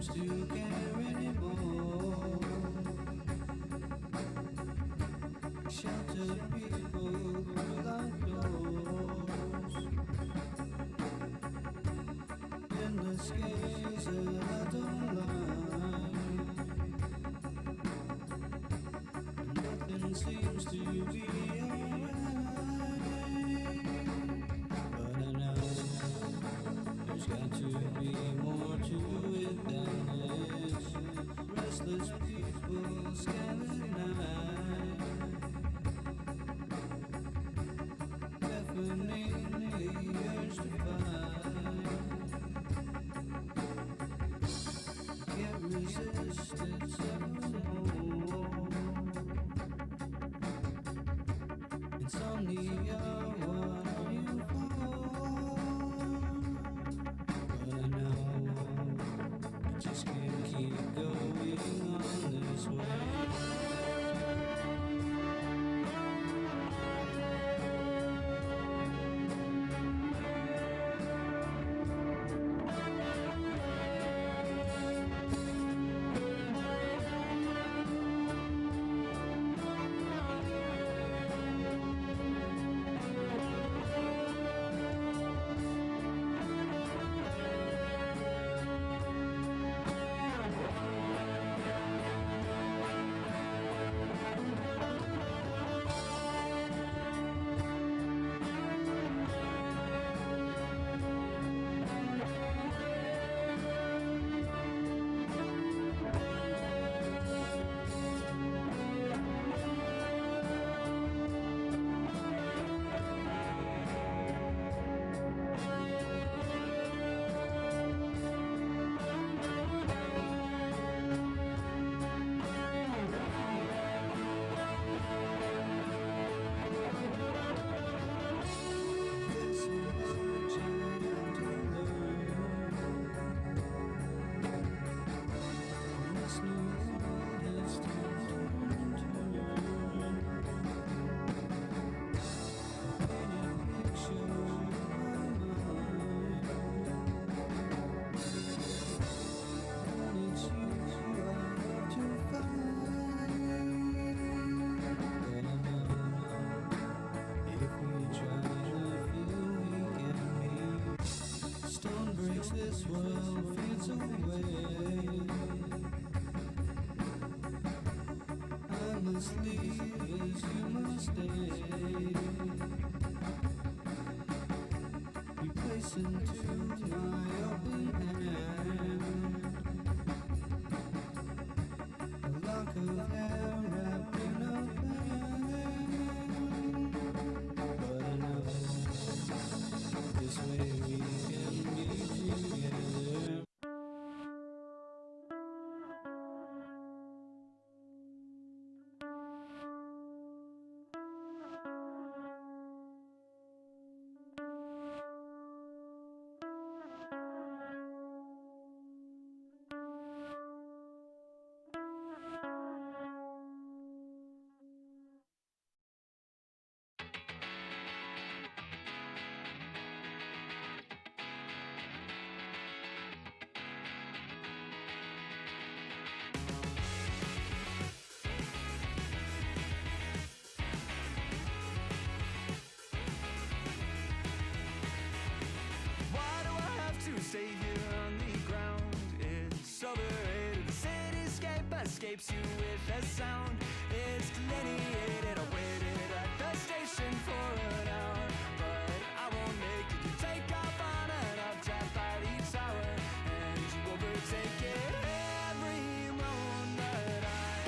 to care anymore. Shelter people without doors. Endless gaze that I don't like. Nothing seems to be alright. But I know there's got to be more to it than this. Restless people scan the night. Deafening the urge to fight. Can't resist it evermore. Insomnia, what are you for? But I know I just can't keep going on this way. This world fades away. I must leave as you must stay. You place into my open hand a lock of hair wrapped in a band. But I know this way we can be together. Stay here on the ground. It's overrated. The cityscape escapes you with a sound. It's delineated. I waited at the station for an hour, but I won't make it. You take off on an updraft by the tower, and you overtake it. Every moment I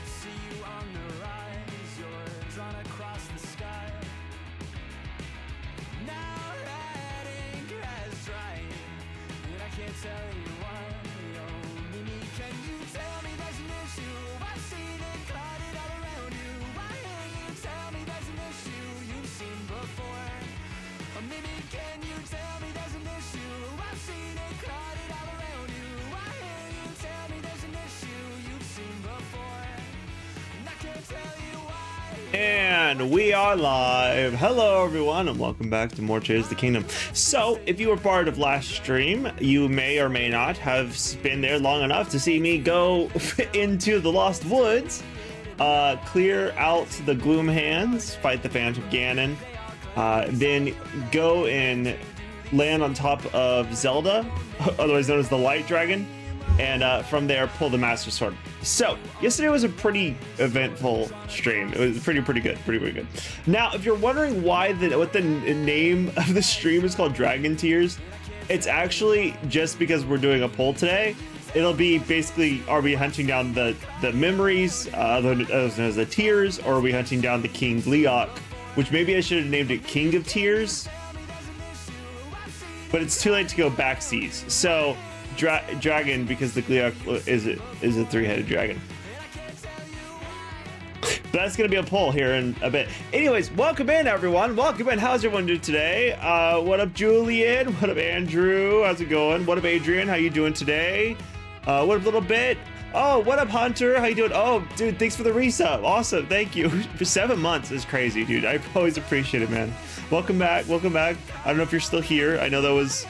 see you on the rise, you're drawn across the sky. Now that ink has dried, and I can't tell you why. Oh, Mimi, can you tell me there's an issue? I've seen it clouded all around you. Why can't you tell me there's an issue you've seen before? Oh, Mimi, can you tell me there's an issue? I've seen it clouded all around you. Why can't you tell me there's an issue you've seen before? And I can't tell you why. And And we are live. Hello everyone and welcome back to more Tears of the Kingdom. So if you were part of last stream, you may or may not have been there long enough to see me go into the Lost Woods, clear out the Gloom Hands, fight the Phantom Ganon, then go and land on top of Zelda, otherwise known as the Light Dragon, and from there pull the Master Sword. So yesterday was a pretty eventful stream. It was pretty good, pretty good. Now, if you're wondering why what the name of the stream is called Dragon Tears, it's actually just because we're doing a poll today. It'll be basically, are we hunting down the memories, as known as the tears, or are we hunting down the King Gleeok, which maybe I should have named it King of Tears, but it's too late to go backseas. So dragon, because the Gleeok is a three-headed dragon. But that's gonna be a poll here in a bit. Anyways, welcome in everyone. Welcome in. How's everyone doing today? What up, Julian? What up, Andrew? How's it going? What up, Adrian? How you doing today? What up, Little Bit? Oh, what up, Hunter? How you doing? Oh, dude, thanks for the resub. Awesome, thank you. For 7 months is crazy, dude. I always appreciate it, man. Welcome back. Welcome back. I don't know if you're still here. I know that was.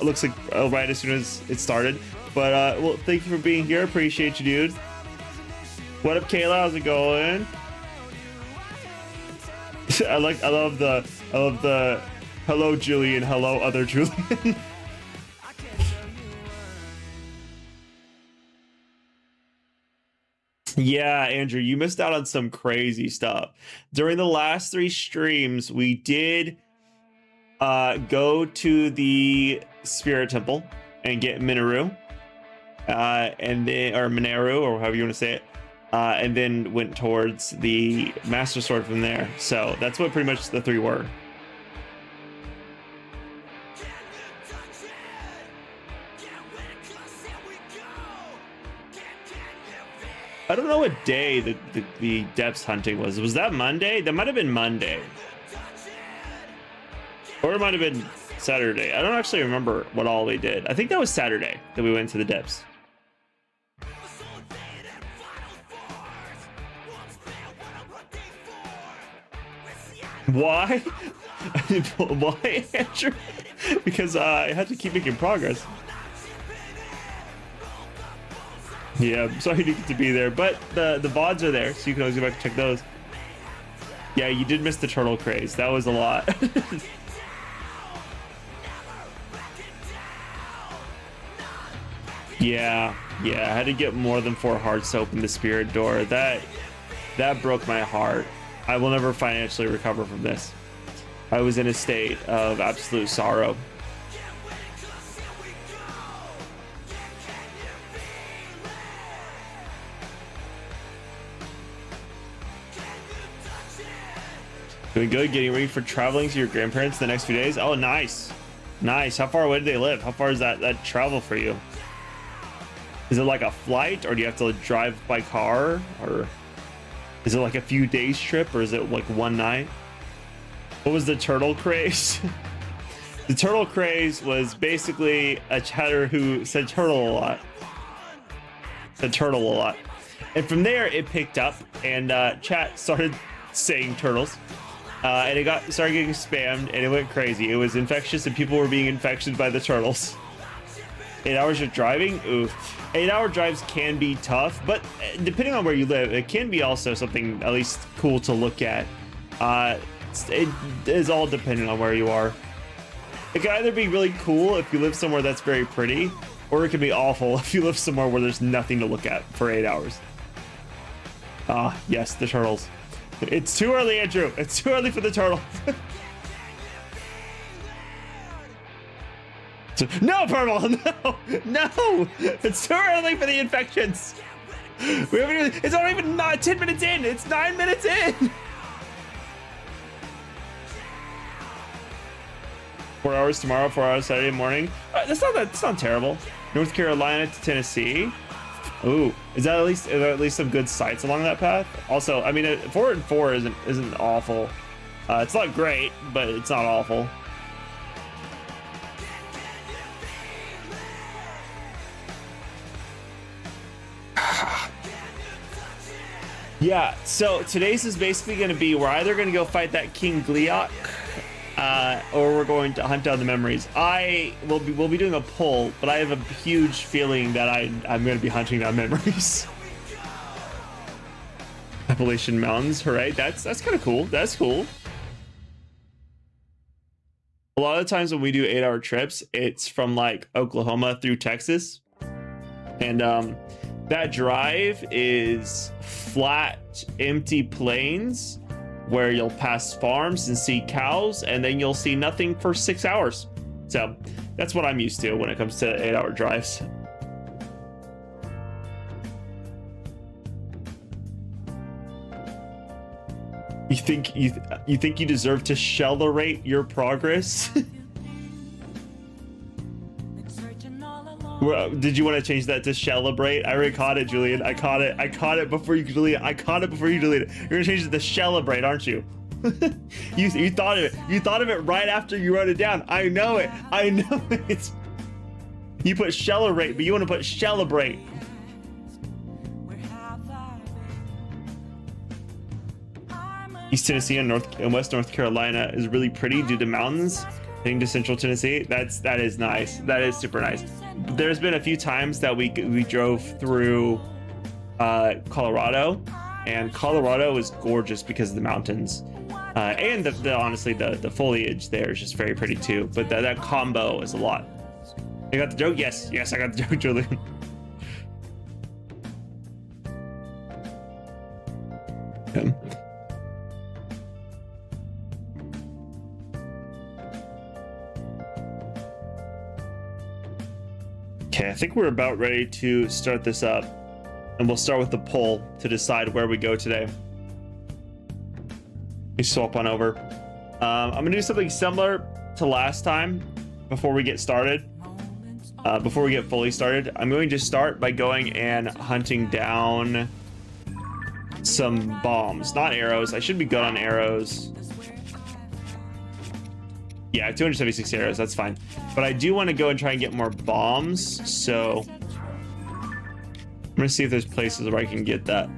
It looks like right as soon as it started, but well, thank you for being here. Appreciate you, dude. What up, Kayla? How's it going? I love the hello, Julian. Hello, other Julian. Yeah, Andrew, you missed out on some crazy stuff. During the last 3 streams, we did go to the Spirit Temple and get Minaru, and then, or Minaru, or however you want to say it, and then went towards the Master Sword from there. So that's what pretty much the 3 were. I don't know what day the depths hunting was. Was that Monday? That might have been Monday. Or it might have been Saturday. I don't actually remember what all we did. I think that was Saturday that we went to the depths. Why? Why, Andrew? Because I had to keep making progress. Yeah, I'm sorry you didn't get to be there, but the VODs are there, so you can always go back and check those. Yeah, you did miss the turtle craze. That was a lot. Yeah, I had to get more than 4 hearts to open the spirit door. That broke my heart. I will never financially recover from this. I was in a state of absolute sorrow. Doing good, getting ready for traveling to your grandparents the next few days. Oh, nice. How far away do they live? How far is that travel for you? Is it like a flight, or do you have to drive by car, or is it like a few days trip, or is it like one night? What was the turtle craze? The turtle craze was basically a chatter who said turtle a lot. And from there it picked up, and chat started saying turtles. And it started getting spammed, and it went crazy. It was infectious, and people were being infected by the turtles. 8 hours of driving? Oof. 8-hour drives can be tough, but depending on where you live, it can be also something at least cool to look at. It is all dependent on where you are. It can either be really cool if you live somewhere that's very pretty, or it can be awful if you live somewhere where there's nothing to look at for 8 hours. Ah, yes, the turtles. It's too early, Andrew. It's too early for the turtles. No, Purple! No! It's too early for the infections! It's not even 10 minutes in! It's 9 minutes in! 4 hours tomorrow, 4 hours Saturday morning. That's not terrible. North Carolina to Tennessee. Ooh, are there at least some good sites along that path? Also, I mean, 4 and 4 isn't awful. It's not great, but it's not awful. Yeah, so today's is basically going to be, we're either going to go fight that King Gliok, or we're going to hunt down the memories. We'll be doing a poll, but I have a huge feeling that I'm going to be hunting down memories. Appalachian Mountains, right? That's kind of cool. That's cool. A lot of times when we do 8-hour trips, it's from like Oklahoma through Texas, and that drive is flat, empty plains where you'll pass farms and see cows, and then you'll see nothing for 6 hours. So that's what I'm used to when it comes to 8-hour drives. You think you deserve to celebrate your progress? Did you want to change that to celebrate? I already caught it, Julian. I caught it before you could delete it. I caught it before you delete it. You're gonna change it to celebrate, aren't you? you thought of it. You thought of it right after you wrote it down. I know it. I know it. You put celebrate, but you want to put celebrate. East Tennessee and West North Carolina is really pretty due to mountains. Heading to Central Tennessee, that is nice. That is super nice. There's been a few times that we drove through Colorado, and Colorado is gorgeous because of the mountains, and honestly the foliage there is just very pretty too. But that combo is a lot. You got the joke? Yes, I got the joke, Julian. Okay, I think we're about ready to start this up, and we'll start with the poll to decide where we go today. We swap on over. I'm gonna do something similar to last time before we get started. Before we get fully started, I'm going to start by going and hunting down some bombs, not arrows. I should be good on arrows. Yeah, 276 arrows, that's fine. But I do want to go and try and get more bombs, so I'm gonna see if there's places where I can get that.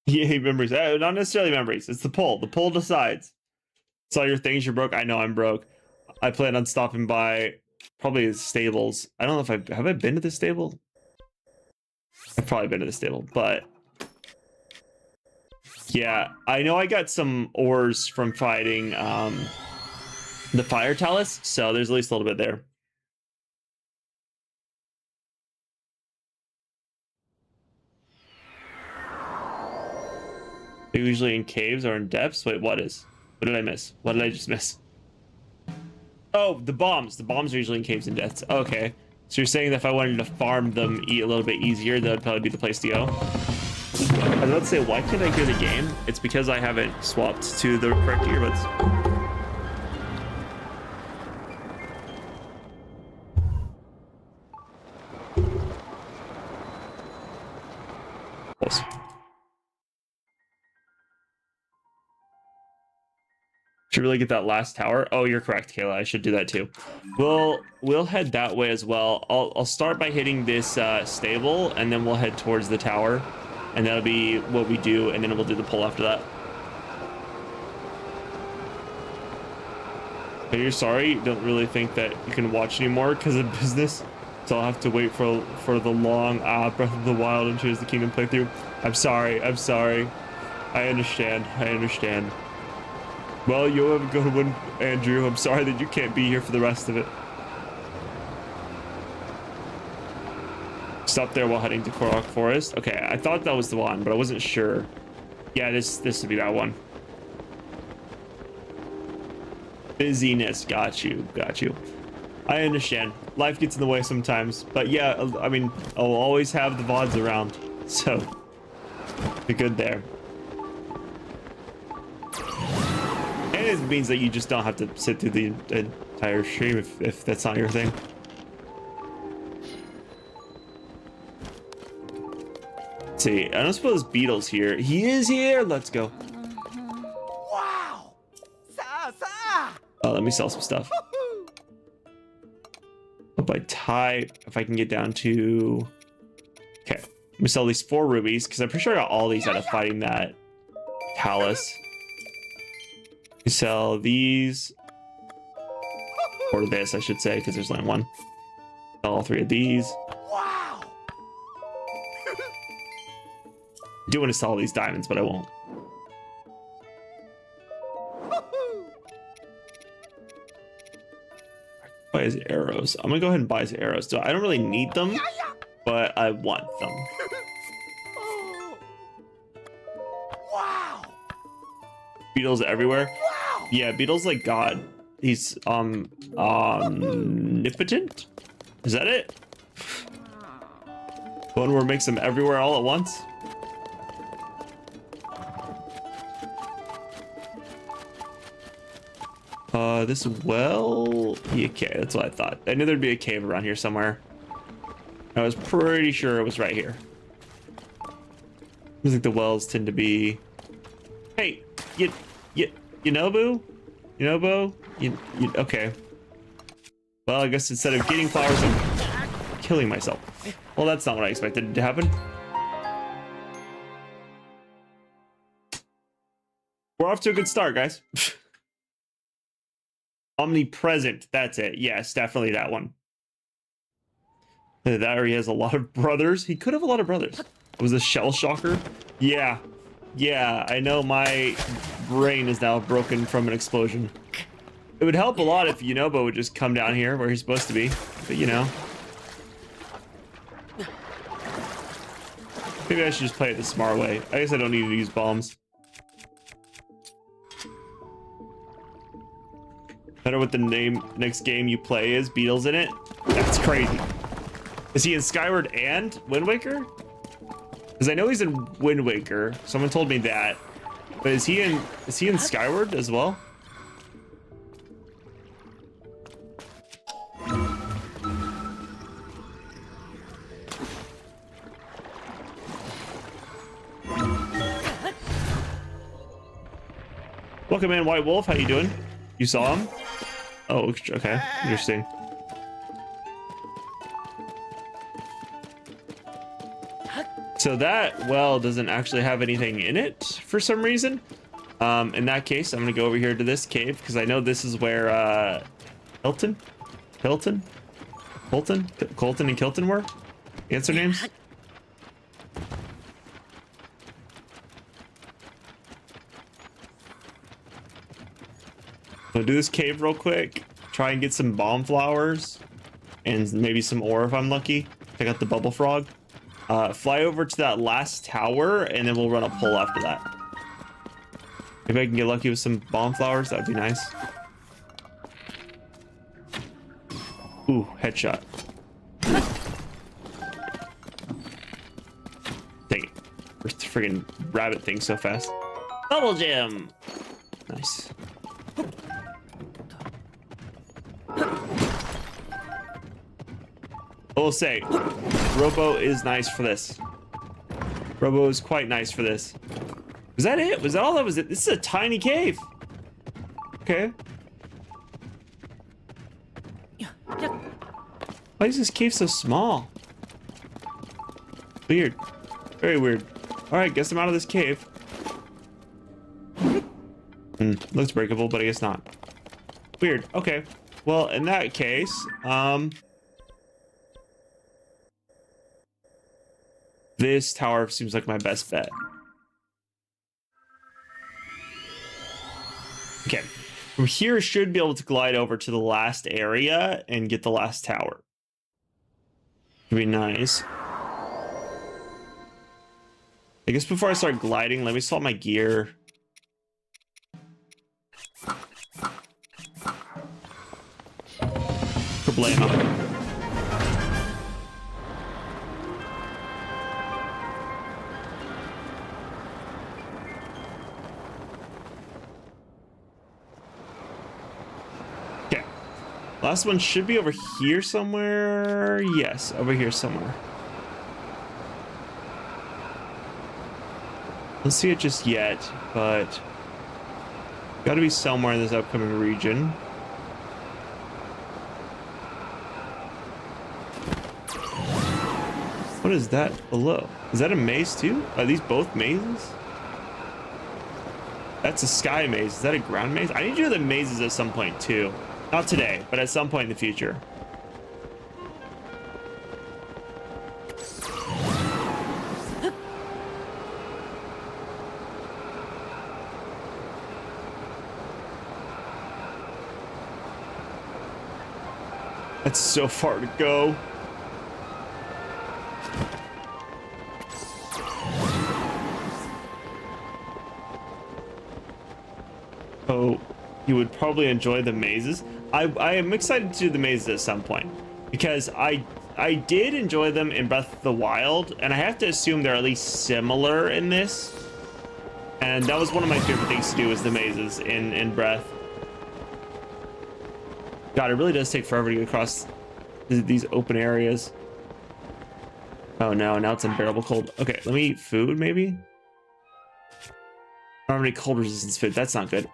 Yeah, memories. Not necessarily memories. It's the poll. The poll decides. It's all your things you're broke. I know I'm broke. I plan on stopping by probably the stables. I don't know if have I been to the stable? I've probably been to the stable, but yeah, I know I got some ores from fighting the fire talus, so there's at least a little bit there. They're usually in caves or in depths. Wait, what did I miss? What did I just miss? Oh, the bombs. The bombs are usually in caves and depths. Okay. So you're saying that if I wanted to farm them a little bit easier, that would probably be the place to go? I was about to say, why can't I hear the game? It's because I haven't swapped to the correct earbuds. Close. Should really get that last tower. Oh, you're correct, Kayla. I should do that too. We'll head that way as well. I'll start by hitting this stable, and then we'll head towards the tower, and that'll be what we do, and then we'll do the pull after that. Are you sorry? You don't really think that you can watch anymore because of business? So I'll have to wait for the long Breath of the Wild and Tears of the Kingdom playthrough. I'm sorry. I understand. Well, you'll have a good one, Andrew. I'm sorry that you can't be here for the rest of it. Stop there while heading to Korok Forest. Okay, I thought that was the one, but I wasn't sure. Yeah, this would be that one. Busyness, got you. I understand. Life gets in the way sometimes, but yeah, I mean, I'll always have the VODs around, so you're good there. And it means that you just don't have to sit through the entire stream if that's not your thing. Let's see. I don't suppose Beetle's here. He is here. Let's go. Wow! Oh, let me sell some stuff. Up by type, if I can get down to... Okay, let me sell these 4 rubies, because I'm pretty sure I got all these out of fighting that Talus. We sell these. Or this, I should say, because there's only one. Sell all 3 of these. Wow! I do want to sell all these diamonds, but I won't. Buy his arrows. I'm gonna go ahead and buy his arrows. So I don't really need them, but I want them. Wow! Beetles everywhere. Wow! Yeah, Beetle's like God. He's omnipotent. Is that it? One where it makes them everywhere all at once. This well, yeah, okay, that's what I thought. I knew there'd be a cave around here somewhere. I was pretty sure it was right here. I think the wells tend to be. Hey, you know, Boo? You know, Bo? Okay. Well, I guess instead of getting flowers, I'm killing myself. Well, that's not what I expected to happen. We're off to a good start, guys. Omnipresent, that's it. Yes, definitely that one. That or he has a lot of brothers. He could have a lot of brothers. Was a shell shocker? Yeah. Yeah, I know my brain is now broken from an explosion. It would help a lot if Yunobo would just come down here where he's supposed to be. But you know. Maybe I should just play it the smart way. I guess I don't need to use bombs. No matter what the next game you play is, Beetle's in it. That's crazy. Is he in Skyward and Wind Waker? Because I know he's in Wind Waker. Someone told me that. But is he in Skyward as well? Welcome in, White Wolf. How you doing? You saw him? Oh, okay. Interesting. So that well doesn't actually have anything in it for some reason. In that case, I'm gonna go over here to this cave because I know this is where Colton and Kilton were. Answer names. I'll do this cave real quick. Try and get some bomb flowers and maybe some ore if I'm lucky. Check out the bubble frog. Fly over to that last tower and then we'll run a pull after that. Maybe I can get lucky with some bomb flowers. That would be nice. Ooh, headshot. Dang it. Where's the friggin' rabbit thing so fast? Bubble gem! Nice. I will say, Robo is nice for this. Robo is quite nice for this. Was that it? Was that all that was it? This is a tiny cave. Okay. Why is this cave so small? Weird. Very weird. Alright, guess I'm out of this cave. Looks breakable, but I guess not. Weird. Okay. Well, in that case, this tower seems like my best bet. Okay. From here, should be able to glide over to the last area and get the last tower. Would be nice. I guess before I start gliding, let me swap my gear. Problema. Okay. Last one should be over here somewhere. Yes, over here somewhere. Let's see it just yet, but got to be somewhere in this upcoming region. What is that below? Is that a maze too? Are these both mazes? That's a sky maze. Is that a ground maze? I need to do the mazes at some point too. Not today, but at some point in the future. That's so far to go. Oh, you would probably enjoy the mazes. I am excited to do the mazes at some point because I did enjoy them in Breath of the Wild, and I have to assume they're at least similar in this. And that was one of my favorite things to do, is the mazes in Breath. God, it really does take forever to get across these open areas. Oh no, now it's unbearable cold. Okay, let me eat food maybe. I don't have any cold resistance food. That's not good.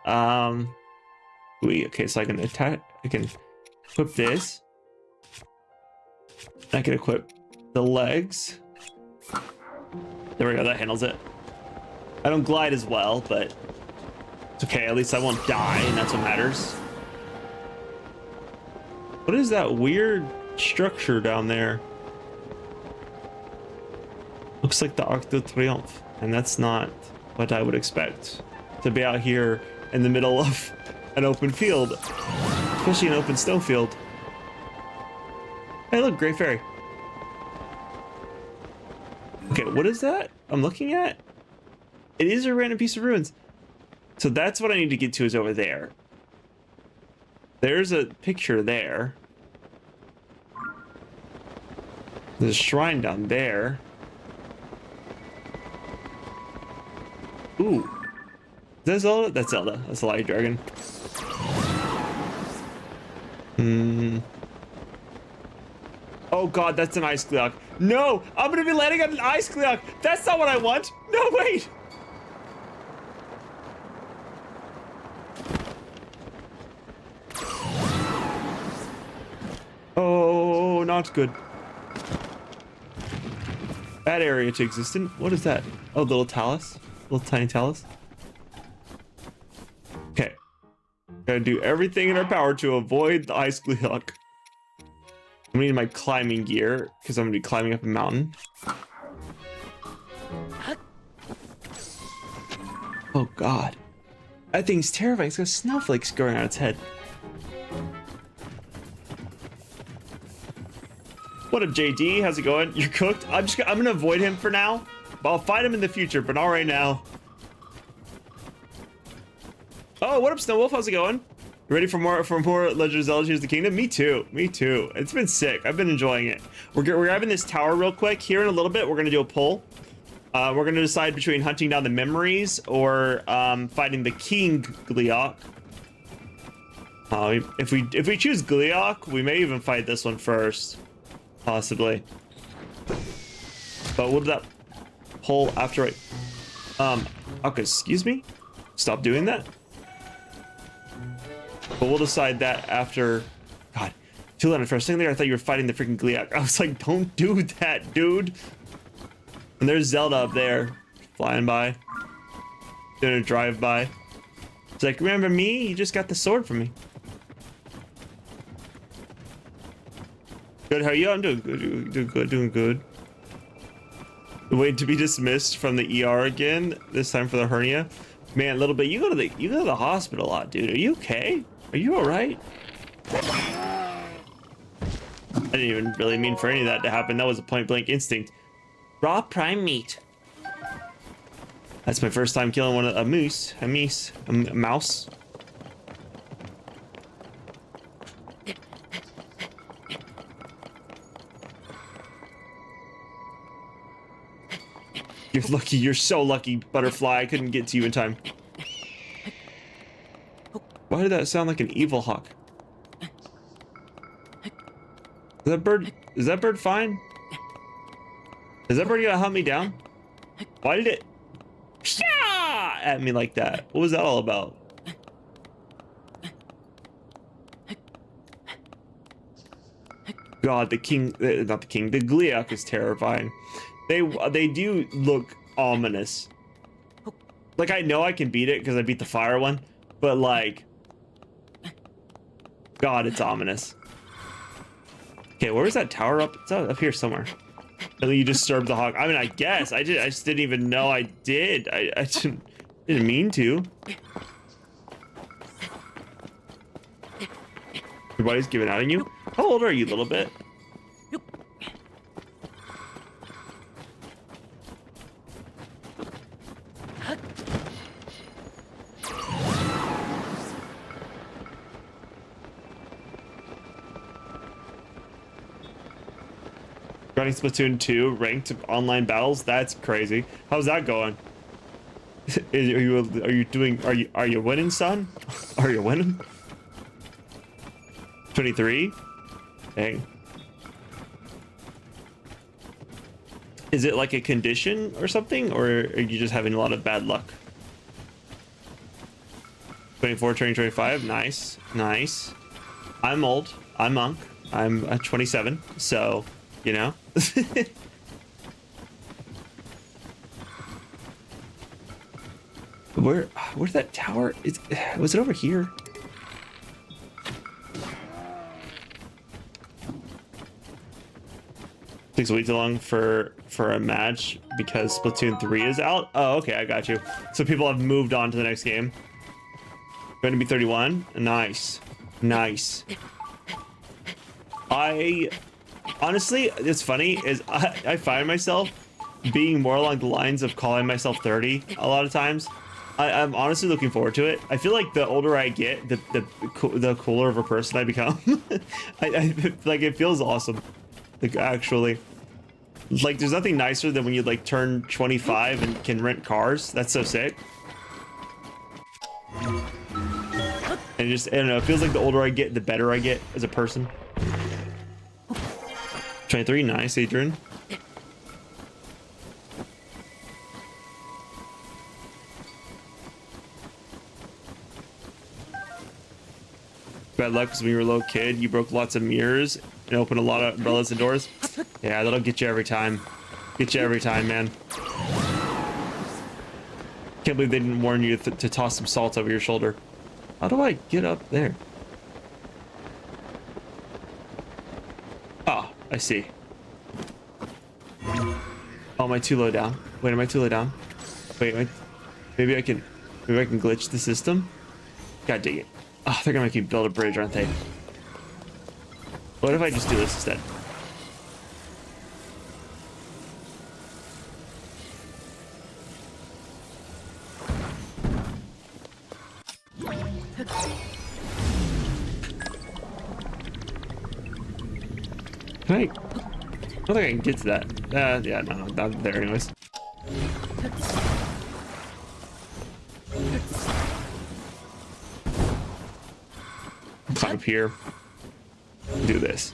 Okay, so I can attack. I can equip this. I can equip the legs. There we go. That handles it. I don't glide as well, but it's okay. At least I won't die, and that's what matters. What is that weird structure down there? Looks like the Arc de Triomphe, and that's not what I would expect to be out here in the middle of an open field, especially an open snow field. Hey, look, Great Fairy. Okay, what is that I'm looking at? It is a random piece of ruins. So that's what I need to get to, is over there. There's a picture there. There's a shrine down there. Ooh. Is that Zelda? That's Zelda. That's a light dragon. Oh god, that's an ice cleoc. No! I'm gonna be landing on an ice cleoc! That's not what I want! No, wait! Oh, not good. Bad area to existent. What is that? Oh, little talus. Little tiny talus. Okay. Gotta do everything in our power to avoid the ice cleoc. I'm gonna need my climbing gear because I'm gonna be climbing up a mountain. Oh god. That thing's terrifying. It's got snowflakes growing out its head. What up, JD? How's it going? You're cooked? I'm gonna avoid him for now. But I'll fight him in the future, but not right now. Oh, what up, Snow Wolf? How's it going? You ready for more Legend of Zelda Tears of the Kingdom? Me too. Me too. It's been sick. I've been enjoying it. We're grabbing this tower real quick. Here in a little bit, we're gonna do a poll. We're gonna decide between hunting down the memories or fighting the King Gleeok. If we choose Gleeok, we may even fight this one first, possibly. But we'll do that poll after okay, excuse me. Stop doing that. But we'll decide that after. God, too late. For a second there, I thought you were fighting the freaking Gleeok. I was like, don't do that, dude. And there's Zelda up there, flying by, doing a drive-by. It's like, remember me? You just got the sword from me. Good, how are you? I'm doing good, doing good. Waiting to be dismissed from the ER again. This time for the hernia. Man, little bit. You go to the hospital a lot, dude. Are you okay? Are you all right? I didn't even really mean for any of that to happen. That was a point-blank instinct. Raw prime meat. That's my first time killing a mouse. You're lucky. You're so lucky, Butterfly. I couldn't get to you in time. Why did that sound like an evil hawk? Is that bird fine? Is that bird gonna hunt me down? Why did it? at me like that? What was that all about? God, the king, not the king, the Gliok is terrifying. They do look ominous. Like, I know I can beat it because I beat the fire one, but like, God, it's ominous. Okay, where is that tower up? It's up here somewhere. And then you disturbed the hog. I mean, I guess I just didn't even know I did. I didn't mean to. Your body's giving out on you. How old are you, little bit? Running Splatoon 2 ranked online battles. That's crazy. How's that going? Are you winning, son? Are you winning? 23? Dang. Is it like a condition or something, or are you just having a lot of bad luck? 24, turning 25. Nice, nice. I'm old. I'm Monk. I'm 27. So, you know. Where's that tower? Was it over here? Takes way too long for a match because Splatoon 3 is out. Oh, okay, I got you. So people have moved on to the next game. Going to be 31. Nice, nice. Honestly, it's funny is I find myself being more along the lines of calling myself 30 a lot of times. I'm honestly looking forward to it. I feel like the older I get, the cooler of a person I become. I like, it feels awesome. Like, actually, like, there's nothing nicer than when you like turn 25 and can rent cars. That's so sick. And just, I don't know, it feels like the older I get, the better I get as a person. 23, nice, Adrian. Bad luck because when you were a little kid, you broke lots of mirrors and opened a lot of umbrellas and doors. Yeah, that'll get you every time. Get you every time, man. Can't believe they didn't warn you to toss some salt over your shoulder. How do I get up there? Ah, I see. Oh, am I too low down? Wait, am I too low down? Wait, maybe I can glitch the system? God dang it. Oh, they're gonna make you build a bridge, aren't they? What if I just do this instead? Can I don't think I can get to that. Yeah, no, not there anyways. Climb up here. Do this.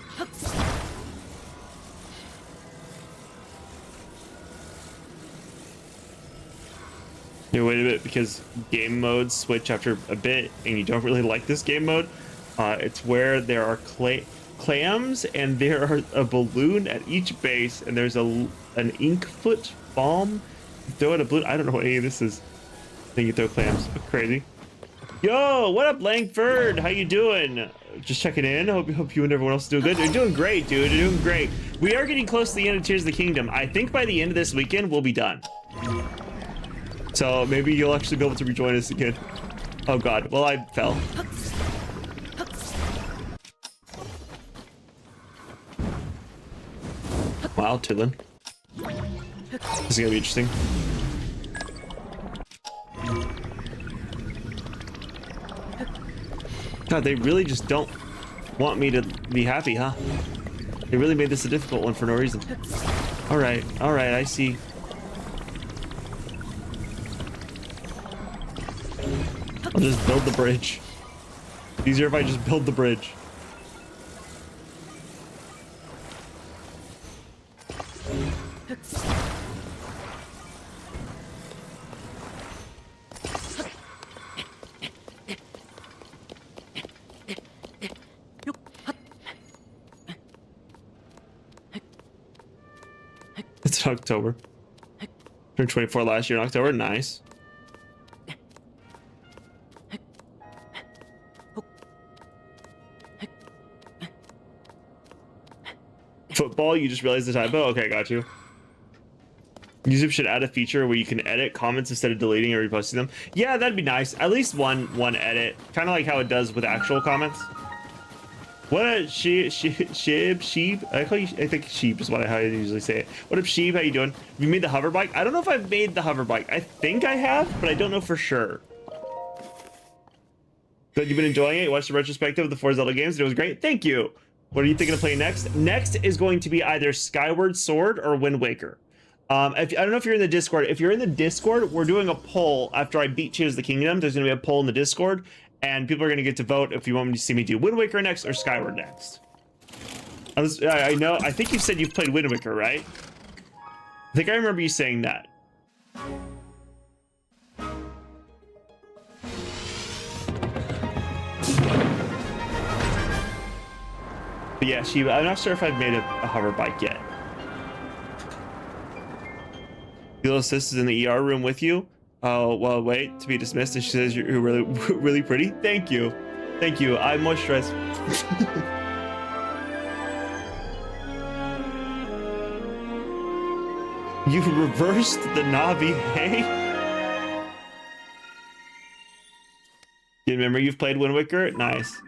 You wait a bit because game modes switch after a bit, and you don't really like this game mode. It's where there are clams and there are a balloon at each base, and there's an ink foot bomb. You throw it a balloon. I don't know what any of this is. Then you throw clams. Crazy. Yo, what up, Langford? How you doing? Just checking in. Hope you and everyone else is doing good. You're doing great, dude. You're doing great. We are getting close to the end of Tears of the Kingdom. I think by the end of this weekend, we'll be done. So maybe you'll actually be able to rejoin us again. Oh God. Well, I fell. Wow, Tidlin. This is gonna be interesting. God, they really just don't want me to be happy, huh? They really made this a difficult one for no reason. All right, I see. I'll just build the bridge. It's easier if I just build the bridge. October. Turned 24 last year in October. Nice. Football, you just realized the typo? Okay, got you. YouTube should add a feature where you can edit comments instead of deleting or reposting them. Yeah, that'd be nice. At least one edit. Kind of like how it does with actual comments. What a sheep. I think sheep is how I usually say it. What up, sheep? How you doing? Have you made the hover bike? I don't know if I've made the hover bike. I think I have, but I don't know for sure. But you've been enjoying it. You watched the retrospective of the 4 Zelda games. It was great. Thank you. What are you thinking of playing next? Next is going to be either Skyward Sword or Wind Waker. I don't know if you're in the Discord. If you're in the Discord, we're doing a poll after I beat Tears of the Kingdom. There's going to be a poll in the Discord, and people are going to get to vote if you want me to see me do Wind Waker next or Skyward next. I know. I think you said you've played Wind Waker, right? I think I remember you saying that. But yeah, Shiva, I'm not sure if I've made a hover bike yet. Your sis is in the ER room with you. Oh, well, wait, to be dismissed. And she says you're really, really pretty. Thank you. Thank you. I'm moisturized. You reversed the Navi, hey? You remember you've played Wind Waker? Nice.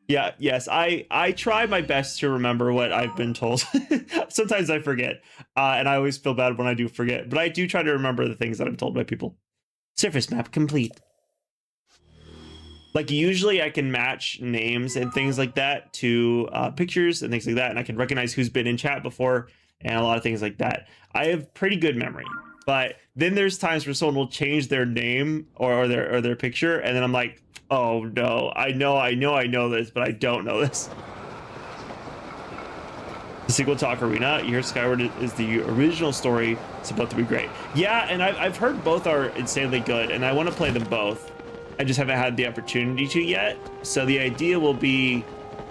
Yeah, yes, I try my best to remember what I've been told. Sometimes I forget, and I always feel bad when I do forget, but I do try to remember the things that I'm told by people. Surface map complete. Like, usually I can match names and things like that to pictures and things like that, and I can recognize who's been in chat before and a lot of things like that. I have pretty good memory, but then there's times where someone will change their name or their picture, and then I'm like, oh no, I know this, but I don't know this. The sequel to Ocarina, you hear Skyward is the original story. It's about to be great. Yeah, and I've heard both are insanely good, and I want to play them both. I just haven't had the opportunity to yet. So the idea will be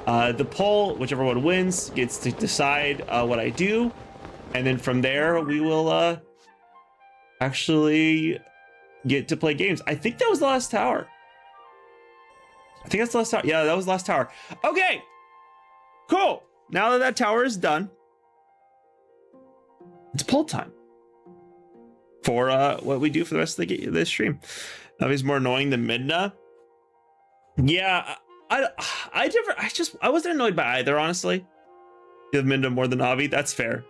the poll, whichever one wins, gets to decide what I do. And then from there, we will actually get to play games. I think that was the last tower. I think that's the last tower. Yeah, that was the last tower. Okay, cool. Now that that tower is done, it's poll time for what we do for the rest of this stream. Navi's more annoying than Midna. Yeah, I wasn't annoyed by either, honestly. Give Midna more than Navi. That's fair.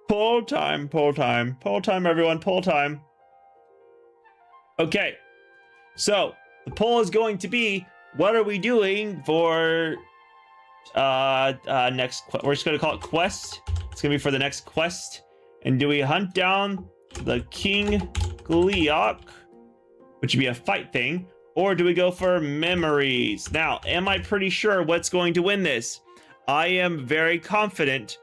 Poll time, everyone. Poll time. Okay. So the poll is going to be, what are we doing for next? We're just going to call it quest. It's going to be for the next quest. And do we hunt down the King Gleeok, which would be a fight thing, or do we go for memories? Now, am I pretty sure what's going to win this? I am very confident.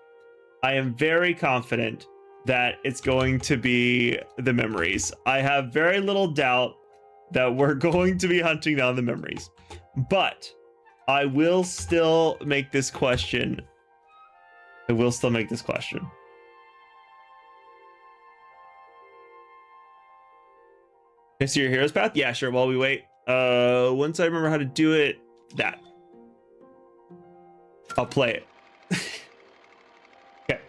That it's going to be the memories. I have very little doubt that we're going to be hunting down the memories, but I will still make this question. Okay, so your hero's path? Yeah, sure. While we wait, once I remember how to do it, I'll play it. Okay.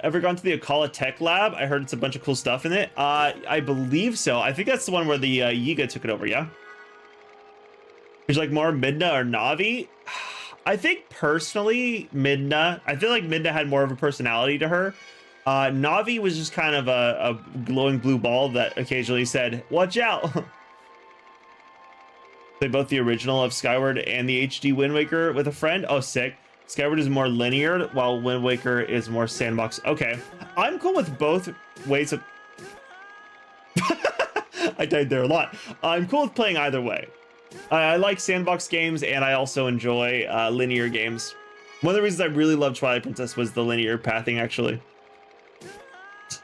Ever gone to the Akala Tech Lab? I heard it's a bunch of cool stuff in it. I believe so. I think that's the one where the Yiga took it over, yeah? Would you like more Midna or Navi? I think personally, Midna. I feel like Midna had more of a personality to her. Navi was just kind of a glowing blue ball that occasionally said, watch out. Play both the original of Skyward and the HD Wind Waker with a friend. Oh, sick. Skyward is more linear, while Wind Waker is more sandbox. Okay, I'm cool with both ways of... I died there a lot. I'm cool with playing either way. I like sandbox games, and I also enjoy linear games. One of the reasons I really loved Twilight Princess was the linear pathing, actually.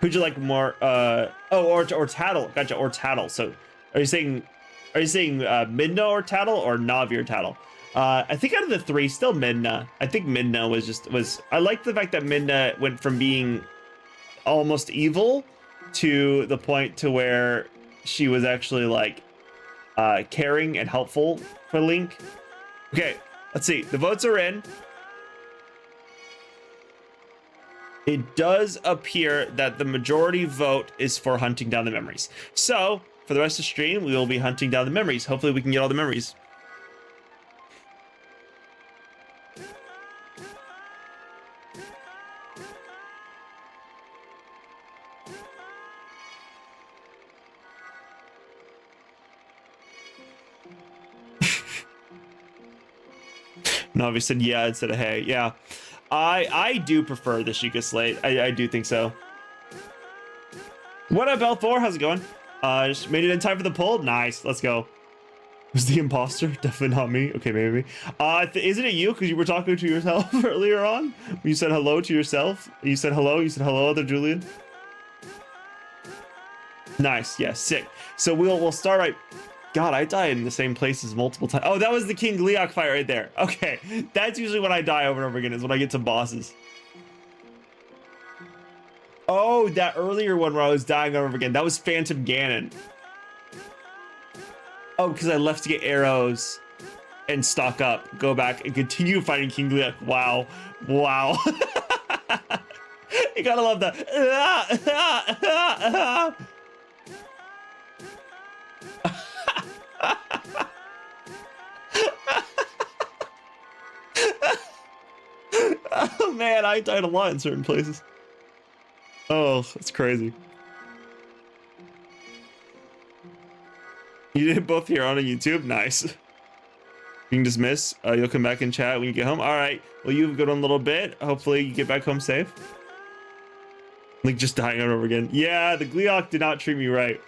Who'd you like more? Or Tattle. Gotcha, or Tattle. So, are you saying Midna or Tattle or Navi or Tattle? I think out of the three, still Midna. I think Midna was. I like the fact that Midna went from being almost evil to the point to where she was actually like caring and helpful for Link. Okay, let's see. The votes are in. It does appear that the majority vote is for hunting down the memories. So for the rest of the stream, we will be hunting down the memories. Hopefully we can get all the memories. Navi said yeah instead of hey. Yeah, I do prefer the Sheikah Slate. I do think so. What up, L4? How's it going? Just made it in time for the poll. Nice. Let's go. Was the imposter? Definitely not me. Okay, maybe. Isn't it you? Because you were talking to yourself earlier on. You said hello to yourself. You said hello. You said hello, other Julian. Nice. Yeah, sick. So we'll start right. God, I died in the same places multiple times. Oh, that was the King Gleeok fight right there. Okay, that's usually when I die over and over again, is when I get to bosses. Oh, that earlier one where I was dying over again, that was Phantom Ganon. Oh, because I left to get arrows and stock up, go back and continue fighting King Gleeok. Wow, wow. You gotta love that. Oh man, I died a lot in certain places. Oh, that's crazy. You did both here on YouTube? Nice. You can dismiss. You'll come back and chat when you get home. All right. Well, you have a good one a little bit. Hopefully you get back home safe. Like just dying over again. Yeah, the Gleeok did not treat me right.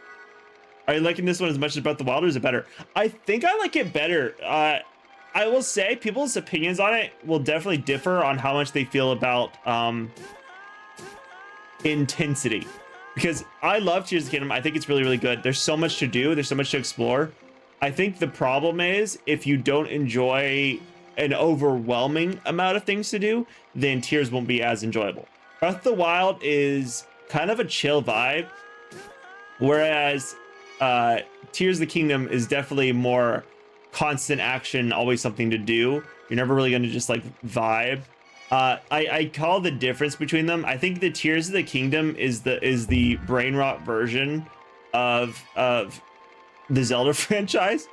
Are you liking this one as much as Breath of the Wild, or is it better? I think I like it better. I will say people's opinions on it will definitely differ on how much they feel about intensity, because I love Tears of the Kingdom. I think it's really, really good. There's so much to do. There's so much to explore. I think the problem is if you don't enjoy an overwhelming amount of things to do, then Tears won't be as enjoyable. Breath of the Wild is kind of a chill vibe, whereas Tears of the Kingdom is definitely more constant action, always something to do. You're never really going to just like vibe. I call the difference between them. I think the Tears of the Kingdom is the brain rot version of the Zelda franchise,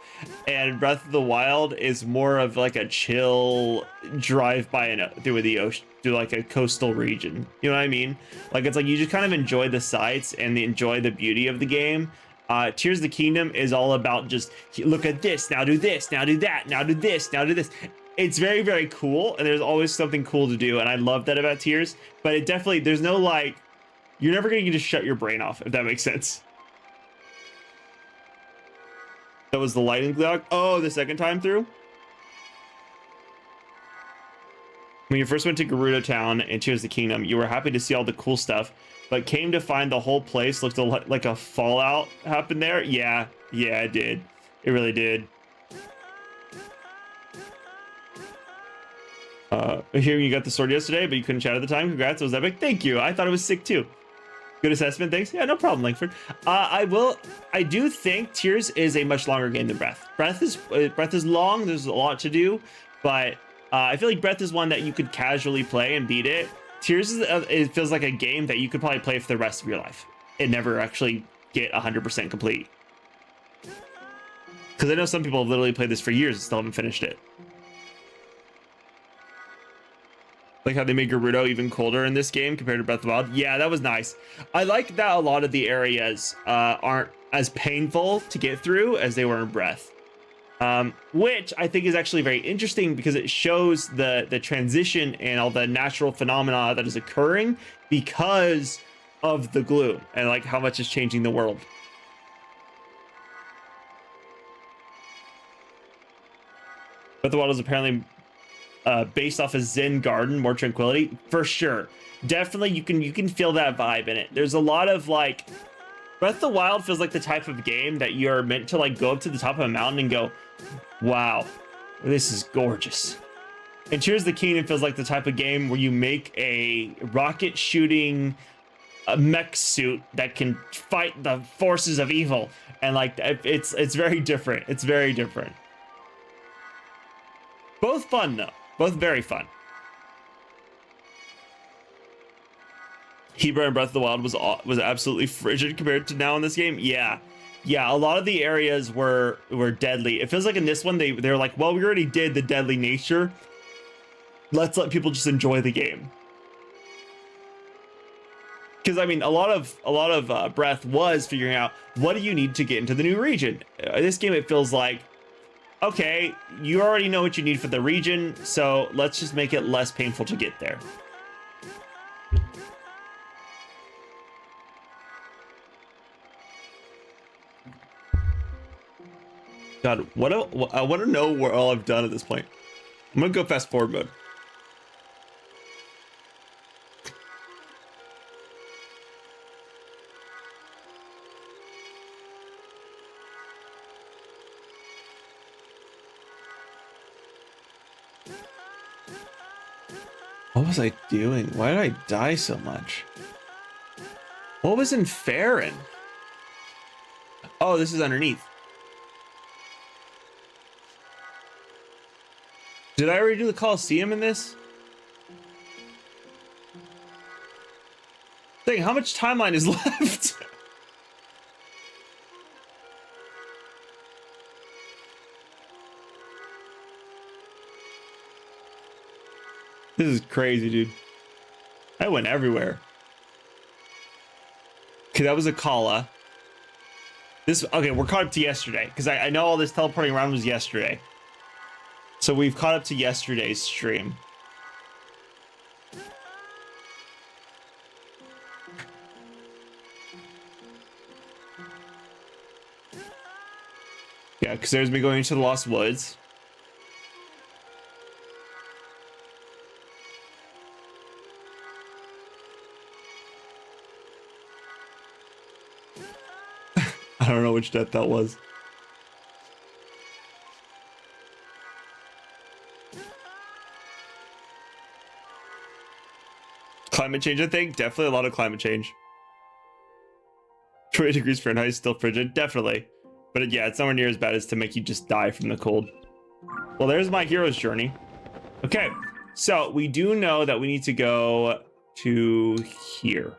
and Breath of the Wild is more of like a chill drive by through the ocean, through like a coastal region. You know what I mean? Like it's like you just kind of enjoy the sights and enjoy the beauty of the game. Tears of the Kingdom is all about just look at this, now do this, now do that, now do this, now do this. It's very, very cool, and there's always something cool to do, and I love that about Tears. But it definitely, there's no like, you're never gonna get to shut your brain off, if that makes sense. That was the lightning clock. Oh, the second time through. When you first went to Gerudo Town and Tears of the Kingdom, you were happy to see all the cool stuff, but came to find the whole place looked like a fallout happened there. Yeah, it did. It really did. Hearing you got the sword yesterday, but you couldn't chat at the time. Congrats, it was epic. Thank you. I thought it was sick too. Good assessment, thanks. Yeah, no problem, Langford. I do think Tears is a much longer game than Breath. Breath is long. There's a lot to do, but I feel like Breath is one that you could casually play and beat it. Tears it feels like a game that you could probably play for the rest of your life and never actually get 100% complete. Because I know some people have literally played this for years and still haven't finished it. Like how they made Gerudo even colder in this game compared to Breath of the Wild. Yeah, that was nice. I like that a lot of the areas aren't as painful to get through as they were in Breath. Which I think is actually very interesting because it shows the transition and all the natural phenomena that is occurring because of the glue and like how much is changing the world. Breath of the Wild is apparently based off of Zen Garden, more tranquility, for sure. Definitely, you can feel that vibe in it. There's a lot of like, Breath of the Wild feels like the type of game that you're meant to like go up to the top of a mountain and go, wow, This is gorgeous. And Tears of the Kingdom feels like the type of game where you make a rocket shooting a mech suit that can fight the forces of evil, and like it's very different. It's very different. Both fun though. Both very fun. Hebra and Breath of the Wild was absolutely frigid compared to now in this game. Yeah. Yeah, a lot of the areas were deadly. It feels like in this one they're like, well, we already did the deadly nature. Let's let people just enjoy the game. Because I mean, a lot of Breath was figuring out what do you need to get into the new region. This game, it feels like, okay, you already know what you need for the region, so let's just make it less painful to get there. God, I want to know where all I've done at this point. I'm gonna go fast forward mode. What was I doing? Why did I die so much? What was in Farron? Oh, this is underneath. Did I already do the Coliseum in this? Dang, how much timeline is left? This is crazy, dude. I went everywhere. Okay, that was a Kala. Okay, we're caught up to yesterday, because I know all this teleporting around was yesterday. So we've caught up to yesterday's stream. Yeah, because there's me going into the Lost Woods. I don't know which death that was. Climate change, I think. Definitely a lot of climate change. 20 degrees Fahrenheit is still frigid. Definitely. But yeah, it's nowhere near as bad as to make you just die from the cold. Well, there's my hero's journey. Okay, so we do know that we need to go to here.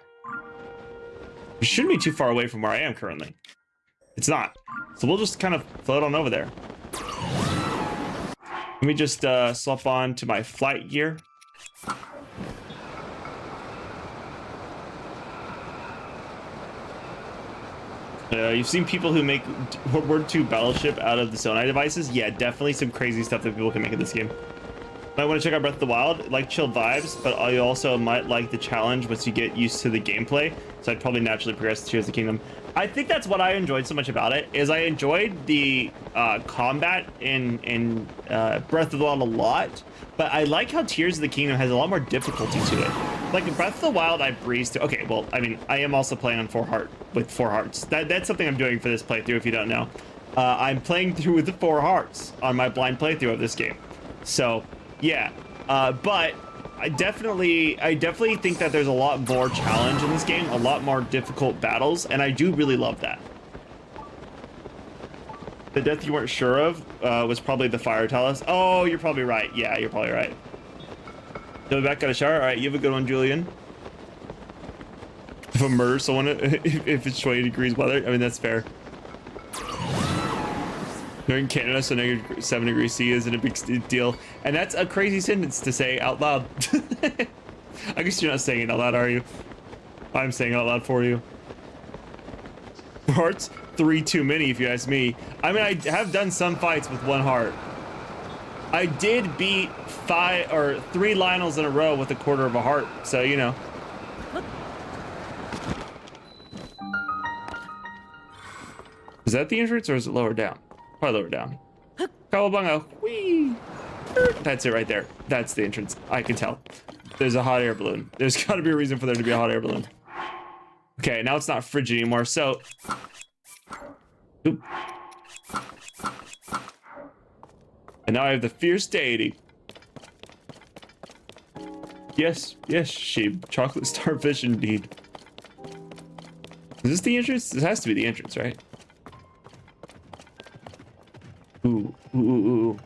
It shouldn't be too far away from where I am currently. It's not. So we'll just kind of float on over there. Let me just swap on to my flight gear. You've seen people who make World War II Battleship out of the Sonai devices. Yeah, definitely some crazy stuff that people can make in this game. I want to check out Breath of the Wild, like chill vibes, but I also might like the challenge once you get used to the gameplay. So I'd probably naturally progress to Tears of the Kingdom. I think that's what I enjoyed so much about it, is I enjoyed the combat in Breath of the Wild a lot, but I like how Tears of the Kingdom has a lot more difficulty to it. Like in Breath of the Wild, I breezed through. Okay, well, I mean, I am also playing on with four hearts. That's something I'm doing for this playthrough, if you don't know. I'm playing through with the 4 hearts on my blind playthrough of this game. So, yeah. But I definitely think that there's a lot more challenge in this game, a lot more difficult battles, and I do really love that. The death you weren't sure of was probably the fire talus. Oh, you're probably right. Yeah, you're probably right. Go back, got a shower. All right, you have a good one, Julian. If I murder someone, if it's 20 degrees weather, I mean, that's fair. They're in Canada, so -7 degrees C isn't a big deal. And that's a crazy sentence to say out loud. I guess you're not saying it out loud, are you? I'm saying it out loud for you. Hearts, 3 too many, if you ask me. I mean, I have done some fights with 1 heart. I did beat 3 Lionels in a row with 1/4 of a heart, so you know. Is that the entrance, or is it lower down? Probably lower down. Cowabunga. Whee! That's it right there. That's the entrance. I can tell. There's a hot air balloon. There's got to be a reason for there to be a hot air balloon. Okay, now it's not frigid anymore, so... Oop. And now I have the fierce deity. Yes, yes, sheep. Chocolate starfish indeed. Is this the entrance? This has to be the entrance, right? Ooh, ooh, ooh,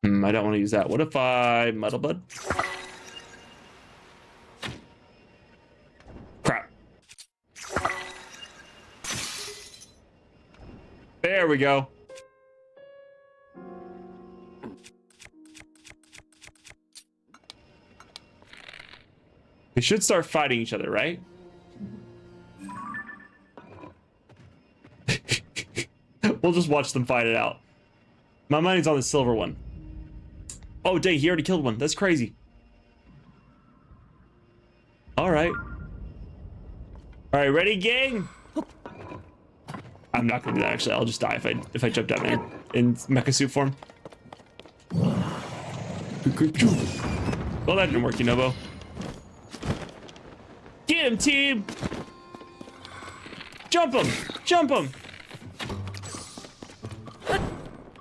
ooh. I don't want to use that. What if I muddle bud? Crap. There we go. They should start fighting each other, right? We'll just watch them fight it out. My money's on the silver one. Oh, dang, he already killed one. That's crazy. All right. All right, ready, gang? I'm not gonna do that, actually. I'll just die if I jump down in mecha suit form. Well, that didn't work, Nobo. Get him, team! Jump him! Jump him!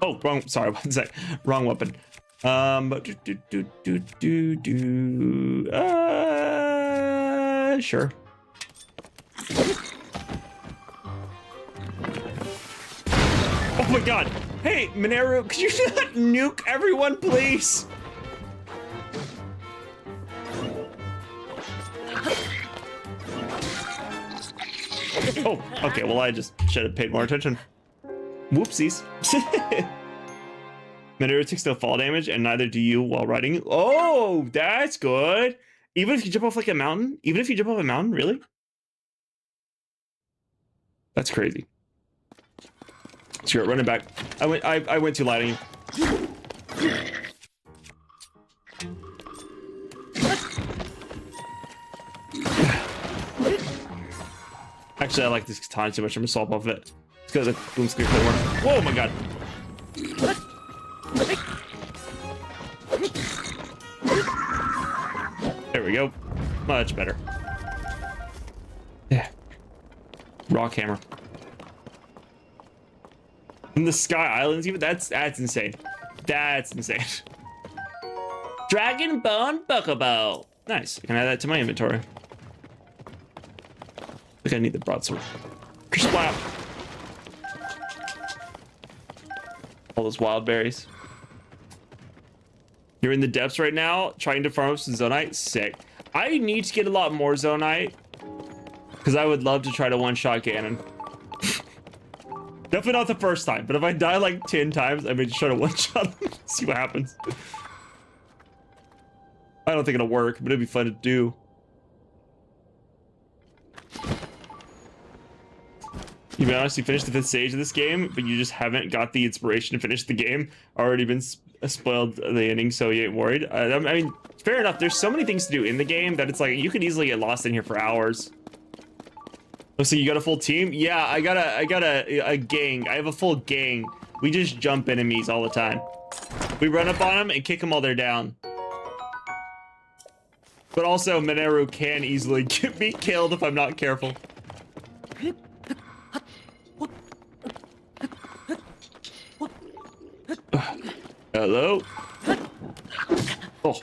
Oh, wrong. Sorry, one sec. Wrong weapon. Sure. Oh my god. Hey, Mineru, could you not nuke everyone, please? Oh, okay, well, I just should have paid more attention. Whoopsies. Mineru takes no fall damage, and neither do you while riding. Oh, that's good. Even if you jump off like a mountain? Even if you jump off a mountain, really? That's crazy. Screw it, running back. I went too light on you. Actually, I like this katana too much. I'm gonna swap off it. It's because the boom screen doesn't work. Whoa, my god. There we go. Much better. Yeah. Rock hammer. And the Sky Islands, even that's insane. That's insane. Dragon Bone Bokobo. Nice. I can add that to my inventory. I think I need the broadsword. Splat. All those wild berries. You're in the depths right now, trying to farm up some Zonite. Sick. I need to get a lot more Zonite because I would love to try to one-shot Ganon. Definitely not the first time, but if I die like 10 times, I may just try to one-shot him. See what happens. I don't think it'll work, but it'd be fun to do. You may honestly finish the 5th stage of this game, but you just haven't got the inspiration to finish the game. Already been spoiled the ending, so you ain't worried. I mean, fair enough. There's so many things to do in the game that it's like you could easily get lost in here for hours. Oh, so you got a full team? Yeah, I got a gang. I have a full gang. We just jump enemies all the time. We run up on them and kick them while they're down. But also, Mineru can easily be killed if I'm not careful. Hello? Oh.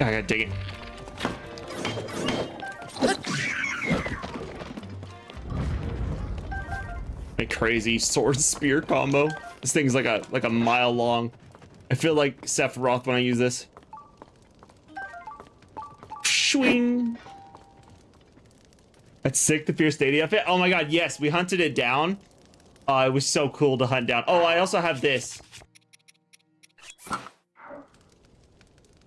I gotta dig it. A crazy sword spear combo. This thing's like a mile long. I feel like Sephiroth when I use this. Swing. That's sick, the Fierce Deity outfit. Oh my god, yes, we hunted it down. It was so cool to hunt down. Oh, I also have this.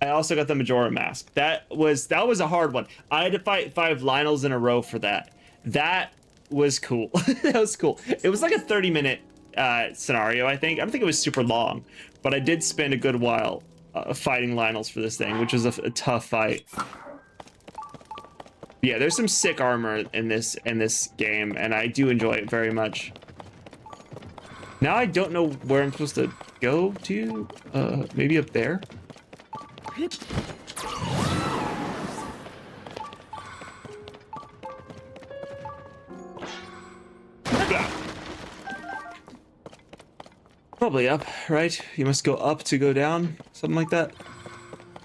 I also got the Majora mask. That was a hard one. I had to fight 5 Lionels in a row for that. That was cool. That was cool. It was like a 30-minute scenario, I think. I don't think it was super long, but I did spend a good while fighting Lionels for this thing, which was a tough fight. Yeah, there's some sick armor in this game, and I do enjoy it very much. Now I don't know where I'm supposed to go to. Maybe up there. Probably up, right? You must go up to go down, something like that.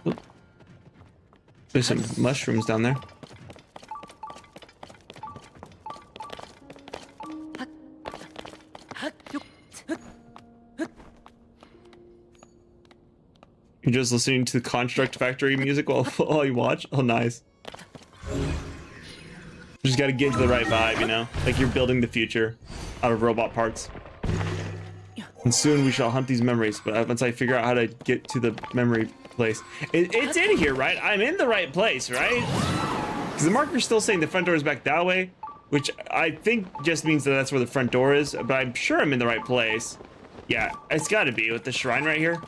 Oop. There's some mushrooms down there. You're just listening to the Construct Factory music while you watch? Oh, nice. Just gotta get to the right vibe, you know? Like you're building the future out of robot parts. And soon we shall hunt these memories, but once I figure out how to get to the memory place. It's in here, right? I'm in the right place, right? Because the marker's still saying the front door is back that way, which I think just means that that's where the front door is, but I'm sure I'm in the right place. Yeah, it's gotta be with the shrine right here.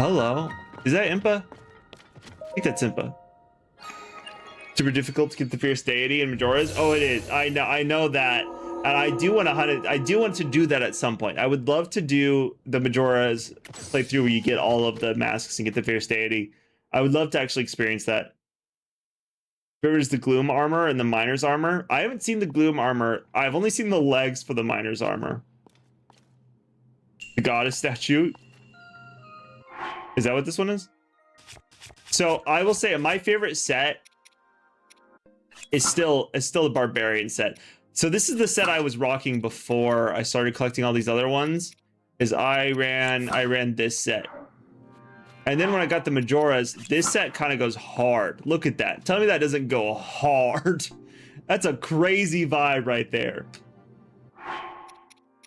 Hello. Is that Impa? I think that's Impa. Super difficult to get the fierce deity in Majora's. Oh, it is. I know that, and I do want to hunt it. I do want to do that at some point. I would love to do the Majora's playthrough where you get all of the masks and get the fierce deity. I would love to actually experience that. There's the Gloom armor and the Miner's armor. I haven't seen the Gloom armor. I've only seen the legs for the Miner's armor. The goddess statue. Is that what this one is? So I will say my favorite set is still the Barbarian set. So this is the set I was rocking before I started collecting all these other ones. Is I ran this set. And then when I got the Majora's, this set kind of goes hard. Look at that. Tell me that doesn't go hard. That's a crazy vibe right there.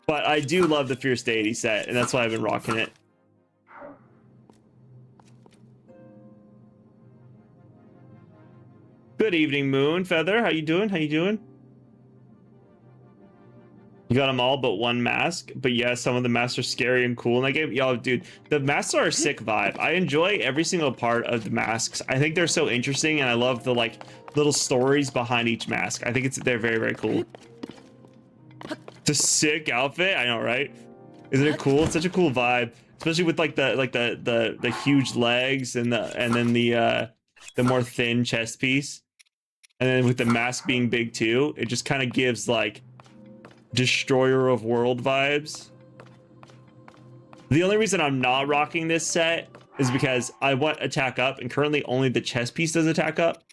But I do love the Fierce Deity set, and that's why I've been rocking it. Good evening, Moon Feather. How you doing? How you doing? You got them all but one mask. But yeah, some of the masks are scary and cool in that game. Yo, dude, the masks are a sick vibe. I enjoy every single part of the masks. I think they're so interesting, and I love the like little stories behind each mask. I think they're very, very cool. It's a sick outfit. I know, right? Isn't it cool? It's such a cool vibe, especially with like the huge legs and then the more thin chest piece. And then with the mask being big too, it just kind of gives like Destroyer of World vibes. The only reason I'm not rocking this set is because I want attack up, and currently only the chest piece does attack up,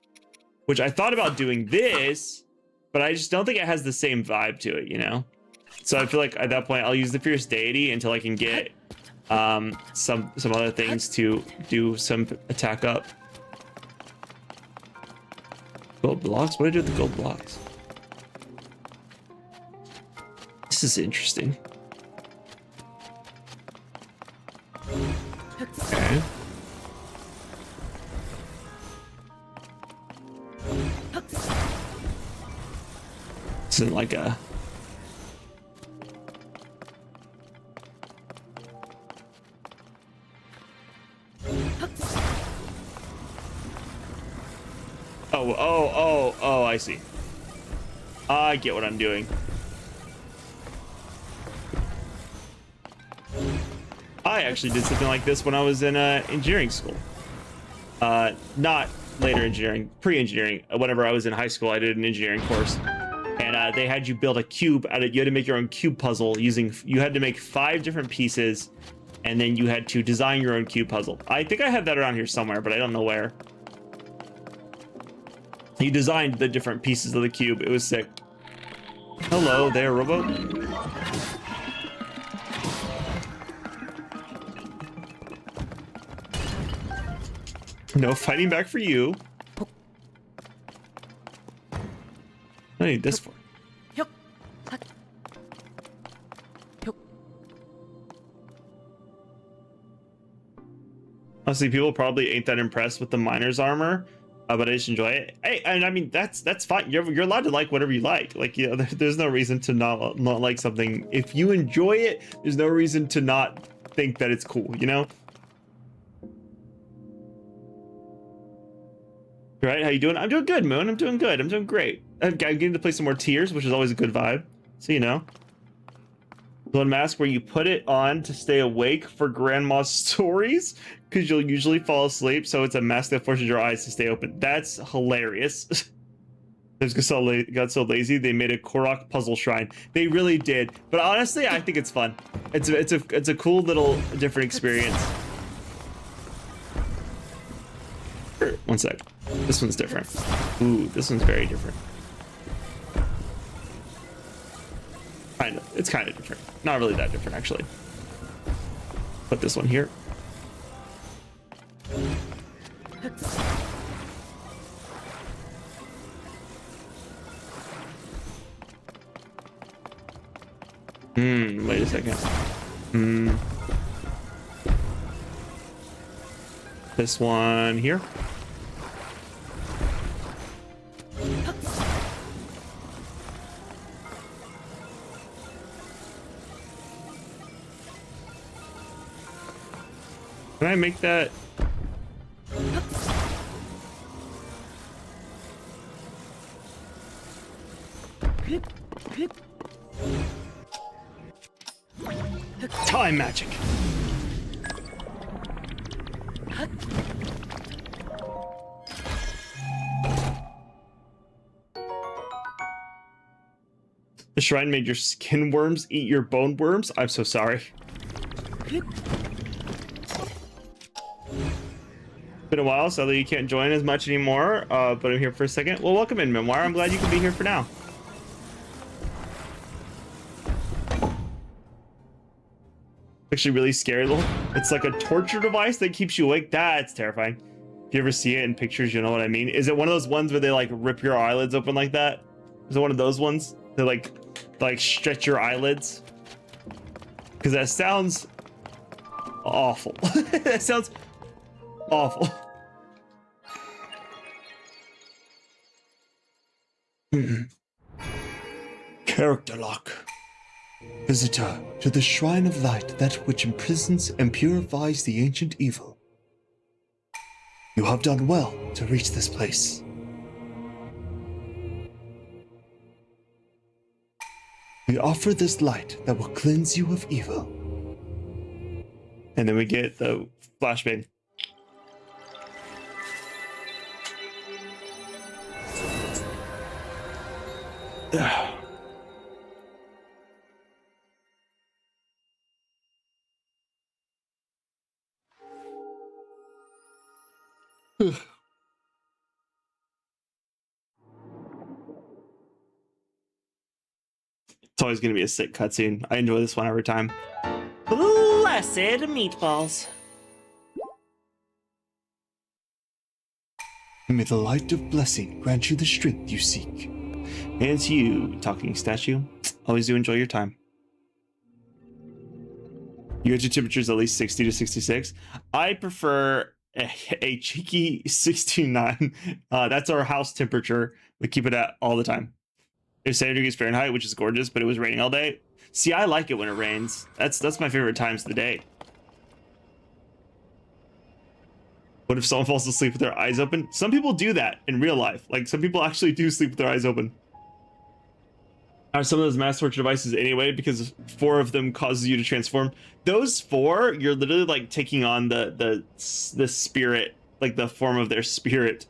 which I thought about doing this, but I just don't think it has the same vibe to it, you know? So I feel like at that point I'll use the Fierce Deity until I can get some other things to do some attack up. Gold blocks? What do I do with the gold blocks? This is interesting. Okay. This isn't like a... Oh, I see. I get what I'm doing. I actually did something like this when I was in engineering school. Not later engineering, pre-engineering. Whenever I was in high school, I did an engineering course. And they had you build a cube out of, you had to make your own cube puzzle you had to make 5 different pieces, and then you had to design your own cube puzzle. I think I have that around here somewhere, but I don't know where. You designed the different pieces of the cube. It was sick. Hello there, robot. No fighting back for you. I need this for. Honestly, people probably ain't that impressed with the Miner's armor. But I just enjoy it. Hey, and I mean that's fine. You're allowed to like whatever you like. Like, you know, there's no reason to not like something. If you enjoy it, there's no reason to not think that it's cool. You know? Right? How you doing? I'm doing good, Moon. I'm doing good. I'm doing great. I'm getting to play some more Tears, which is always a good vibe. So you know. One mask where you put it on to stay awake for grandma's stories, because you'll usually fall asleep, so it's a mask that forces your eyes to stay open. That's hilarious. got so lazy they made a Korok puzzle shrine. They really did. But honestly, I think it's fun. It's a cool little different experience. One sec. This one's different. Ooh, this one's very different. Kind of. It's kind of different. Not really that different, actually. Put this one here. Wait a second. This one here. Can I make that? Time magic. The shrine made your skin worms eat your bone worms? I'm so sorry. Been a while, sadly you can't join as much anymore, but I'm here for a second. Well, welcome in, Memoir. I'm glad you can be here for now. Actually really scary little. It's like a torture device that keeps you awake. That's terrifying. If you ever see it in pictures, you know what I mean. Is it one of those ones where they like rip your eyelids open like that? Is it one of those ones? They like stretch your eyelids? Because that sounds awful. That sounds awful. Character lock. Visitor to the Shrine of Light, that which imprisons and purifies the ancient evil. You have done well to reach this place. We offer this light that will cleanse you of evil. And then we get the flashbang. It's always going to be a sick cutscene. I enjoy this one every time. Blessed meatballs. May the light of blessing grant you the strength you seek. And to you, talking statue, always do enjoy your time. You get your temperatures at least 60 to 66. I prefer a cheeky 69. That's our house temperature. We keep it at all the time. It's 70 degrees Fahrenheit, which is gorgeous, but it was raining all day. See, I like it when it rains. That's my favorite times of the day. What if someone falls asleep with their eyes open? Some people do that in real life. Like, some people actually do sleep with their eyes open. Are some of those mass torture devices anyway, because 4 of them causes you to transform. Those 4, you're literally like taking on the spirit, like the form of their spirit.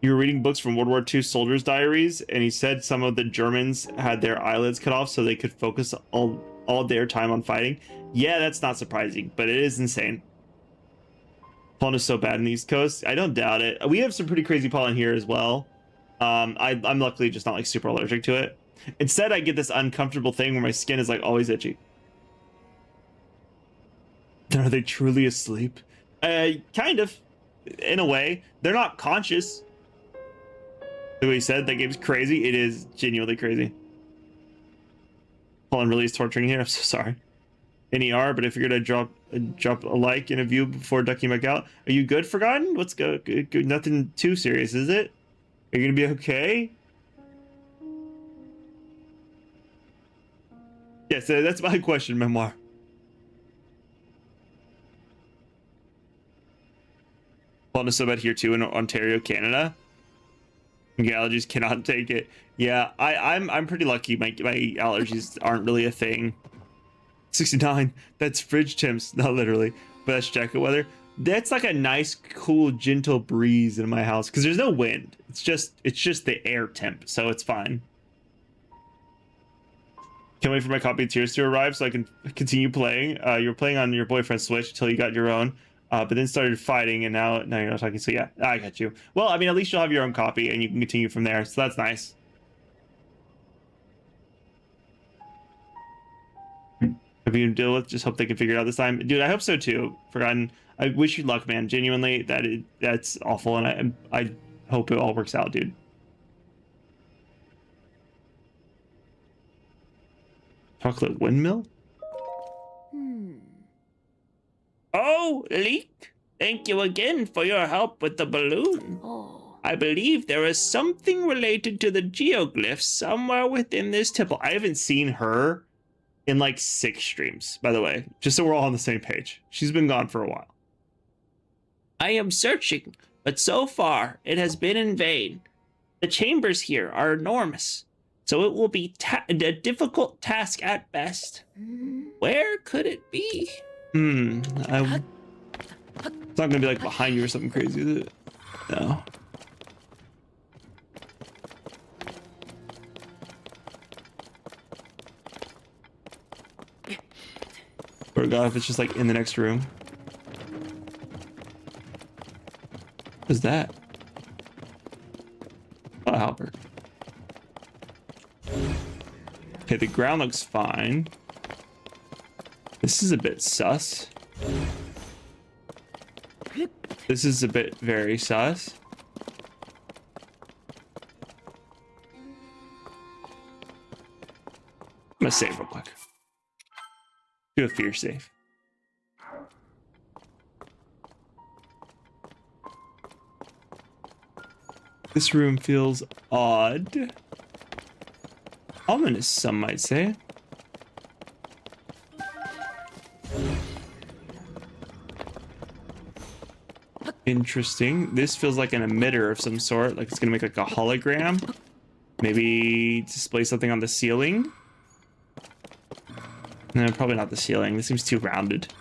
You were reading books from World War II soldiers' diaries, and he said some of the Germans had their eyelids cut off so they could focus all their time on fighting. Yeah, that's not surprising, but it is insane. Pollen is so bad in the East Coast. I don't doubt it. We have some pretty crazy pollen here as well. I'm luckily just not like super allergic to it. Instead, I get this uncomfortable thing where my skin is like always itchy. Are they truly asleep? Kind of, in a way. They're not conscious. The way he said that game's crazy. It is genuinely crazy. Pollen really is torturing here. I'm so sorry. NER, but I figured I'd drop a like and a view before ducking back out. Are you good, Forgotten? What's good? Nothing too serious, is it? Are you gonna be okay? Yes, that's my question, Memoir. Well, so about here too in Ontario, Canada. Allergies cannot take it. Yeah, I'm pretty lucky. My allergies aren't really a thing. 69. That's fridge temps, not literally, but that's jacket weather. That's like a nice, cool, gentle breeze in my house because there's no wind. It's just the air temp, so it's fine. Can't wait for my copy of Tears to arrive so I can continue playing. You were playing on your boyfriend's Switch until you got your own, but then started fighting, and now you're not talking. So yeah, I got you. Well, I mean, at least you'll have your own copy, and you can continue from there. So that's nice. Have you deal with? Just hope they can figure it out this time, dude. I hope so too. Forgotten. I wish you luck, man. Genuinely, that's awful, and I hope it all works out, dude. Chocolate windmill? Oh, Leek! Thank you again for your help with the balloon. I believe there is something related to the geoglyphs somewhere within this temple. I haven't seen her in like 6 streams, by the way, just so we're all on the same page. She's been gone for a while. I am searching, but so far it has been in vain. The chambers here are enormous, so it will be a difficult task at best. Where could it be? It's not gonna be like behind you or something crazy, is it? No. Or God, if it's just like in the next room. What's that? Oh, Albert. Okay, the ground looks fine. This is a bit sus. This is a bit very sus. I'm gonna save real quick. Do a fear save. This room feels odd. Ominous, some might say. Interesting. This feels like an emitter of some sort, like it's gonna make like a hologram. Maybe display something on the ceiling. No, probably not the ceiling. This seems too rounded.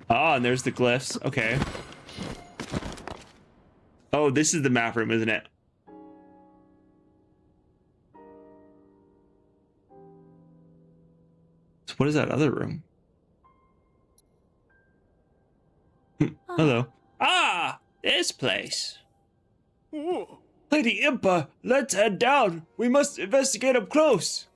Oh, and there's the glyphs. Okay. Oh, this is the map room, isn't it? So what is that other room? Hello. Ah, this place. Lady Impa, let's head down. We must investigate up close.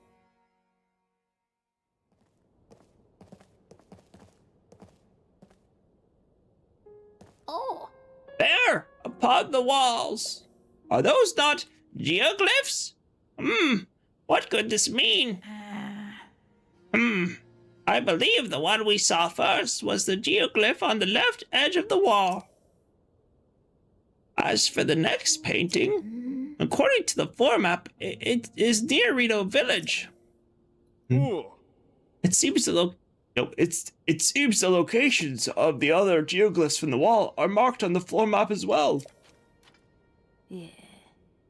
Oh. There, upon the walls. Are those not geoglyphs? What could this mean? I believe the one we saw first was the geoglyph on the left edge of the wall. As for the next painting, according to the floor map, it is near Rito Village. It seems it seems the locations of the other geoglyphs from the wall are marked on the floor map as well. Yeah.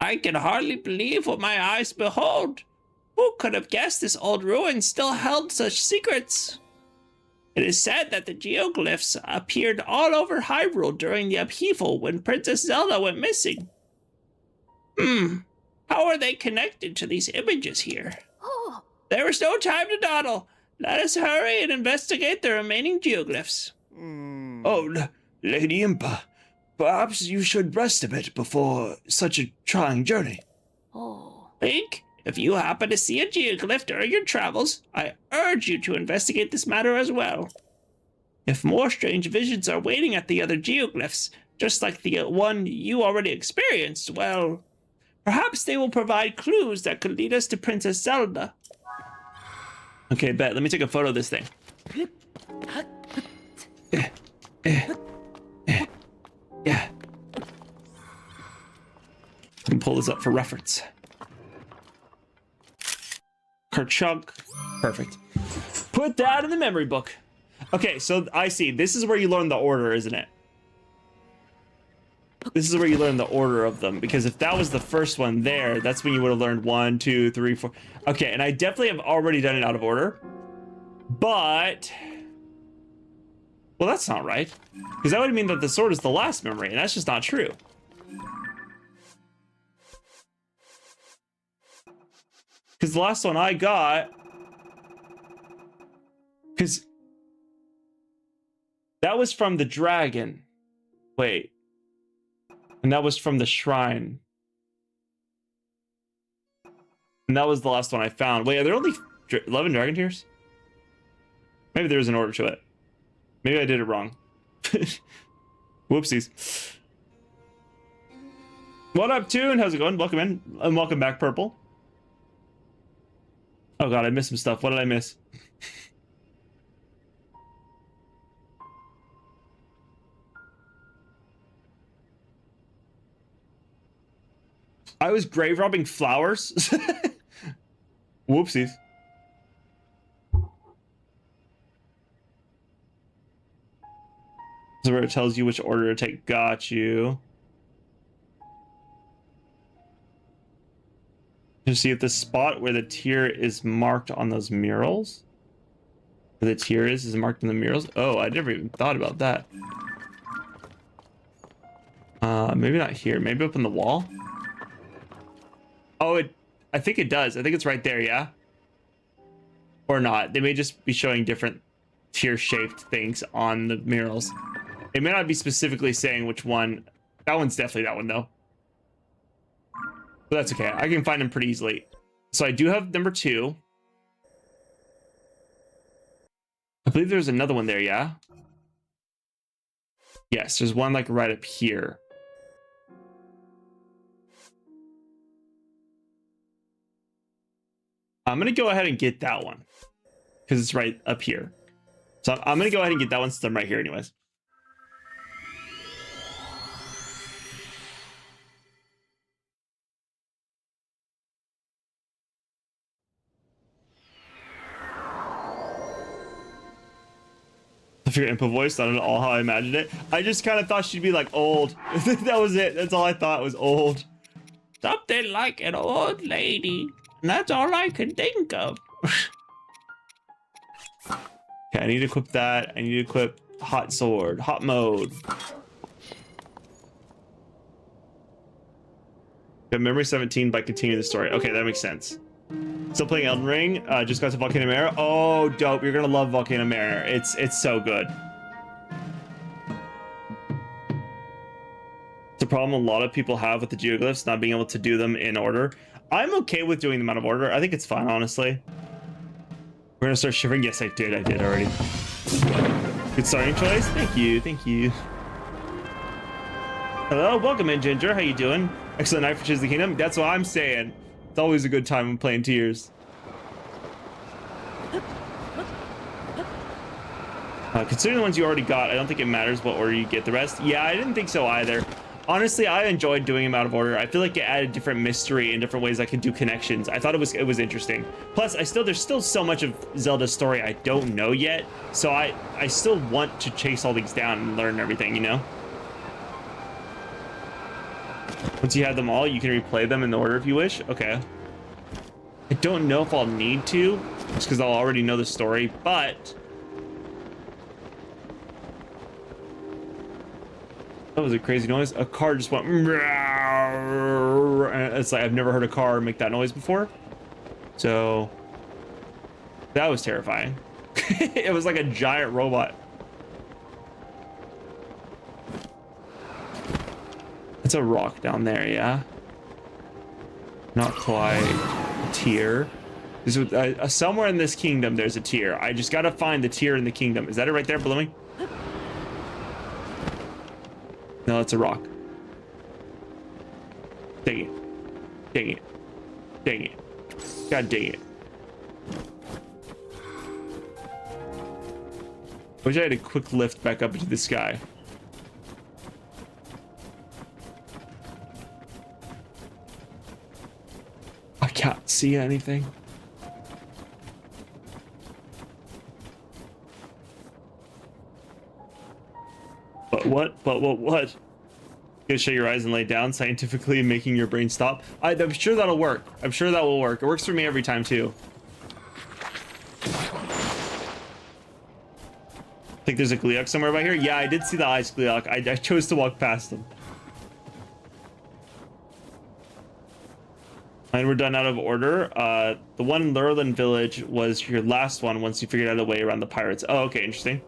I can hardly believe what my eyes behold. Who could have guessed this old ruin still held such secrets? It is said that the geoglyphs appeared all over Hyrule during the upheaval when Princess Zelda went missing. How are they connected to these images here? Oh. There is no time to dawdle. Let us hurry and investigate the remaining geoglyphs. Oh, Lady Impa, perhaps you should rest a bit before such a trying journey. Oh. Link, if you happen to see a geoglyph during your travels, I urge you to investigate this matter as well. If more strange visions are waiting at the other geoglyphs, just like the one you already experienced, well, perhaps they will provide clues that could lead us to Princess Zelda. Okay, bet. Let me take a photo of this thing. Yeah. I can pull this up for reference. Kerchunk. Perfect. Put that in the memory book. Okay, so I see. This is where you learn the order, isn't it? This is where you learn the order of them, because if that was the first one there, that's when you would have learned 1, 2, 3, 4. Okay, and I definitely have already done it out of order, But well, that's not right, because that would mean that the sword is the last memory, and that's just not true. Because the last one I got, because that was from the dragon. Wait. And that was from the shrine. And that was the last one I found. Wait, are there only 11 dragon tears? Maybe there is an order to it. Maybe I did it wrong. Whoopsies. What up, Toon? How's it going? Welcome in. And welcome back, Purple. Oh god, I missed some stuff. What did I miss? I was grave robbing flowers. Whoopsies. So where it tells you which order to take. Got you. To see if the spot where the tier is marked on those murals, where the tier is marked on the murals. Oh, I never even thought about that. Maybe not here. Maybe up on the wall. Oh, I think it does. I think it's right there, yeah? Or not. They may just be showing different tier-shaped things on the murals. It may not be specifically saying which one. That one's definitely that one, though. But that's okay. I can find them pretty easily. So I do have number 2. I believe there's another one there, yeah? Yes, there's one like right up here. I'm going to go ahead and get that one because it's right up here. So I'm going to go ahead and get that one since I'm right here anyways. Your input voice, not at all how I imagined it. I just kind of thought she'd be like old. That was it. That's all I thought was old. Something like an old lady. And that's all I could think of. Okay, I need to equip that. I need to equip hot sword, hot mode. Got memory 17 by continuing the story. Okay, that makes sense. Still playing Elden Ring. Just got to Volcano Mare. Oh, dope! You're gonna love Volcano Mare. It's so good. It's a problem a lot of people have with the geoglyphs, not being able to do them in order. I'm okay with doing them out of order. I think it's fine, honestly. We're gonna start shivering. Yes, I did already. Good starting choice. Thank you. Thank you. Hello, welcome in, Ginger. How you doing? Excellent night for Tears of the Kingdom. That's what I'm saying. It's always a good time when playing Tears. Considering the ones you already got, I don't think it matters what order you get the rest. Yeah, I didn't think so either. Honestly, I enjoyed doing them out of order. I feel like it added different mystery and different ways I could do connections. I thought it was interesting. Plus, there's still so much of Zelda's story I don't know yet. So I still want to chase all these down and learn everything, you know? Once you have them all, you can replay them in the order if you wish. Okay. I don't know if I'll need to, just because I'll already know the story, but... That was a crazy noise. A car just went... It's like, I've never heard a car make that noise before. So... That was terrifying. It was like a giant robot. It's a rock down there, yeah? Not quite a tier. Somewhere in this kingdom, there's a tier. I just gotta find the tier in the kingdom. Is that it right there below me? No, it's a rock. Dang it. Dang it. Dang it. God dang it. Wish I had a quick lift back up into the sky. I can't see anything. But what? What? You shut your eyes and lay down, scientifically making your brain stop. I'm sure that'll work. I'm sure that will work. It works for me every time too. think there's a Gleok somewhere by here. Yeah, I did see the ice Gleok. I chose to walk past them. And we're done out of order. The one in Lurlin Village was your last one once you figured out a way around the pirates. Oh, okay, interesting.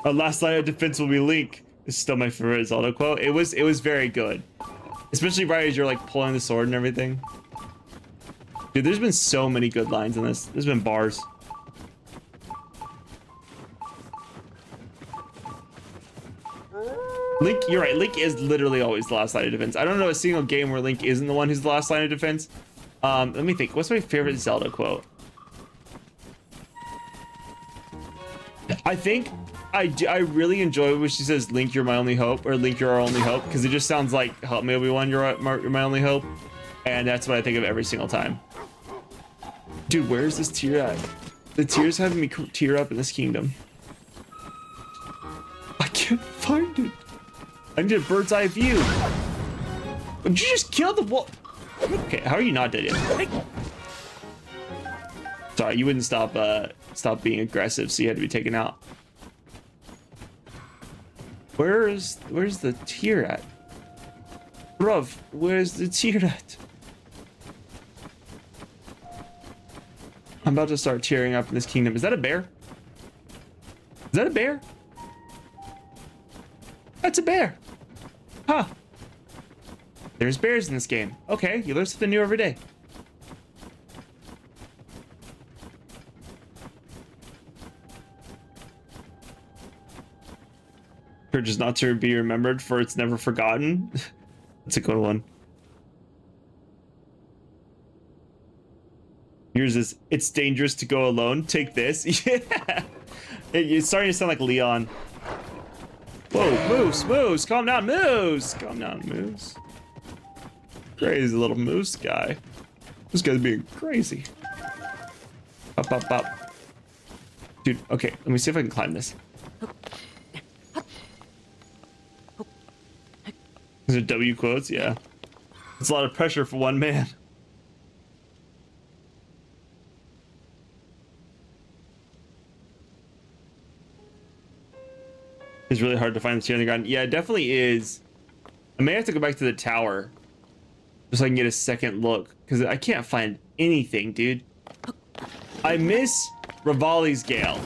Our last line of defense will be Link. This is still my favorite Zelda quote. It was very good. Especially right as you're like pulling the sword and everything. Dude, there's been so many good lines in this. There's been bars. Link, you're right. Link is literally always the last line of defense. I don't know a single game where Link isn't the one who's the last line of defense. Let me think. What's my favorite Zelda quote? I think I really enjoy when she says, "Link, you're my only hope," or "Link, you're our only hope," because it just sounds like, "Help me, Obi-Wan, you're my only hope," and that's what I think of every single time. Dude, where's this tear at? The tears having me tear up in this kingdom. I can't find it. I need a bird's eye view. Did you just kill the wolf? Okay, how are you not dead yet? Sorry, you wouldn't stop being aggressive, so you had to be taken out. Where's the tear at? Bruv, where's the tear at? I'm about to start tearing up in this kingdom. Is that a bear? Is that a bear? That's a bear. Huh. There's bears in this game. Okay, you learn something new every day. Courage is not to be remembered, for it's never forgotten. That's a good one. Yours is, it's dangerous to go alone. Take this. Yeah. It's starting to sound like Leon. Whoa, Moose, calm down, Moose. Calm down, Moose. Crazy little moose guy. This guy's being crazy. Up. Dude, okay, let me see if I can climb this. These are W quotes, yeah. It's a lot of pressure for one man. It's really hard to find the tear on the ground. Yeah, it definitely is. I may have to go back to the tower just so I can get a second look, because I can't find anything, dude. I miss Rivali's Gale.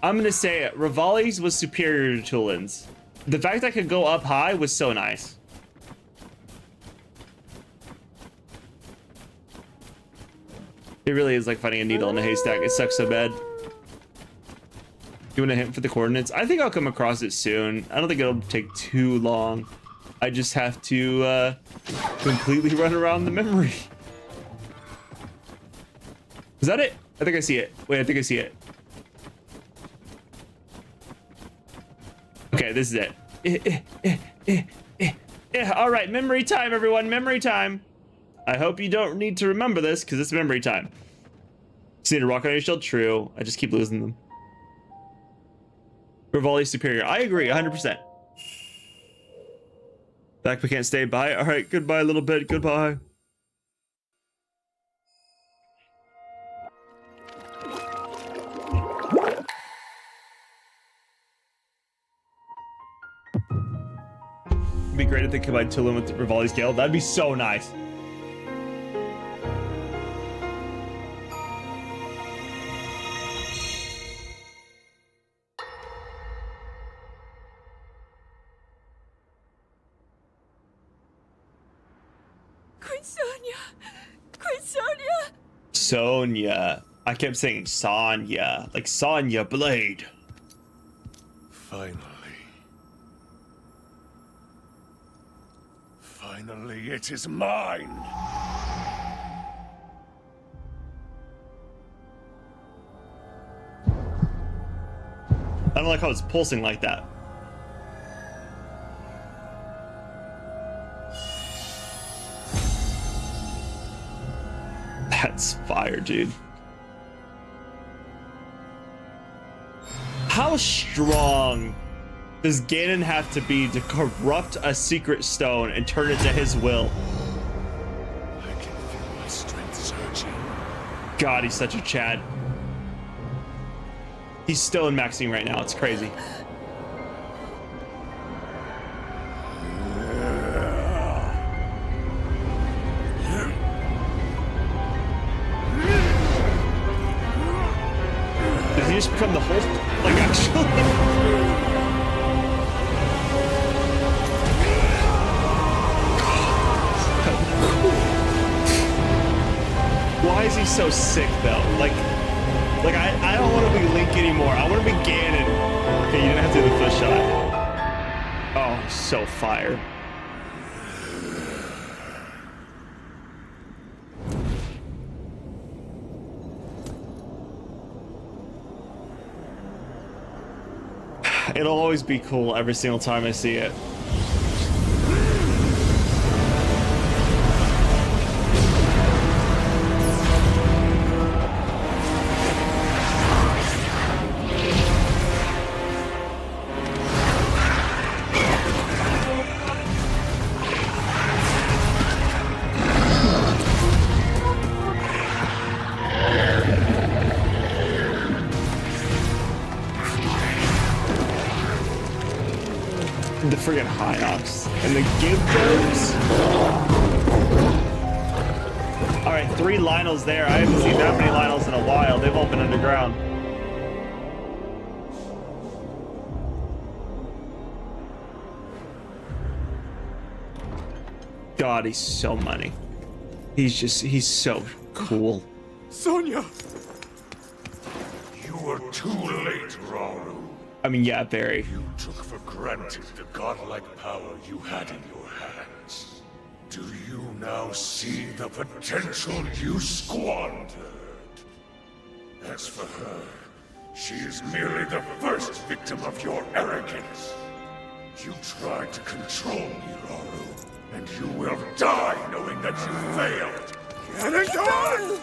I'm gonna say it. Rivali's was superior to Tulin's. The fact I could go up high was so nice. It really is like finding a needle in a haystack. It sucks so bad. You want a hint for the coordinates? I think I'll come across it soon. I don't think it'll take too long. I just have to completely run around the memory. Is that it? I think I see it. Wait, I think I see it. Okay, this is it. All right, memory time, everyone. Memory time. I hope you don't need to remember this because it's memory time. Just need a rock on your shield. True. I just keep losing them. Rivali's superior. I agree, 100%. Back, we can't stay by. All right, goodbye, little bit. Goodbye. It'd be great if they combined Tulin with Rivali's Gale. That'd be so nice. Sonya. I kept saying Sonya, like Sonya Blade. Finally, it is mine. I don't like how it's pulsing like that. That's fire, dude. How strong does Ganon have to be to corrupt a secret stone and turn it to his will? I can feel my strength surging. God, he's such a Chad. He's still in maxing right now. It's crazy. Did he just become the Hulk? Like, actually? Why is he so sick, though? Like I don't want to be Link anymore. I want to be Ganon. Okay, you didn't have to do the first shot. Oh, so fire. It'll always be cool every single time I see it. The friggin' Hinox and the Gyptos. All right, 3 Lionels there. I haven't seen that many Lionels in a while. They've all been underground. God, he's so money. He's so cool. Sonia! You were too late, Rauru. I mean, yeah, very. You took for granted the godlike power you had in your hands. Do you now see the potential you squandered? As for her, she is merely the first victim of your arrogance. You tried to control me, Rauru, and you will die knowing that you failed. Get it done!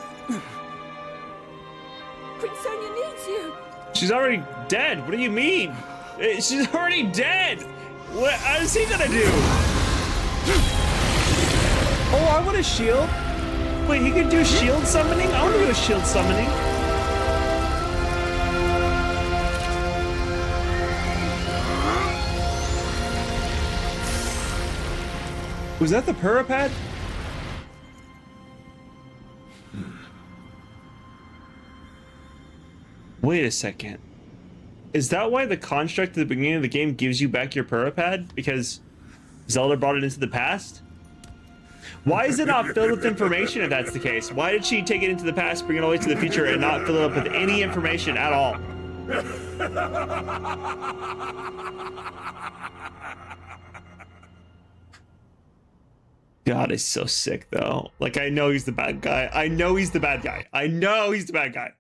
Queen Sonia needs you. She's already dead. What do you mean? She's already dead. What is he gonna do? Oh, I want a shield. Wait, he could do shield summoning? I want to do a shield summoning. Was that the Purapad? Wait a second. Is that why the construct at the beginning of the game gives you back your Purapad? Because Zelda brought it into the past? Why is it not filled with information if that's the case? Why did she take it into the past, bring it all the way to the future, and not fill it up with any information at all? God is so sick, though. Like, I know he's the bad guy. I know he's the bad guy. I know he's the bad guy.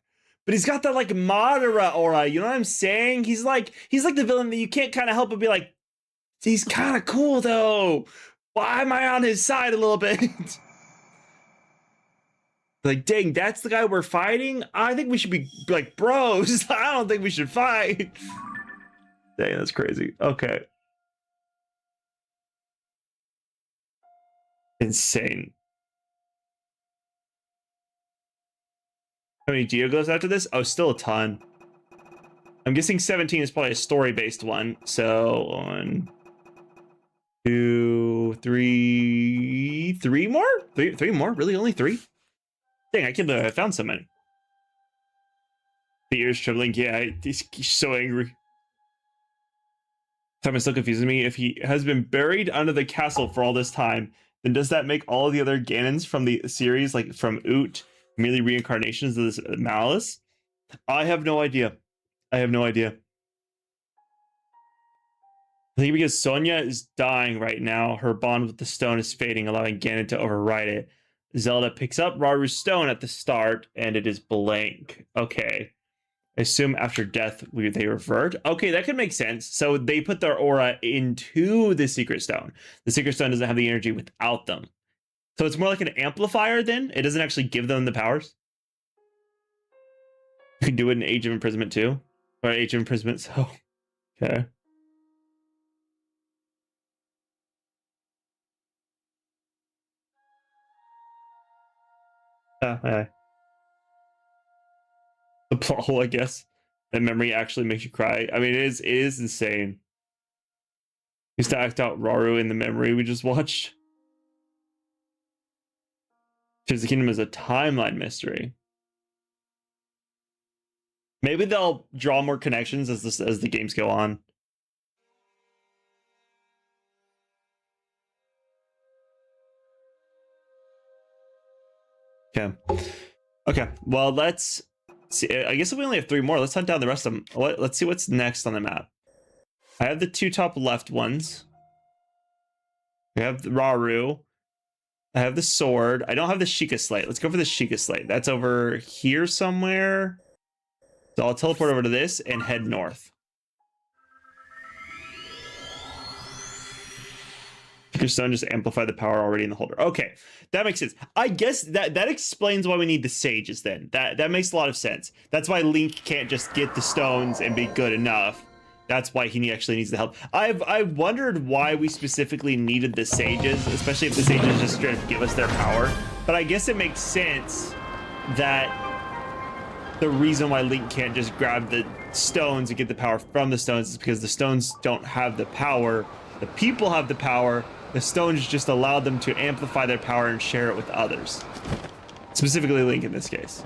But he's got that, like, Madara aura. You know what I'm saying? He's like the villain that you can't kind of help but be like, he's kind of cool, though. Why am I on his side a little bit? Like, dang, that's the guy we're fighting? I think we should be, like, bros. I don't think we should fight. Dang, that's crazy. Okay. Insane. How many Geo goes after this? Oh, still a ton. I'm guessing 17 is probably a story-based one. So 1, 2, 3, 3 more? Three more? Really? Only 3? Dang, I can't believe I found so many. The ears trembling. Yeah, he's so angry. Time is still confusing me. If he has been buried under the castle for all this time, then does that make all the other Ganons from the series, like from Oot, merely reincarnations of this Malice? I have no idea. I have no idea. I think because Sonia is dying right now, her bond with the stone is fading, allowing Ganon to override it. Zelda picks up Raru's stone at the start, and it is blank. Okay. I assume after death, they revert. Okay, that could make sense. So they put their aura into the Secret Stone. The Secret Stone doesn't have the energy without them. So it's more like an amplifier then? It doesn't actually give them the powers? You can do it in Age of Imprisonment too? Or Age of Imprisonment, so... Okay. Yeah. The plot hole, I guess. That memory actually makes you cry. I mean, it is insane. Used to act out Raru in the memory we just watched. Tears of the Kingdom is a timeline mystery. Maybe they'll draw more connections as the games go on. Okay. Okay. Well, let's see. I guess we only have 3 more. Let's hunt down the rest of them. Let's see what's next on the map. I have the 2 top left ones. We have the Raru. I have the sword. I don't have the Sheikah Slate. Let's go for the Sheikah Slate. That's over here somewhere. So I'll teleport over to this and head north. Your stone just amplify the power already in the holder. Okay, that makes sense. I guess that explains why we need the sages then. That makes a lot of sense. That's why Link can't just get the stones and be good enough. That's why he actually needs the help. I wondered why we specifically needed the sages, especially if the sages just straight up give us their power. But I guess it makes sense that the reason why Link can't just grab the stones and get the power from the stones is because the stones don't have the power. The people have the power. The stones just allow them to amplify their power and share it with others. Specifically Link in this case.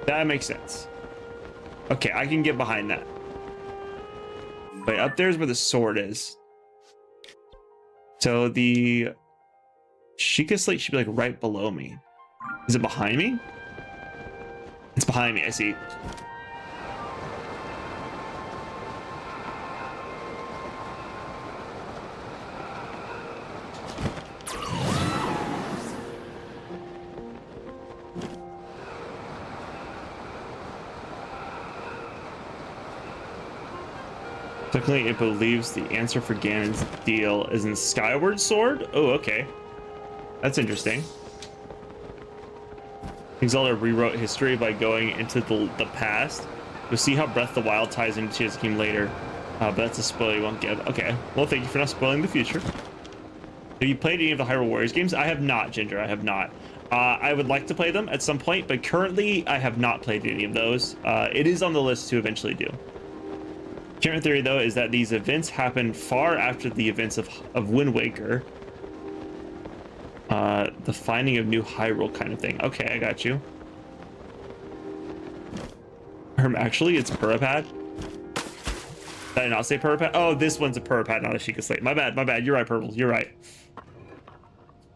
That makes sense. Okay, I can get behind that. Wait, up there's where the sword is. So the Sheikah Slate should be like right below me. Is it behind me? It's behind me, I see. Technically, it believes the answer for Ganon's deal is in Skyward Sword? Oh, okay. That's interesting. I think Zelda rewrote history by going into the past. You'll see how Breath of the Wild ties into Tears of the Kingdom later. But that's a spoiler you won't give. Okay. Well, thank you for not spoiling the future. Have you played any of the Hyrule Warriors games? I have not, Ginger. I have not. I would like to play them at some point, but currently I have not played any of those. It is on the list to eventually do. Current theory, though, is that these events happen far after the events of Wind Waker. The finding of new Hyrule kind of thing. Okay, I got you. Actually, it's Purapad. Did I not say Purapad? Oh, this one's a Purapad, not a Sheikah Slate. My bad, my bad. You're right, Purple. You're right.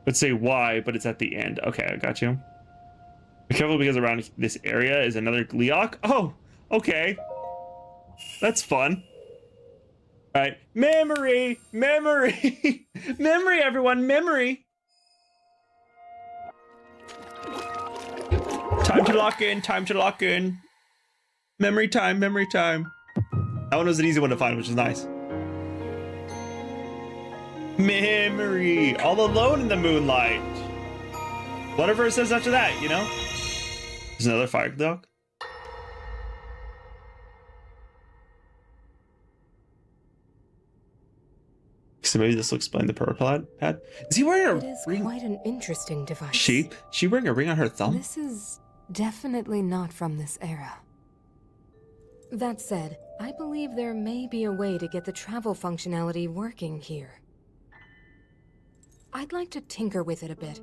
Let's say why, but it's at the end. Okay, I got you. Be careful because around this area is another Gleeok. Oh, okay. That's fun. All right, memory, memory, memory, everyone, memory. Time to lock in, time to lock in. Memory time, memory time. That one was an easy one to find, which is nice. Memory, all alone in the moonlight. Whatever it says after that, you know? There's another fire clock. So maybe this will explain the purple pad. Is he wearing a It is ring? quite an interesting device. She wearing a ring on her thumb? This is definitely not from this era. That said, I believe there may be a way to get the travel functionality working here. I'd like to tinker with it a bit.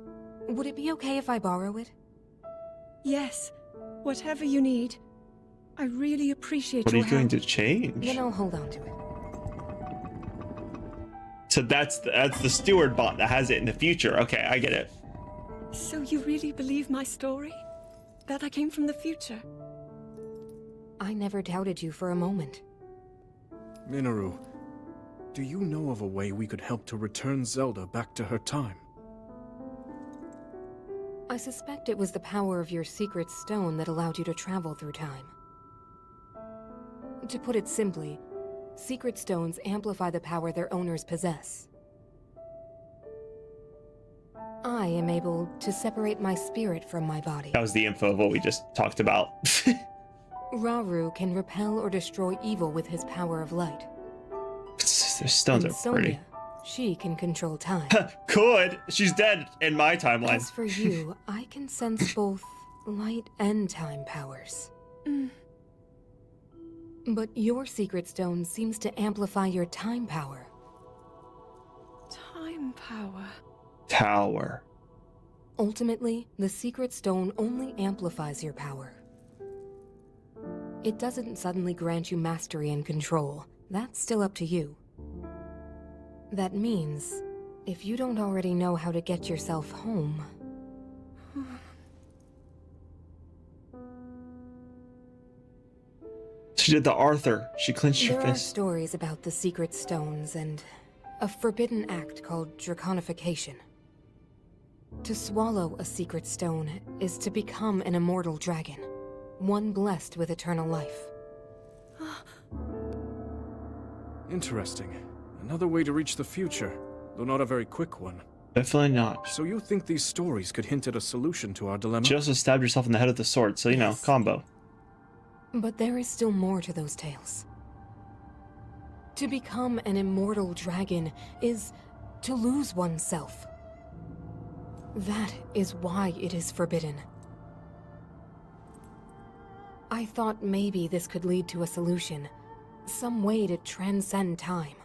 Would it be okay if I borrow it? Yes, whatever you need. I really appreciate What are your you going help. to change? Then I'll hold on to it. So that's the steward bot that has it in the future. Okay, I get it. So you really believe my story? That I came from the future? I never doubted you for a moment. Minoru, do you know of a way we could help to return Zelda back to her time? I suspect it was the power of your secret stone that allowed you to travel through time. To put it simply, secret stones amplify the power their owners possess. I am able to separate my spirit from my body. That was the info of what we just talked about. Raru can repel or destroy evil with his power of light. Their stones And are pretty. Sonia, she can control time. Could. She's dead in my timeline. As for you, I can sense both light and time powers. But your secret stone seems to amplify your time power. Time power. Tower. Ultimately, the secret stone only amplifies your power. It doesn't suddenly grant you mastery and control. That's still up to you. That means, if you don't already know how to get yourself home... She did the Arthur. She clenched her There are fist. stories about the secret stones and a forbidden act called draconification. To swallow a secret stone is to become an immortal dragon, one blessed with eternal life. Interesting. Another way to reach the future, though not a very quick one. Definitely not. So you think these stories could hint at a solution to our dilemma? She also stabbed herself in the head with a sword, so, you know, Yes. combo. But there is still more to those tales. To become an immortal dragon is to lose oneself. That is why it is forbidden. I thought maybe this could lead to a solution, some way to transcend time.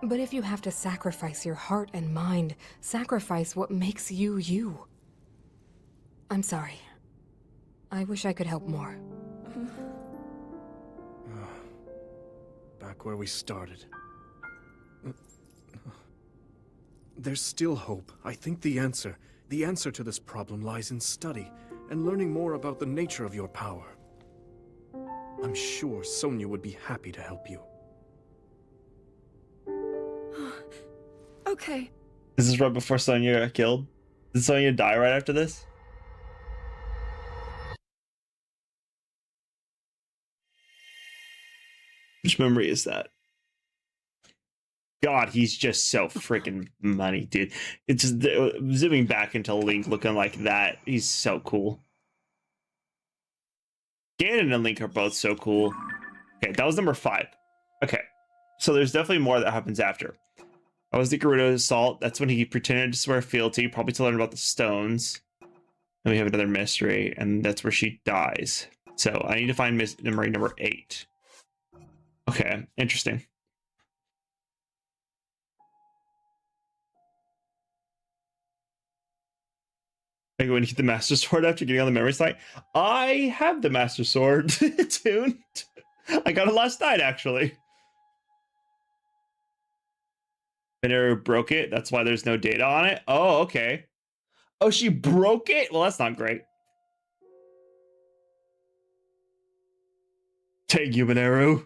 But if you have to sacrifice your heart and mind, sacrifice what makes you you. I'm sorry. I wish I could help more. Back where we started. There's still hope. I think the answer to this problem lies in study and learning more about the nature of your power. I'm sure Sonia would be happy to help you. Okay. This is right before Sonya got killed. Did Sonya die right after this? Which memory is that? God, he's just so freaking money, dude. It's just zooming back into Link looking like that. He's so cool. Ganon and Link are both so cool. Okay, that was number 5. Okay, so there's definitely more that happens after. That was the Gerudo assault. That's when he pretended to swear fealty, probably to learn about the stones. Then we have another mystery, and that's where she dies. So I need to find memory number 8. Okay, interesting. I go and get the Master Sword after getting on the memory site. I have the Master Sword tuned. I got it last night, actually. Mineru broke it. That's why there's no data on it. Oh, okay. Oh, she broke it? Well, that's not great. Thank you, Mineru.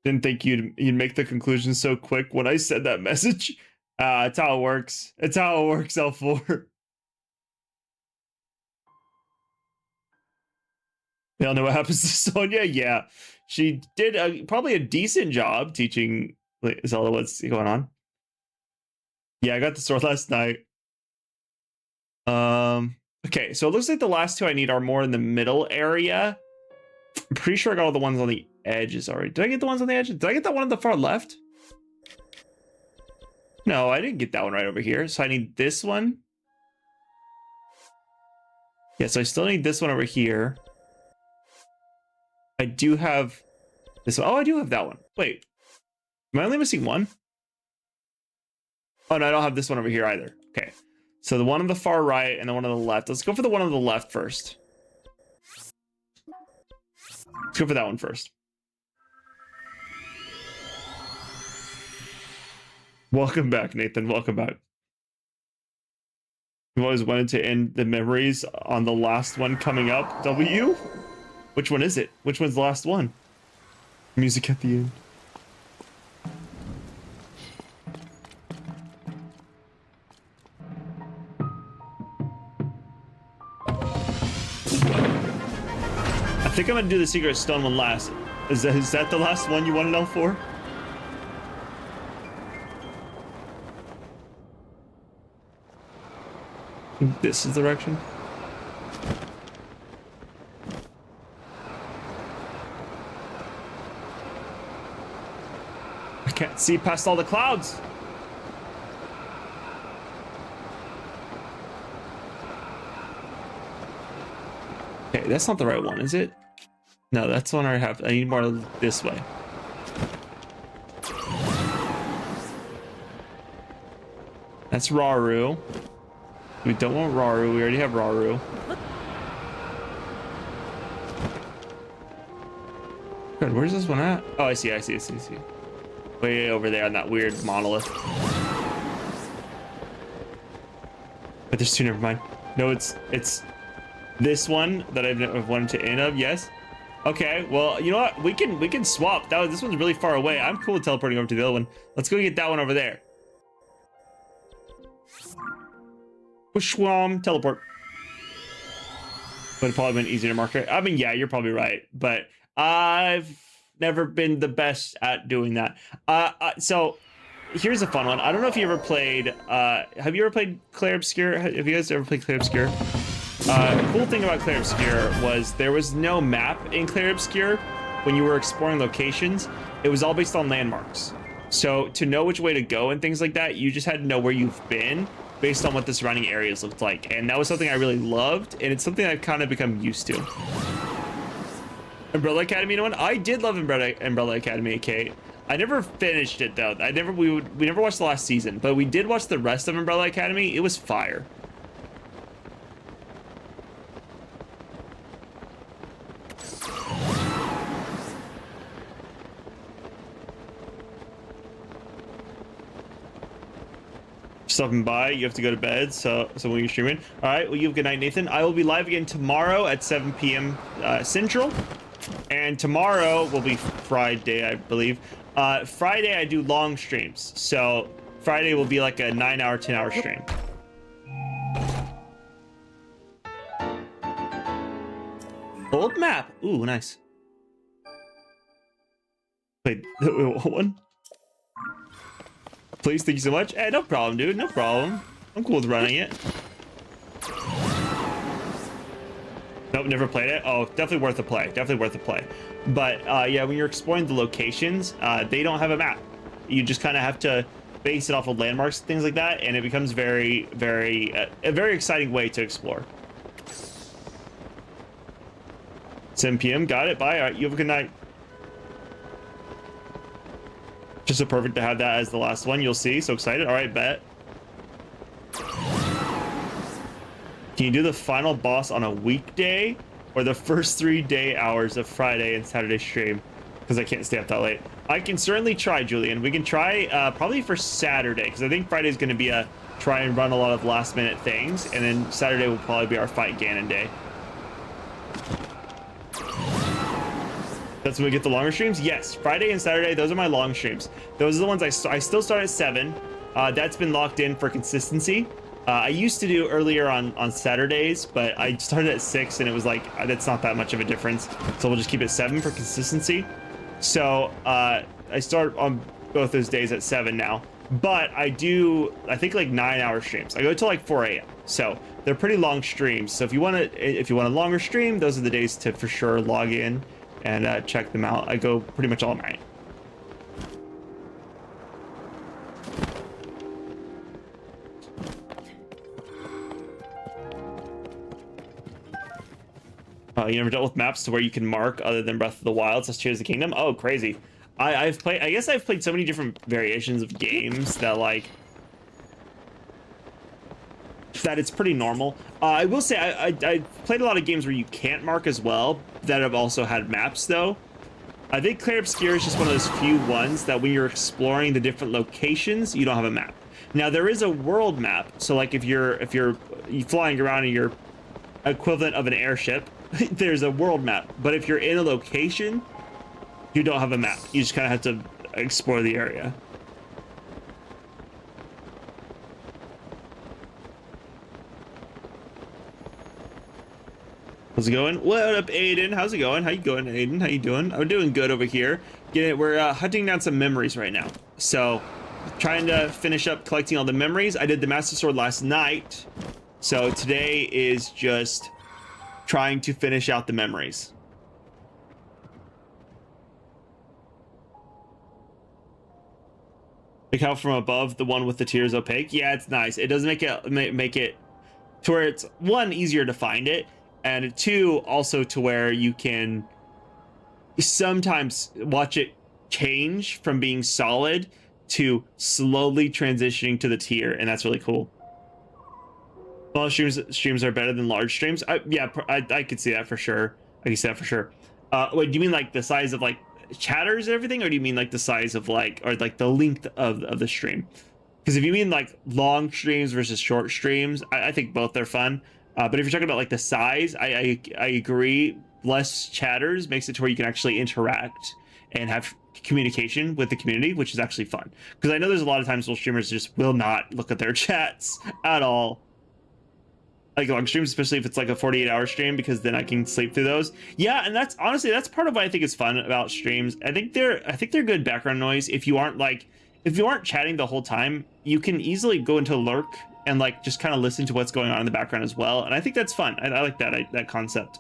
Didn't think you'd make the conclusion so quick when I said that message. It's how it works. It's how it works, L4. We all know what happens to Sonya. Yeah, she did probably a decent job teaching Zelda what's going on. Yeah, I got the sword last night. Okay, so it looks like the last 2 I need are more in the middle area. I'm pretty sure I got all the ones on the edges already. Did I get the ones on the edges? Did I get that one on the far left? No, I didn't get that one right over here. So I need this one. Yeah, so I still need this one over here. I do have this one. Oh, I do have that one. Wait, am I only missing one? Oh, no, I don't have this one over here either. Okay, so the one on the far right and the one on the left. Let's go for the one on the left first. Let's go for that one first. Welcome back, Nathan. Welcome back. I've always wanted to end the memories on the last one coming up. W? Which one is it? Which one's the last one? Music at the end. I think I'm gonna do the Secret Stone one last. Is that the last one you want to know for? This is the direction. I can't see past all the clouds. Okay, that's not the right one, is it? No, that's the one I have. I need more this way. That's Raru. We don't want Raru. We already have Raru. Good, where's this one at? Oh, I see. Way over there on that weird monolith. But there's two, never mind. No, it's this one that I've wanted to end of, yes. Okay, well, you know what? We can swap. This one's really far away. I'm cool with teleporting over to the other one. Let's go get that one over there. Whooshwam, teleport. Would have probably been easier to mark it. I mean, yeah, you're probably right, but I've never been the best at doing that. So here's a fun one. I don't know if you ever played. Have you ever played Clair Obscure? Have you guys ever played Clair Obscure? The cool thing about Clair Obscure was there was no map in Clair Obscure when you were exploring locations. It was all based on landmarks. So to know which way to go and things like that, you just had to know where you've been based on what the surrounding areas looked like. And that was something I really loved, and it's something I've kind of become used to. Umbrella Academy, anyone? I did love Umbrella Academy, Kate. I never finished it though. We never watched the last season, but we did watch the rest of Umbrella Academy. It was fire. Stopping by, you have to go to bed, so when you're streaming. All right, well, you have a good night, Nathan. I will be live again tomorrow at 7 p.m. Central, and tomorrow will be Friday, I believe. Friday I do long streams, so Friday will be like a 9-hour, 10-hour stream. Old map. Ooh, nice. Wait, what one? Please, thank you so much. Hey, no problem, dude. No problem. I'm cool with running it. Nope, never played it. Oh, definitely worth a play. Definitely worth a play. But yeah, when you're exploring the locations, they don't have a map. You just kind of have to base it off of landmarks and things like that, and it becomes a very exciting way to explore. 7 p.m. Got it. Bye. All right, you have a good night. Just so perfect to have that as the last one. You'll see. So excited. All right, bet. Can you do the final boss on a weekday or the first 3 day hours of Friday and Saturday stream? Because I can't stay up that late. I can certainly try, Julian. We can try probably for Saturday, because I think Friday is going to be a try and run a lot of last minute things, and then Saturday will probably be our fight Ganon day. That's when we get the longer streams? Yes, Friday and Saturday, those are my long streams. Those are the ones I still start at 7. That's been locked in for consistency. I used to do earlier on Saturdays, but I started at 6 and it was like, that's not that much of a difference. So we'll just keep it 7 for consistency. So I start on both those days at 7 now. But I do, I think like 9-hour streams. I go till like 4 a.m. So they're pretty long streams. So if you want a longer stream, those are the days to for sure log in and check them out. I go pretty much all night. You never dealt with maps to where you can mark other than Breath of the Wild, such as the Kingdom? Oh, crazy. I guess I've played so many different variations of games that it's pretty normal. I will say I played a lot of games where you can't mark as well that have also had maps though. I think Clair Obscure is just one of those few ones that when you're exploring the different locations, you don't have a map. Now there is a world map, so like if you're flying around in your equivalent of an airship, there's a world map. But if you're in a location, you don't have a map. You just kind of have to explore the area. How's it going? What up, Aiden? How's it going? How you going, Aiden? How you doing? I'm doing good over here. We're hunting down some memories right now. So, trying to finish up collecting all the memories. I did the Master Sword last night. So today is just trying to finish out the memories. Like how from above the one with the tears opaque. Yeah, it's nice. It does make it to where it's one easier to find it, and 2 also to where you can sometimes watch it change from being solid to slowly transitioning to the tier, and that's really cool. Small streams are better than large streams. I could see that for sure. I can see that for sure. Wait, do you mean like the size of like chatters and everything, or do you mean like the size of like, or like the length of the stream? Because if you mean like long streams versus short streams, I think both are fun. But if you're talking about like the size, I agree. Less chatters makes it to where you can actually interact and have communication with the community, which is actually fun. Because I know there's a lot of times where streamers just will not look at their chats at all. Like long streams, especially if it's like a 48-hour stream, because then I can sleep through those. Yeah, and that's honestly, that's part of what I think is fun about streams. I think they're good background noise. If you aren't chatting the whole time, you can easily go into lurk and like just kind of listen to what's going on in the background as well. And I think that's fun. I like that concept.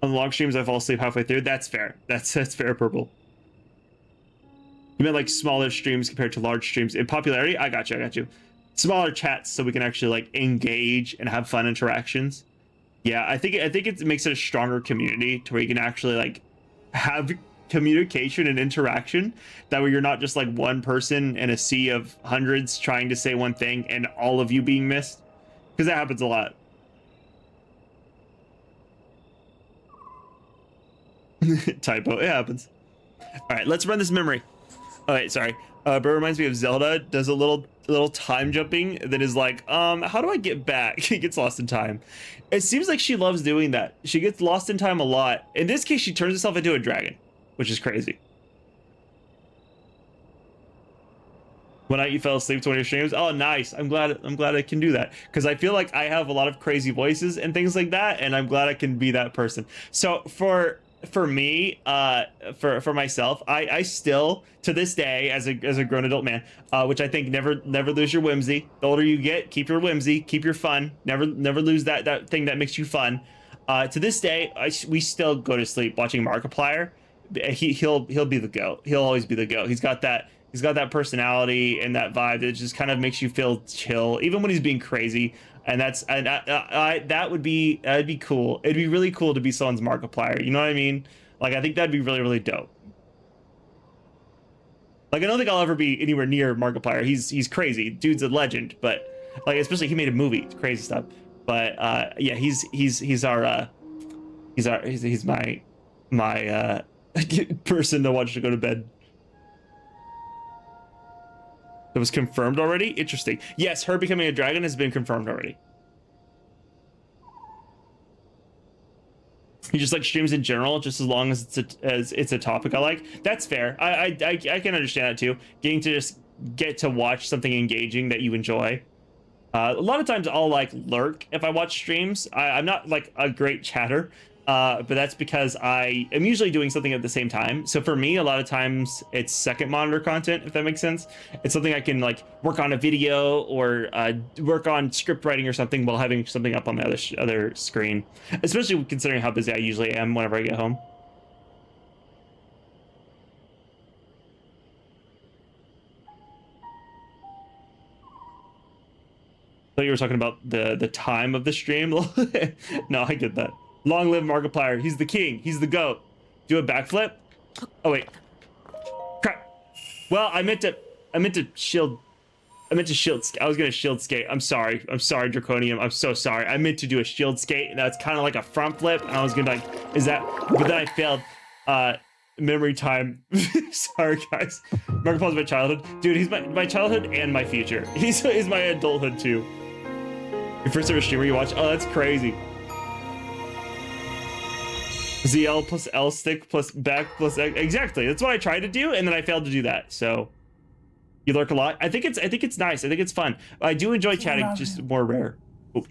On the long streams, I fall asleep halfway through. That's fair. That's fair, Purple. You meant like smaller streams compared to large streams in popularity? I got you. Smaller chats so we can actually like engage and have fun interactions. Yeah, I think it makes it a stronger community to where you can actually like have communication and interaction, that way you're not just like one person in a sea of hundreds trying to say one thing and all of you being missed, because that happens a lot. Typo, it happens. All right, let's run this memory. Oh wait, sorry. But it reminds me of Zelda. Does a little time jumping that is like, how do I get back? He gets lost in time. It seems like she loves doing that. She gets lost in time a lot. In this case, she turns herself into a dragon, which is crazy. One night you fell asleep to one of your streams. Oh, nice. I'm glad I can do that, because I feel like I have a lot of crazy voices and things like that, and I'm glad I can be that person. So for me, for myself, I still to this day, as a grown adult man, which I think never lose your whimsy. The older you get, keep your whimsy, keep your fun. Never lose that thing that makes you fun. To this day, we still go to sleep watching Markiplier. He'll be the GOAT. He'll always be the GOAT. He's got that personality and that vibe that just kind of makes you feel chill, even when he's being crazy. And that'd be cool. It'd be really cool to be someone's Markiplier. You know what I mean? Like, I think that'd be really, really dope. Like, I don't think I'll ever be anywhere near Markiplier. He's crazy. Dude's a legend, but like, especially he made a movie, it's crazy stuff. But yeah, he's my person to watch to go to bed. That was confirmed already? Interesting. Yes, her becoming a dragon has been confirmed already. He just like streams in general, just as long as it's a topic I like. That's fair. I can understand that too. Getting to just get to watch something engaging that you enjoy. A lot of times I'll like lurk if I watch streams. I'm not like a great chatter. But that's because I am usually doing something at the same time. So for me, a lot of times it's second monitor content, if that makes sense. It's something I can like work on a video or work on script writing or something while having something up on the other screen, especially considering how busy I usually am whenever I get home. So you were talking about the time of the stream. No, I get that. Long live Markiplier. He's the king. He's the GOAT. Do a backflip. Oh wait. Crap. Well, I meant to shield. I meant to shield. I was gonna shield skate. I'm sorry, Draconium. I'm so sorry. I meant to do a shield skate, and that's kind of like a front flip. And I was gonna like, is that? But then I failed. Memory time. Sorry, guys. Markiplier's my childhood, dude. He's my childhood and my future. He's my adulthood too. Your first ever streamer you watch? Oh, that's crazy. ZL plus L stick plus back plus X. Exactly. That's what I tried to do, and then I failed to do that. So you lurk a lot. I think it's nice. I think it's fun. I do enjoy chatting, just more rare. Oop.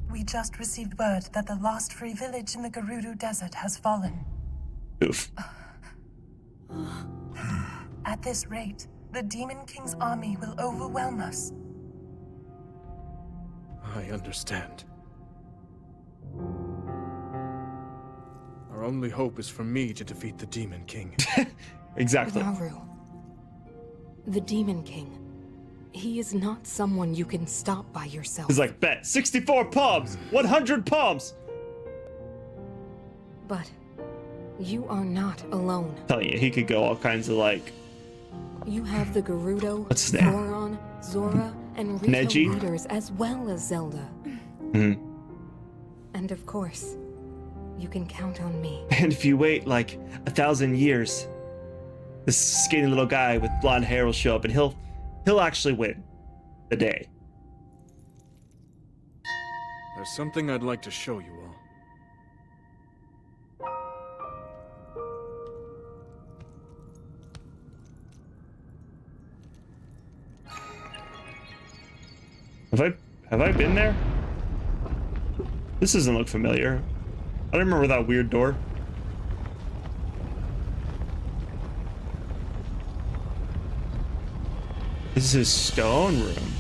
We just received word that the last free village in the Gerudo Desert has fallen. Oof. At this rate, the Demon King's army will overwhelm us. I understand. Our only hope is for me to defeat the Demon King. Exactly. Naru, the Demon King, He is not someone you can stop by yourself. He's like, bet 64 palms, 100 palms. But you are not alone. Telling you, he could go all kinds of like. You have the Gerudo, What's his name? Goron, Zora, and Rito Neji? leaders as well as Zelda. Mhm. And of course, you can count on me. And if you wait like 1,000 years, this skinny little guy with blonde hair will show up, and he'll actually win the day. There's something I'd like to show you all. Have I been there? This doesn't look familiar. I don't remember that weird door. This is his stone room.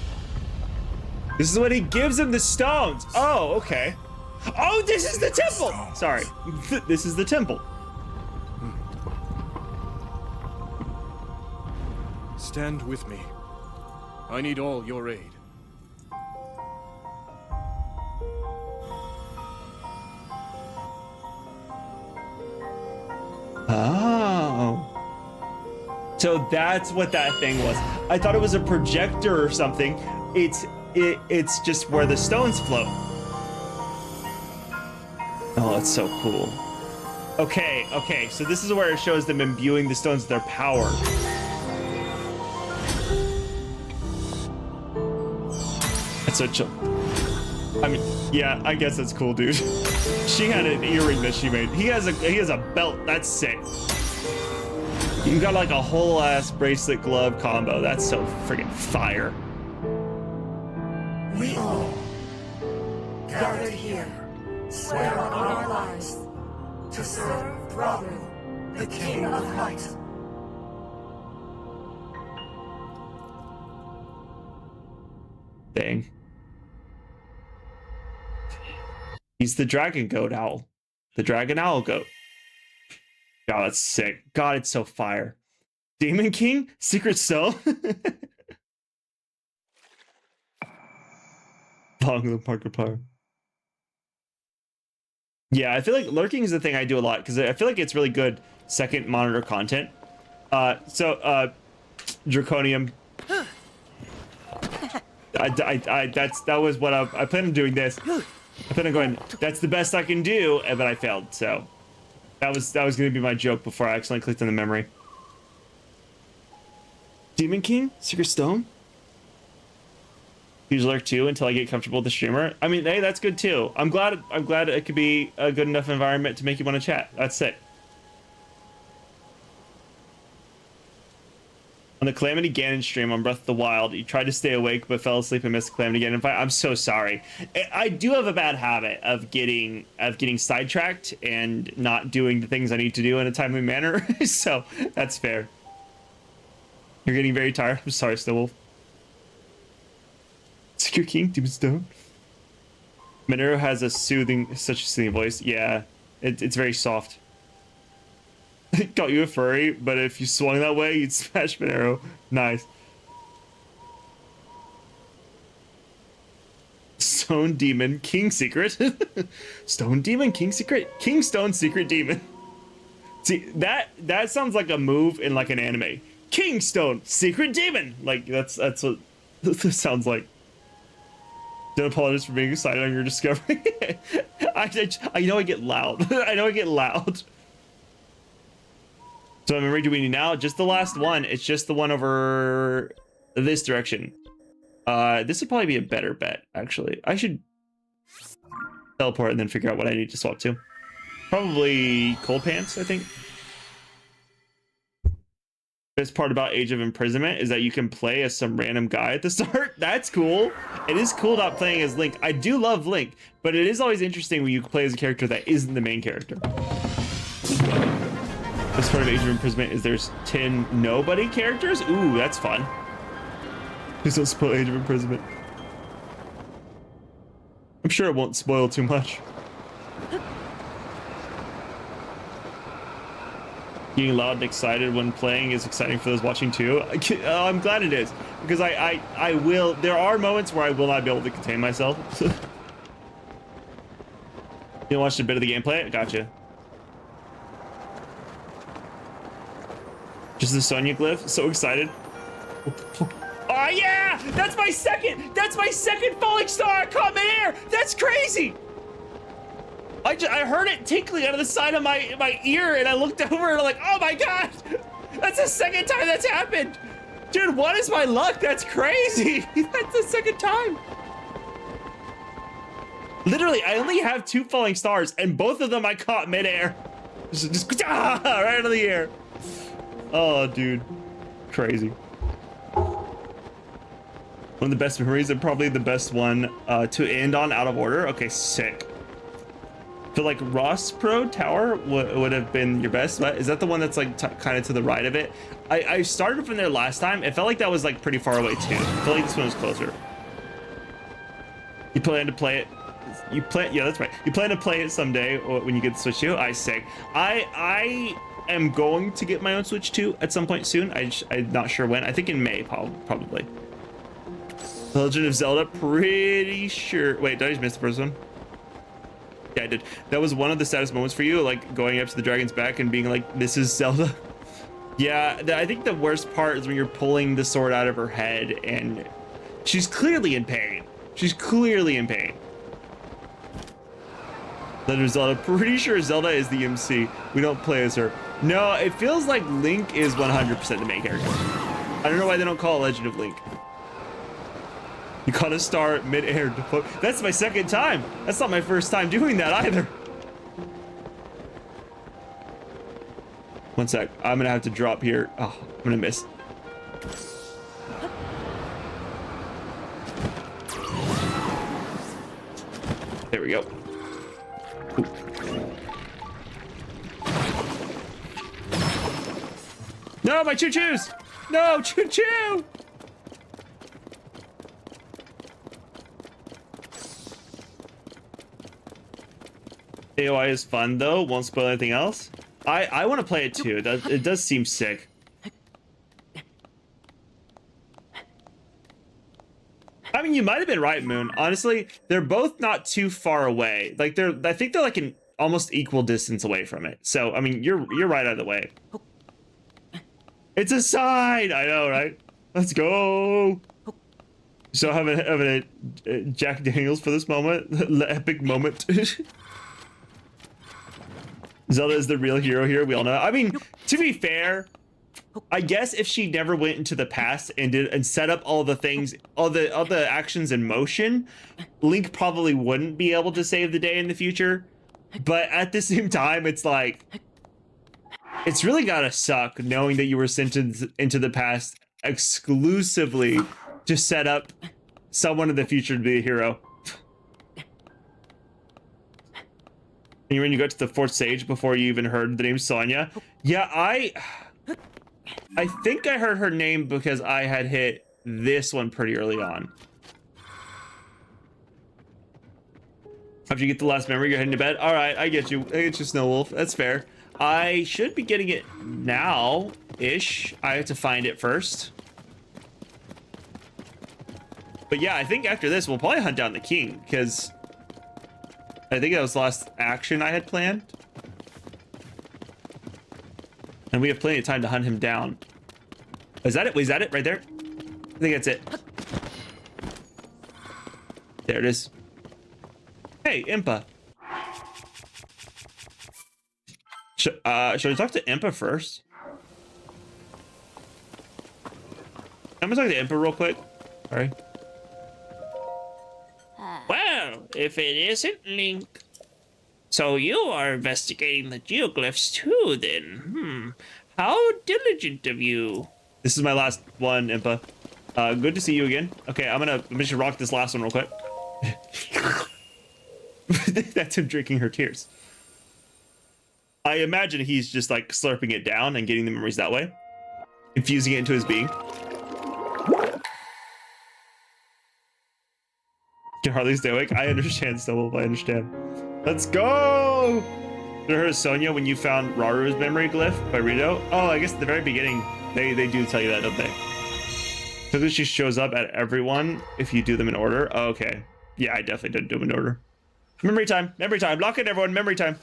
This is when he gives him the stones. Oh, okay. Oh, this is the temple. Sorry. This is the temple. Stand with me. I need all your aid. Oh. So that's what that thing was. I thought it was a projector or something. It's just where the stones float. Oh, that's so cool. Okay, so this is where it shows them imbuing the stones with their power. That's so chill. I mean, yeah, I guess that's cool, dude. She had an earring that she made. He has a belt. That's sick. You got like a whole ass bracelet glove combo. That's so freaking fire. We all, gathered here, swear on our lives to serve Hyrule, the King of Light. Dang. He's the dragon goat owl. The dragon owl goat. God, that's sick. God, it's so fire. Demon King? Secret Cell? Long the Parker Power. Yeah, I feel like lurking is the thing I do a lot because I feel like it's really good second monitor content. Draconium. That was what I planned on doing this. I plan on going, that's the best I can do, but I failed, so that was gonna be my joke before I accidentally clicked on the memory. Demon King? Secret Stone? Use lurk too until I get comfortable with the streamer. I mean, hey, that's good too. I'm glad it could be a good enough environment to make you want to chat. That's sick. On the Calamity Ganon stream on Breath of the Wild, you tried to stay awake but fell asleep and missed Calamity Ganon fight. I'm so sorry. I do have a bad habit of getting sidetracked and not doing the things I need to do in a timely manner. So that's fair. You're getting very tired. I'm sorry, Snowwolf. Secret King, Demon Stone. Monero has such a soothing voice. Yeah, it's very soft. Got you a furry, but if you swung that way, you'd smash Monero. Nice. Stone Demon, King Secret. Stone Demon, King Secret. King Stone Secret Demon. See, that sounds like a move in like an anime. King Stone Secret Demon. Like that's what this sounds like. Don't apologize for being excited on your discovery. I know I get loud. I know I get loud. So I'm ready. Do we need now? Just the last one. It's just the one over this direction. This would probably be a better bet, actually. I should teleport and then figure out what I need to swap to. Probably Cold Pants, I think. Best part about Age of Imprisonment is that you can play as some random guy at the start. That's cool. It is cool not playing as Link. I do love Link, but it is always interesting when you play as a character that isn't the main character. Best part of Age of Imprisonment is there's 10 nobody characters. Ooh, that's fun. Please don't spoil Age of Imprisonment. I'm sure it won't spoil too much. Being loud and excited when playing is exciting for those watching too. I'm glad it is, because I will. There are moments where I will not be able to contain myself. You watched a bit of the gameplay? Gotcha. Just the Sonya glyph. So excited. Oh yeah! That's my second falling star! I caught midair! That's crazy! I heard it tinkling out of the side of my ear, and I looked over and I'm like, oh my god! That's the second time that's happened! Dude, what is my luck? That's crazy! That's the second time! Literally, I only have 2 falling stars, and both of them I caught midair. Just right out of the air. Oh, dude. Crazy. One of the best memories, and probably the best one to end on out of order. Okay, sick. So like Ross Pro Tower would have been your best, but is that the one that's like kind of to the right of it? I started from there last time. It felt like that was like pretty far away too. I feel like this one was closer. You plan to play it? Yeah, that's right. You plan to play it someday when you get the Switch 2? Sick. I am going to get my own Switch 2 at some point soon. I'm not sure when. I think in May, probably. The Legend of Zelda, pretty sure. Wait, did I just miss the first one? Yeah, I did. That was one of the saddest moments for you, like going up to the dragon's back and being like, this is Zelda. Yeah, I think the worst part is when you're pulling the sword out of her head and she's clearly in pain. She's clearly in pain. Legend of Zelda, pretty sure Zelda is the MC. We don't play as her. No, it feels like Link is 100% the main character. I don't know why they don't call it Legend of Link. You caught a star mid-air. That's my second time. That's not my first time doing that either. One sec. I'm gonna have to drop here. Oh, I'm gonna miss. There we go. Ooh. No, my choo-choos! No, choo-choo! AOI is fun though, won't spoil anything else. I want to play it too. It does seem sick. I mean, you might have been right, Moon. Honestly, they're both not too far away. Like I think they're like an almost equal distance away from it. So I mean, you're right either way. It's a sign. I know, right? Let's go. So having a Jack Daniels for this moment, the epic moment. Zelda is the real hero here. We all know. I mean, to be fair, I guess if she never went into the past and set up all the things, all the actions in motion, Link probably wouldn't be able to save the day in the future. But at the same time, it's like, it's really gotta suck knowing that you were sent into the past exclusively to set up someone in the future to be a hero. And when you got to the 4th stage before you even heard the name Sonya. Yeah, I think I heard her name because I had hit this one pretty early on. After you get the last memory, you're heading to bed. All right, I get you. I get you, Snow Wolf. That's fair. I should be getting it now-ish. I have to find it first. But yeah, I think after this, we'll probably hunt down the king, because I think that was the last action I had planned. And we have plenty of time to hunt him down. Is that it? Was that it right there? I think that's it. There it is. Hey, Impa. Should I talk to Impa first? I'm gonna talk to Impa real quick. Sorry. Well, if it isn't Link. So you are investigating the geoglyphs too, then. How diligent of you. This is my last one, Impa. Good to see you again. Okay, I'm gonna just rock this last one real quick. That's him drinking her tears. I imagine he's just like slurping it down and getting the memories that way. Infusing it into his being. Can hardly stay awake. I understand, Stubble. I understand. Let's go! There was Sonia when you found Raru's memory glyph by Rito. Oh, I guess at the very beginning they do tell you that, don't they? So that she shows up at everyone if you do them in order. Oh, okay. Yeah, I definitely didn't do them in order. Memory time. Memory time. Lock in, everyone. Memory time.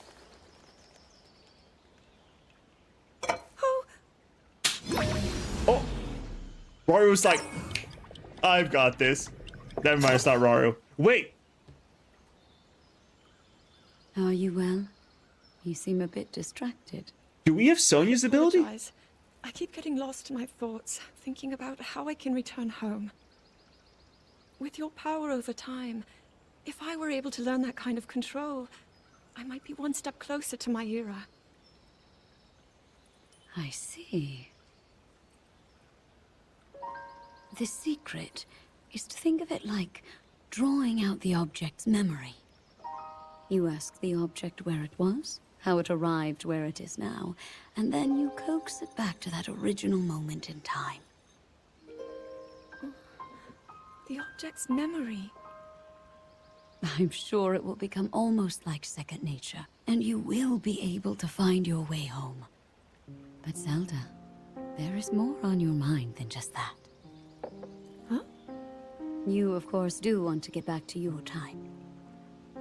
Oh. Raru's like, I've got this. Never mind, it's not Raru. Wait. Are you well? You seem a bit distracted. Do we have Sonia's ability? Apologize. I keep getting lost in my thoughts, thinking about how I can return home. With your power over time, if I were able to learn that kind of control, I might be one step closer to my era. I see. The secret is to think of it like drawing out the object's memory. You ask the object where it was, how it arrived where it is now, and then you coax it back to that original moment in time. The object's memory. I'm sure it will become almost like second nature, and you will be able to find your way home. But Zelda, there is more on your mind than just that. Huh? You, of course, do want to get back to your time.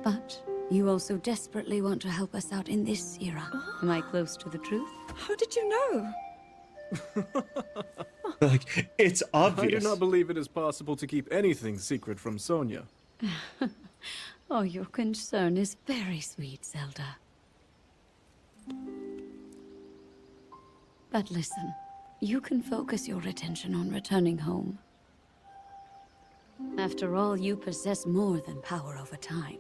But you also desperately want to help us out in this era. Am I close to the truth? How did you know? Like, it's obvious. I do not believe it is possible to keep anything secret from Sonia. Oh, your concern is very sweet, Zelda. But listen, you can focus your attention on returning home. After all, you possess more than power over time.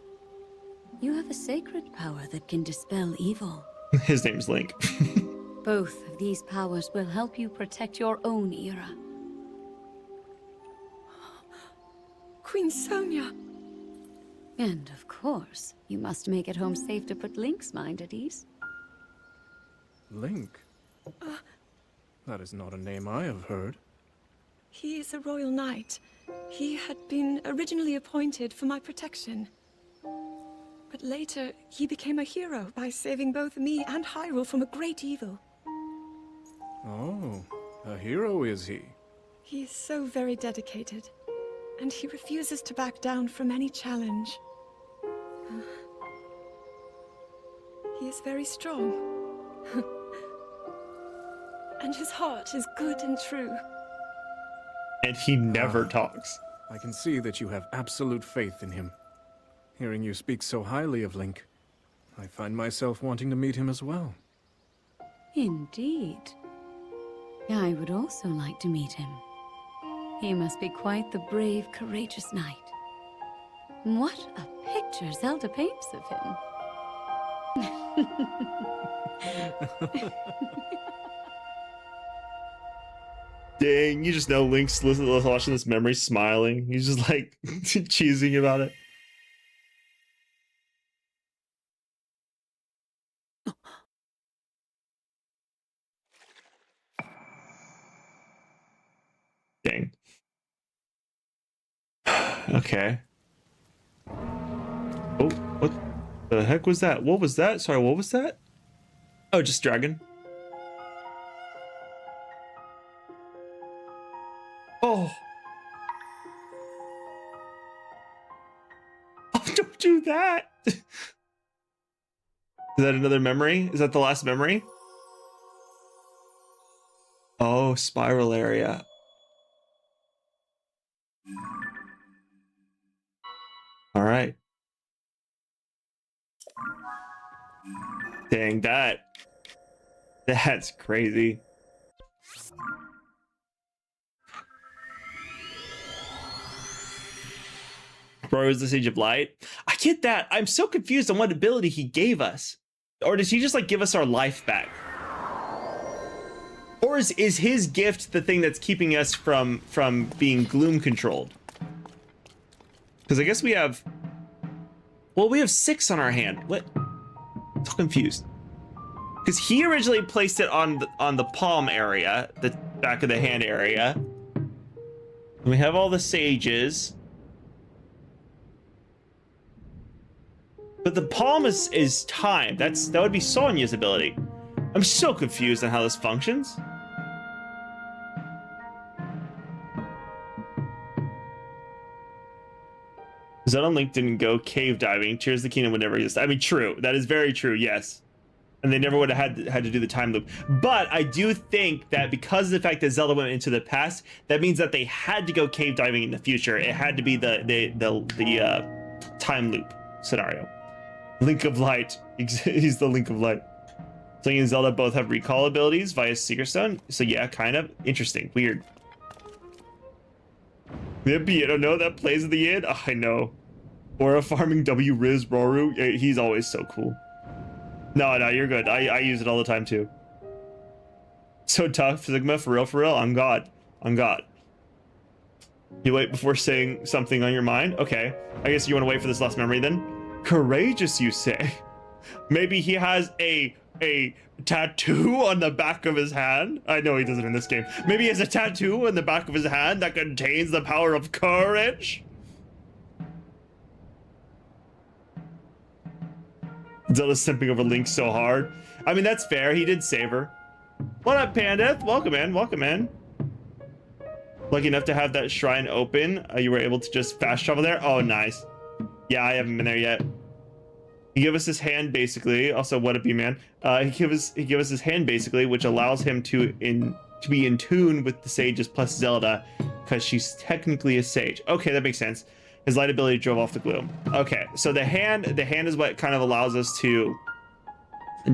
You have a sacred power that can dispel evil. His name's Link. Both of these powers will help you protect your own era. Queen Sonia. And of course, you must make it home safe to put Link's mind at ease. Link? That is not a name I have heard. He is a royal knight. He had been originally appointed for my protection. But later, he became a hero by saving both me and Hyrule from a great evil. Oh, a hero is he? He is so very dedicated, and he refuses to back down from any challenge. He is very strong. And his heart is good and true. And he never talks. I can see that you have absolute faith in him. Hearing you speak so highly of Link, I find myself wanting to meet him as well. Indeed. I would also like to meet him. He must be quite the brave, courageous knight. What a picture Zelda paints of him. Dang, you just know Link's watching this memory smiling. He's just like cheesing about it. Dang. Okay. Oh, what the heck was that? What was that? Sorry, what was that? Oh, just dragon. Oh. Oh, don't do that. Is that another memory? Is that the last memory? Oh, spiral area. All right. Dang, that's crazy. Bro, is the Sage of Light? I get that. I'm so confused on what ability he gave us. Or does he just like give us our life back? Or is his gift the thing that's keeping us from being gloom controlled? Because I guess we have, well, we have 6 on our hand. What? I'm so confused. Because he originally placed it on the palm area, the back of the hand area. And we have all the sages. But the palm is time. That would be Sonia's ability. I'm so confused on how this functions. Zelda and Link didn't go cave diving. Tears of the Kingdom would never exist. I mean, true. That is very true, yes. And they never would have had to do the time loop. But I do think that because of the fact that Zelda went into the past, that means that they had to go cave diving in the future. It had to be the time loop scenario. Link of Light. He's the Link of Light. Link and Zelda both have recall abilities via Secret Stone. So yeah, kind of. Interesting. Weird. The piano note that plays at the end? Oh, I know. Or a farming W Riz Roru. He's always so cool. No, you're good. I use it all the time too. So tough, Sigma, for real, for real. I'm God. I'm God. You wait before saying something on your mind? Okay. I guess you want to wait for this last memory then? Courageous, you say? Maybe he has a tattoo on the back of his hand? I know he doesn't in this game. Maybe he has a tattoo on the back of his hand that contains the power of courage? Zelda's simping over Link so hard. I mean, that's fair. He did save her. What up, Pandith? Welcome in. Welcome in. Lucky enough to have that shrine open. You were able to just fast travel there? Oh, nice. Yeah, I haven't been there yet. He gave us his hand, basically. Also, what up, man? He gave us his hand, basically, which allows him to be in tune with the sages plus Zelda, because she's technically a sage. Okay, that makes sense. His light ability drove off the gloom. Okay, so the hand is what kind of allows us to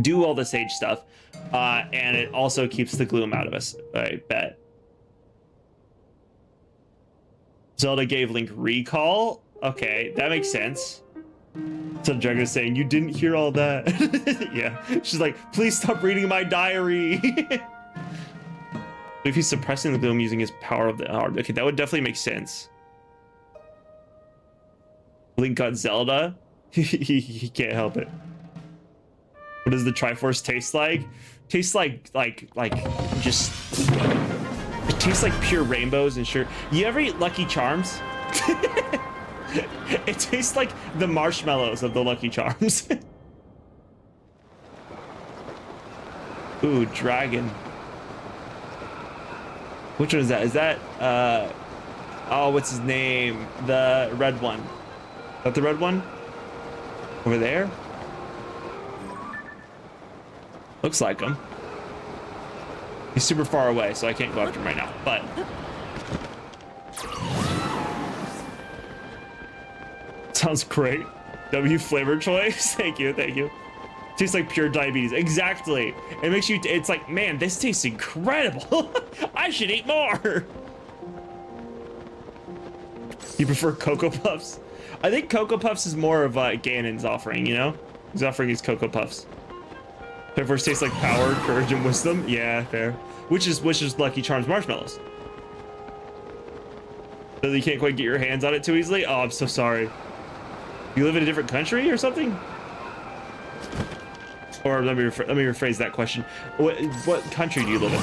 do all the sage stuff, and it also keeps the gloom out of us. I bet. Zelda gave Link recall. Okay, that makes sense. So Dragon is saying, you didn't hear all that. Yeah, she's like, please stop reading my diary. If he's suppressing the gloom using his power of the heart, okay, that would definitely make sense. Link got Zelda. he can't help it. What does the Triforce taste like? Tastes like just, it tastes like pure rainbows and sure. You ever eat Lucky Charms? It tastes like the marshmallows of the Lucky Charms. Ooh, dragon. Which one is that? Is that oh, what's his name? The red one. Is that the red one? Over there? Looks like him. He's super far away, so I can't go after him right now, but sounds great. W flavor choice. Thank you, thank you. Tastes like pure diabetes. Exactly. It makes you, it's like, man, this tastes incredible. I should eat more. You prefer Cocoa Puffs? I think Cocoa Puffs is more of Ganon's offering, you know? He's offering his Cocoa Puffs. Triforce tastes like power, courage, and wisdom. Yeah, fair. Which is Lucky Charms marshmallows. So you can't quite get your hands on it too easily? Oh, I'm so sorry. You live in a different country or something? Or let me rephrase that question. What country do you live in?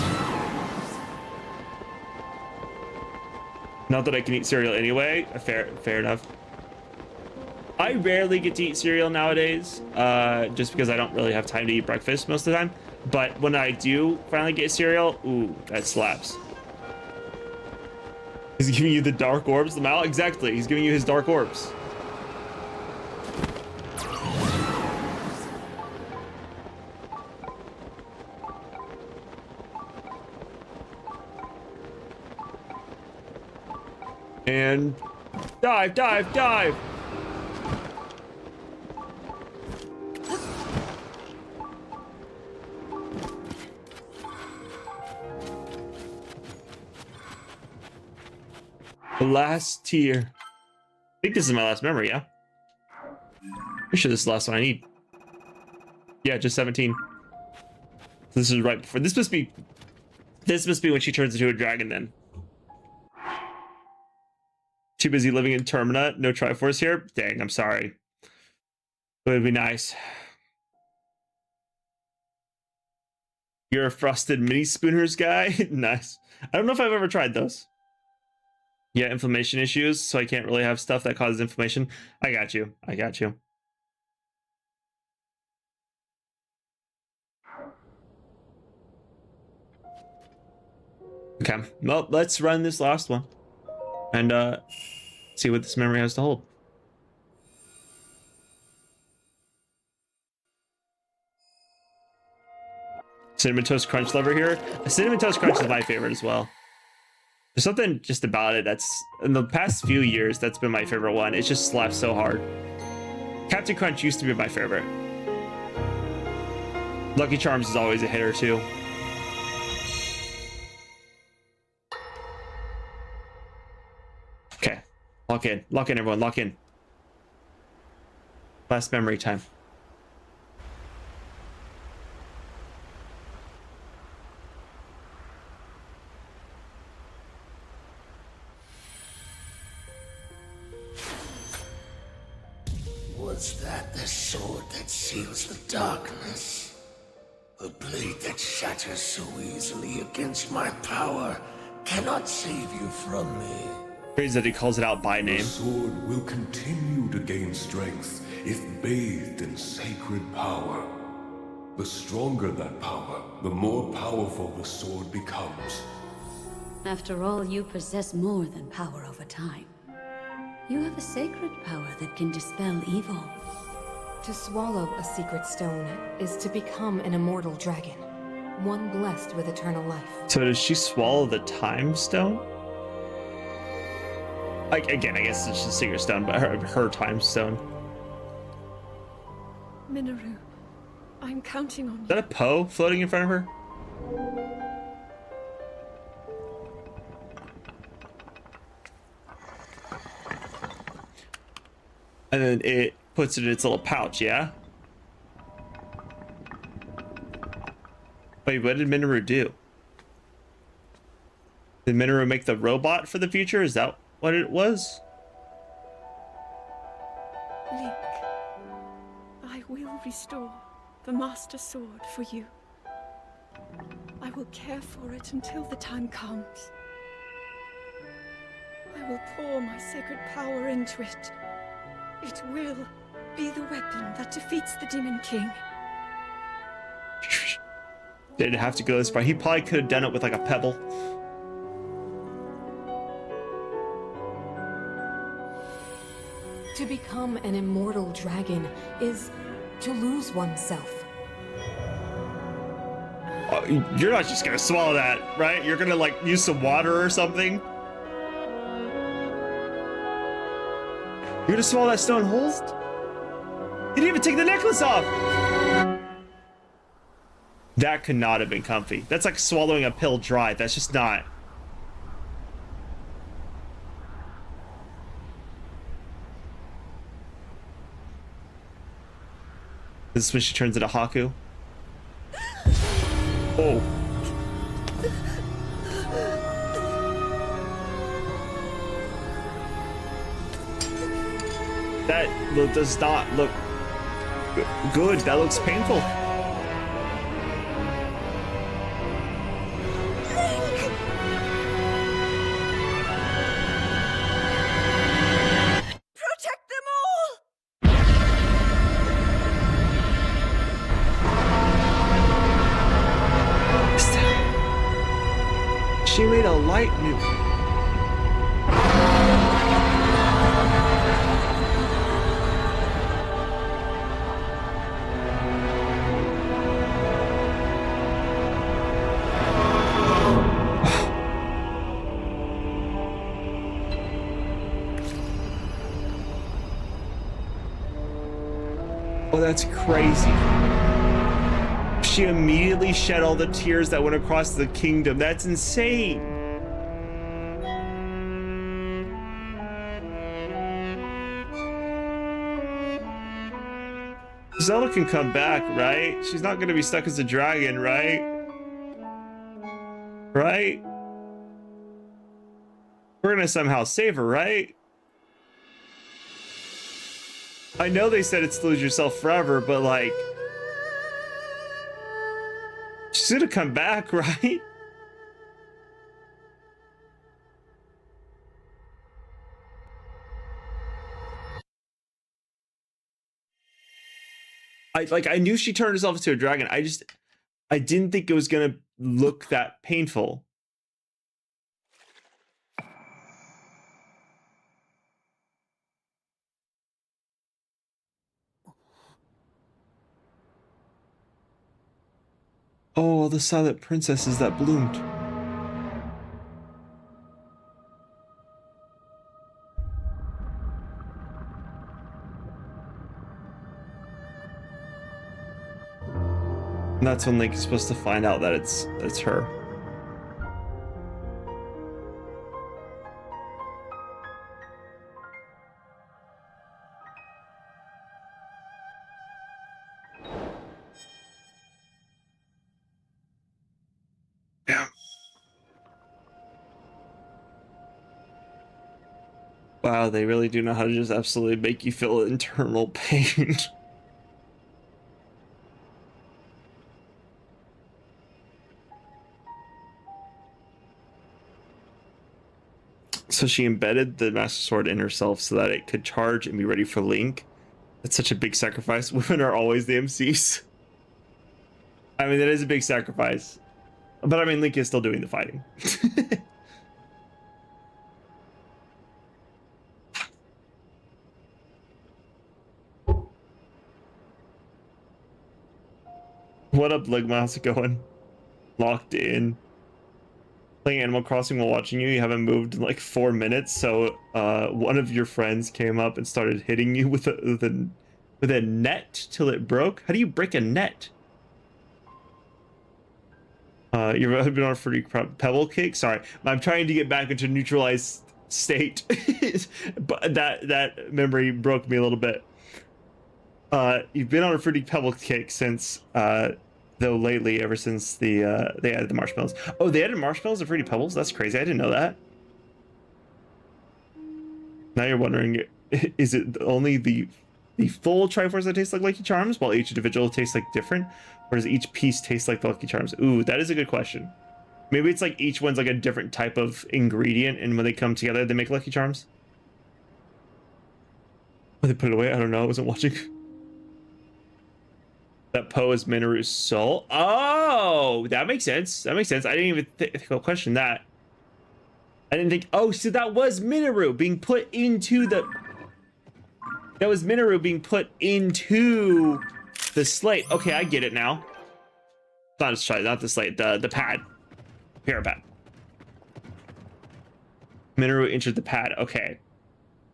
Not that I can eat cereal anyway. Fair enough. I rarely get to eat cereal nowadays, just because I don't really have time to eat breakfast most of the time. But when I do finally get cereal, ooh, that slaps. He's giving you the dark orbs, Mal? Exactly, he's giving you his dark orbs. And dive, dive, dive! The last tier. I think this is my last memory, yeah? Pretty sure this is the last one I need. Yeah, just 17. So this is right before. This must be when she turns into a dragon then. Too busy living in Termina. No Triforce here? Dang, I'm sorry. It would be nice. You're a frosted mini spooners guy? Nice. I don't know if I've ever tried those. Yeah, inflammation issues, so I can't really have stuff that causes inflammation. I got you. I got you. Okay, well, let's run this last one and see what this memory has to hold. Cinnamon Toast Crunch lover here. Cinnamon Toast Crunch is my favorite as well. There's something just about it that's, in the past few years, that's been my favorite one. It's just slaps so hard. Captain Crunch used to be my favorite. Lucky Charms is always a hitter too. Okay, lock in everyone, lock in. Last memory time. Was that the sword that seals the darkness? A blade that shatters so easily against my power cannot save you from me. Crazy that he calls it out by name. The sword will continue to gain strength if bathed in sacred power. The stronger that power, the more powerful the sword becomes. After all, you possess more than power over time. You have a sacred power that can dispel evil. To swallow a secret stone is to become an immortal dragon, one blessed with eternal life. So does she swallow the time stone? Like, again, I guess it's just a secret stone, but her time stone. Minoru, I'm counting on Is that a Poe floating in front of her? And then it puts it in its little pouch, yeah? Wait, what did Minoru do? Did Minoru make the robot for the future? Is that what it was? Link, I will restore the Master Sword for you. I will care for it until the time comes. I will pour my sacred power into it. It will be the weapon that defeats the Demon King. Didn't have to go this far. He probably could have done it with like a pebble. To become an immortal dragon is to lose oneself. You're not just gonna swallow that, right? You're gonna like use some water or something. You're gonna swallow that stone whole? You didn't even take the necklace off! That could not have been comfy. That's like swallowing a pill dry. That's just not. This is when she turns into Haku. Oh. That does not look good. That looks painful. Protect them all! She made a light new. Oh, that's crazy. She immediately shed all the tears that went across the kingdom. That's insane. Zelda can come back, right? She's not gonna be stuck as a dragon, right? Right? We're gonna somehow save her, right? I know they said it's to lose yourself forever, but like, she's gonna come back, right? I knew she turned herself into a dragon. I didn't think it was gonna look that painful. Oh, the silent princesses that bloomed. And that's when Link is supposed to find out that it's her. Yeah. Wow, they really do know how to just absolutely make you feel internal pain. So she embedded the Master Sword in herself so that it could charge and be ready for Link. That's such a big sacrifice. Women are always the MCs. I mean, that is a big sacrifice. But I mean, Link is still doing the fighting. What up, Ligma? How's it going? Locked in. Playing Animal Crossing while watching you. You haven't moved in like 4 minutes, so one of your friends came up and started hitting you with a net till it broke. How do you break a net? You've been on a fruity pebble cake. Sorry, I'm trying to get back into neutralized state, but that memory broke me a little bit. You've been on a fruity pebble cake since though lately, ever since they added the marshmallows. Oh, they added marshmallows to fruity pebbles? That's crazy. I didn't know that. Now you're wondering, is it only the full Triforce that tastes like Lucky Charms, while each individual tastes like different, or does each piece taste like the Lucky Charms? Ooh, that is a good question. Maybe it's like each one's like a different type of ingredient, and when they come together, they make Lucky Charms. Oh, they put it away? I don't know. I wasn't watching. That Poe is Minoru's soul. Oh, that makes sense. That makes sense. I didn't even question that. I didn't think. Oh, so that was Minoru being put into the. That was Minoru being put into the slate. Okay, I get it now. Not the slate. The pad. Pad. Minoru entered the pad. Okay.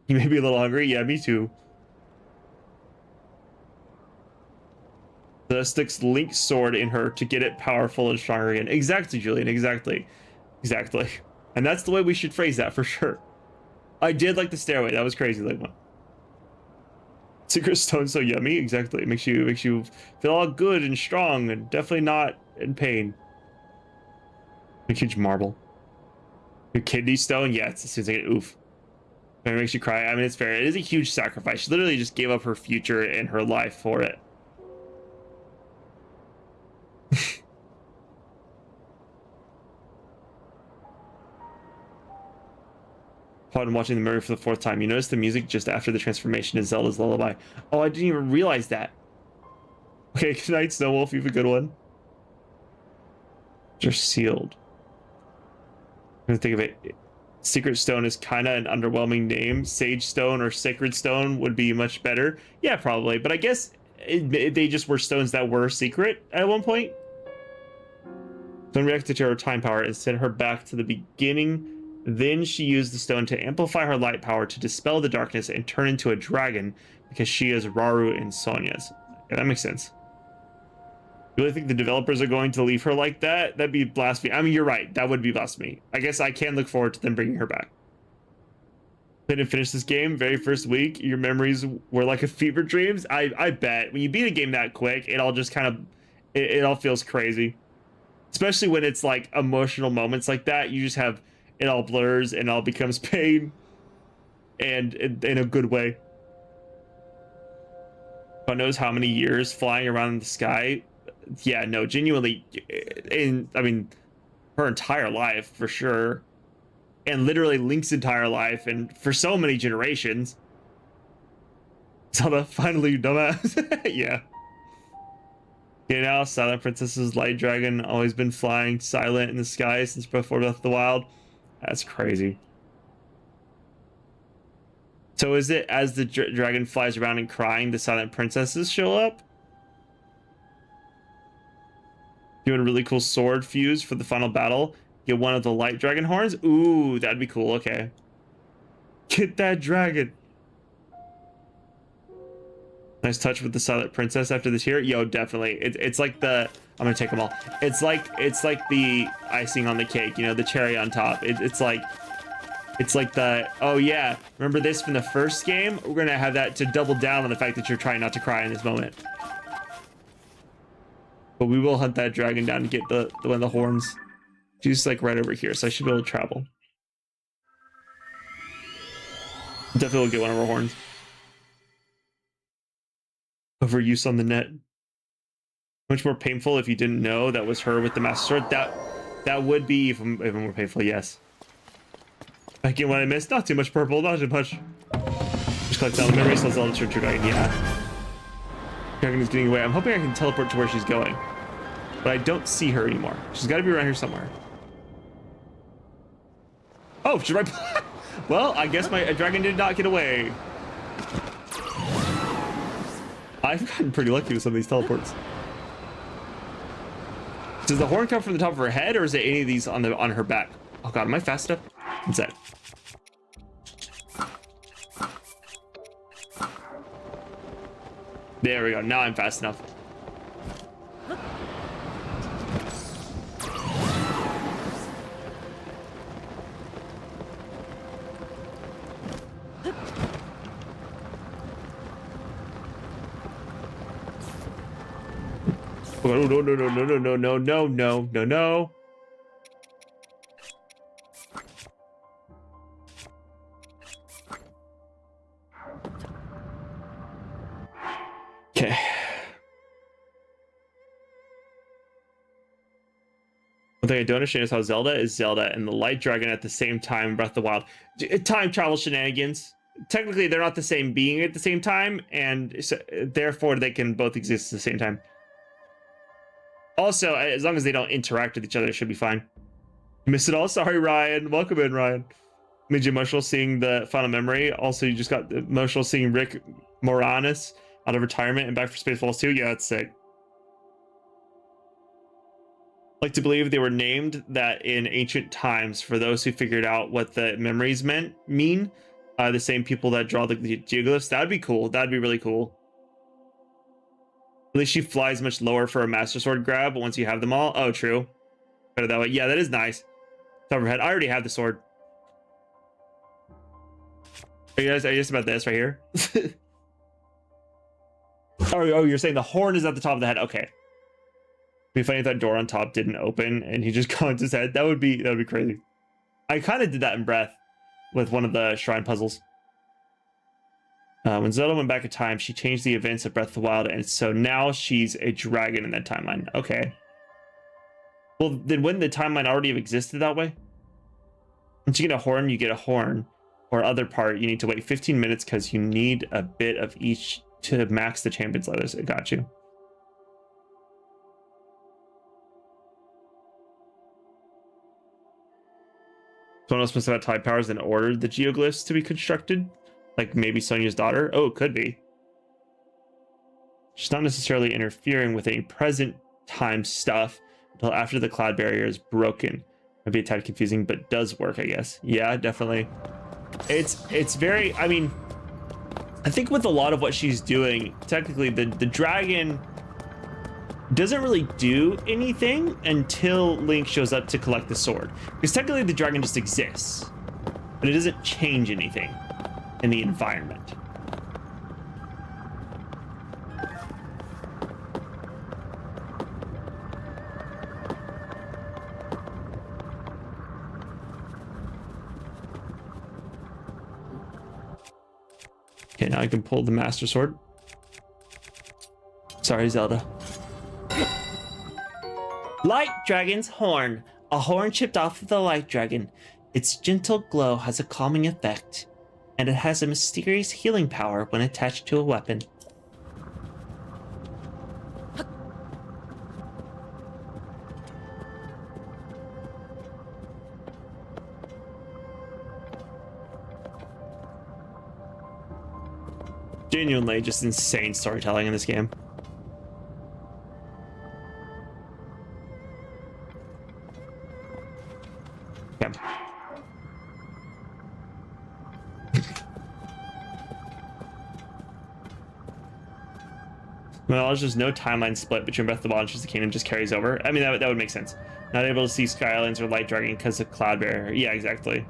You may be a little hungry. Yeah, me too. The sticks Link's sword in her to get it powerful and stronger again. Exactly, Julian. Exactly. And that's the way we should phrase that for sure. I did like the stairway. That was crazy, like one. Secret stone so yummy. Exactly. It makes you feel all good and strong and definitely not in pain. A huge marble. Your kidney stone. Yeah, it seems like an oof. It makes you cry. I mean, it's fair. It is a huge sacrifice. She literally just gave up her future and her life for it. Upon watching the movie for the 4th time, you notice the music just after the transformation is Zelda's lullaby. Oh, I didn't even realize that. Okay, good night, Snow Wolf. You have a good one. You're sealed. I'm gonna think of it. Secret Stone is kind of an underwhelming name. Sage Stone or Sacred Stone would be much better. Yeah, probably. But I guess they just were stones that were secret at one point. Stone reacted to her time power and sent her back to the beginning. Then she used the stone to amplify her light power to dispel the darkness and turn into a dragon because she is Rauru and Sonya's. Yeah, that makes sense. You really think the developers are going to leave her like that? That'd be blasphemy. I mean, you're right. That would be blasphemy. I guess I can look forward to them bringing her back. Didn't finish this game very first week. Your memories were like a fever dreams. I bet when you beat a game that quick, it all just kind of it all feels crazy. Especially when it's like emotional moments like that. You just have it all blurs and it all becomes pain, and in a good way. God knows how many years flying around in the sky. Yeah, no, genuinely, I mean, her entire life for sure, and literally Link's entire life, and for so many generations. Zelda, finally, you dumbass. Yeah. You know, Silent Princess's light dragon always been flying silent in the sky since before Breath of the Wild. That's crazy. So is it as the dragon flies around and crying, the silent princesses show up? Doing a really cool sword fuse for the final battle. Get one of the light dragon horns. Ooh, that'd be cool. Okay. Get that dragon. Nice touch with the Silent Princess after this here. Yo, definitely. It's like the... I'm gonna take them all. It's like the icing on the cake, you know, the cherry on top. It's like the... Oh, yeah. Remember this from the first game? We're gonna have that to double down on the fact that you're trying not to cry in this moment. But we will hunt that dragon down to get the one of the horns. She's like right over here, so I should be able to travel. Definitely will get one of her horns. Overuse on the net. Much more painful if you didn't know that was her with the Master Sword. That would be even more painful, yes. Back in what I missed. Not too much purple, not too much. Just collect down the memories, so Zelda Church Dragon. Yeah. Dragon is getting away. I'm hoping I can teleport to where she's going. But I don't see her anymore. She's got to be around here somewhere. Oh, she's right. Well, I guess my dragon did not get away. I've gotten pretty lucky with some of these teleports. Does the horn come from the top of her head, or is it any of these on her back? Oh god, am I fast enough? What's that? There we go. Now I'm fast enough. Oh, no. Okay. One thing I don't understand is how Zelda is Zelda and the Light Dragon at the same time in Breath of the Wild. Time travel shenanigans. Technically, they're not the same being at the same time, and so, therefore they can both exist at the same time. Also, as long as they don't interact with each other, it should be fine. Missed it all? Sorry, Ryan. Welcome in, Ryan. Made you emotional seeing the final memory. Also, you just got emotional seeing Rick Moranis out of retirement and back for Spaceballs 2. Yeah, that's sick. Like to believe they were named that in ancient times for those who figured out what the memories mean. The same people that draw the geoglyphs. That'd be cool. That'd be really cool. At least she flies much lower for a Master Sword grab once you have them all. Oh, true. Better that way. Yeah, that is nice. Top of her head. I already have the sword. Are you just about this right here? Oh, you're saying the horn is at the top of the head. Okay. It'd be funny if that door on top didn't open and he just conked his head. That would be crazy. I kind of did that in Breath with one of the shrine puzzles. When Zelda went back in time, she changed the events of Breath of the Wild, and so now she's a dragon in that timeline. Okay. Well, then wouldn't the timeline already have existed that way? Once you get a horn, you get a horn. Or other part, you need to wait 15 minutes because you need a bit of each to max the champion's letters. It got you. Someone else must have had tide powers and ordered the geoglyphs to be constructed. Like maybe Sonia's daughter? Oh, it could be. She's not necessarily interfering with any present time stuff until after the cloud barrier is broken. Might be a tad confusing, but does work, I guess. Yeah, definitely. It's very, I mean, I think with a lot of what she's doing, technically the dragon doesn't really do anything until Link shows up to collect the sword. Because technically the dragon just exists, but it doesn't change anything in the environment. Okay, now I can pull the Master Sword. Sorry, Zelda. Light Dragon's horn. A horn chipped off of the Light Dragon. Its gentle glow has a calming effect, and it has a mysterious healing power when attached to a weapon. Genuinely just insane storytelling in this game. Well, there's just no timeline split between Breath of the Wild and Tears of the Kingdom, just carries over. I mean, that would make sense. Not able to see Skylands or Light Dragon because of Cloud Barrier. Yeah, exactly.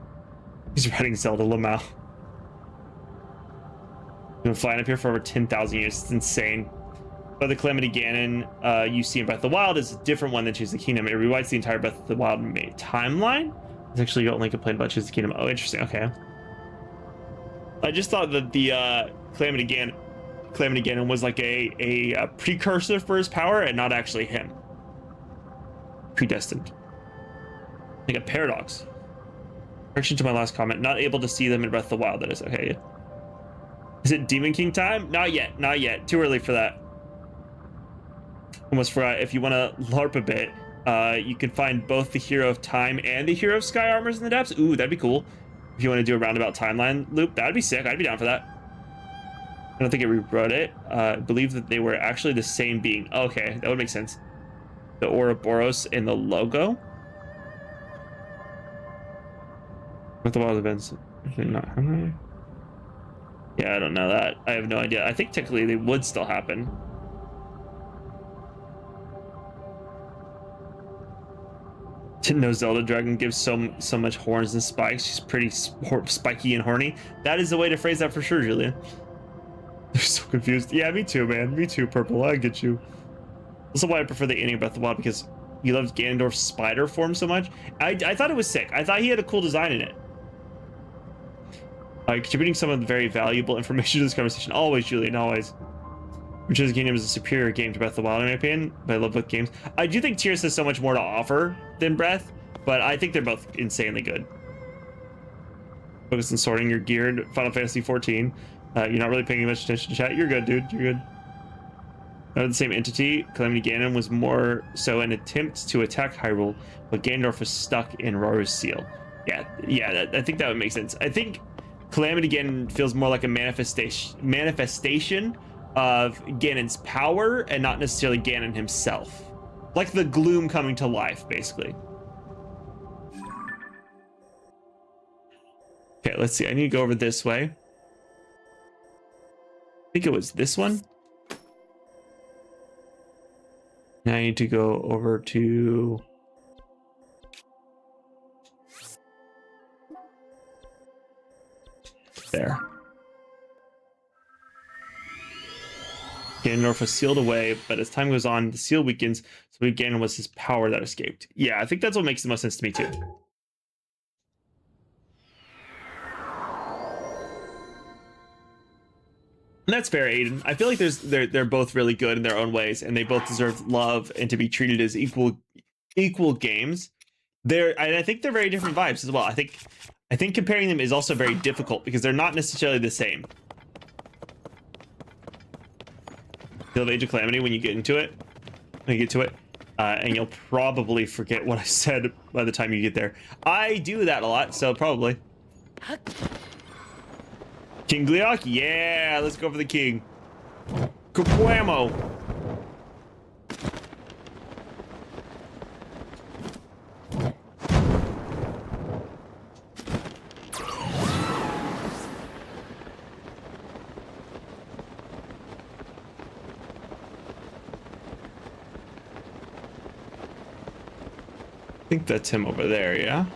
He's riding Zelda Lamau. Been flying up here for over 10,000 years. It's insane. But the Calamity Ganon you see in Breath of the Wild is a different one than Tears of the Kingdom. It rewrites the entire Breath of the Wild timeline. It's actually only complained about Tears of the Kingdom. Oh, interesting. Okay. I just thought that the Calamity Ganon was like a precursor for his power and not actually him. Predestined. Like a paradox. Correction to my last comment. Not able to see them in Breath of the Wild. That is okay. Is it Demon King time? Not yet. Not yet. Too early for that. Almost forgot. If you want to LARP a bit, you can find both the Hero of Time and the Hero of Sky armors in the depths. Ooh, that'd be cool. If you want to do a roundabout timeline loop, that'd be sick. I'd be down for that. I don't think it rewrote it. I believe that they were actually the same being. Okay, that would make sense. The Ouroboros in the logo. With the wild events, not happening. Yeah, I don't know that. I have no idea. I think technically they would still happen. Didn't know Zelda Dragon gives so much horns and spikes. She's pretty spiky and horny. That is the way to phrase that for sure, Julian. They're so confused. Yeah, me too, man. Me too, Purple. I get you. That's why I prefer the ending of Breath of the Wild, because you loved Ganondorf's spider form so much. I thought it was sick. I thought he had a cool design in it. Contributing some of the very valuable information to this conversation. Always, Julian, always. Tears of the Kingdom is a superior game to Breath of the Wild, in my opinion, but I love both games. I do think Tears has so much more to offer than Breath, but I think they're both insanely good. Focus on sorting your gear in Final Fantasy 14. You're not really paying much attention to chat. You're good, dude. You're good. Out of the same entity, Calamity Ganon was more so an attempt to attack Hyrule, but Ganondorf was stuck in Roru's seal. Yeah, I think that would make sense. I think Calamity Ganon feels more like a manifestation of Ganon's power and not necessarily Ganon himself. Like the gloom coming to life, basically. Okay, let's see. I need to go over this way. I think it was this one. Now I need to go over to... there. Ganondorf was sealed away, but as time goes on, the seal weakens, so Ganon was his power that escaped. Yeah, I think that's what makes the most sense to me too. And that's fair, Aiden. I feel like they're both really good in their own ways, and they both deserve love and to be treated as equal games. And I think they're very different vibes as well. I think comparing them is also very difficult because they're not necessarily the same. You'll have Age of Calamity when you get to it, and you'll probably forget what I said by the time you get there. I do that a lot, so probably. King Gleeok? Yeah, let's go for the king. Kablamo! I think that's him over there, yeah?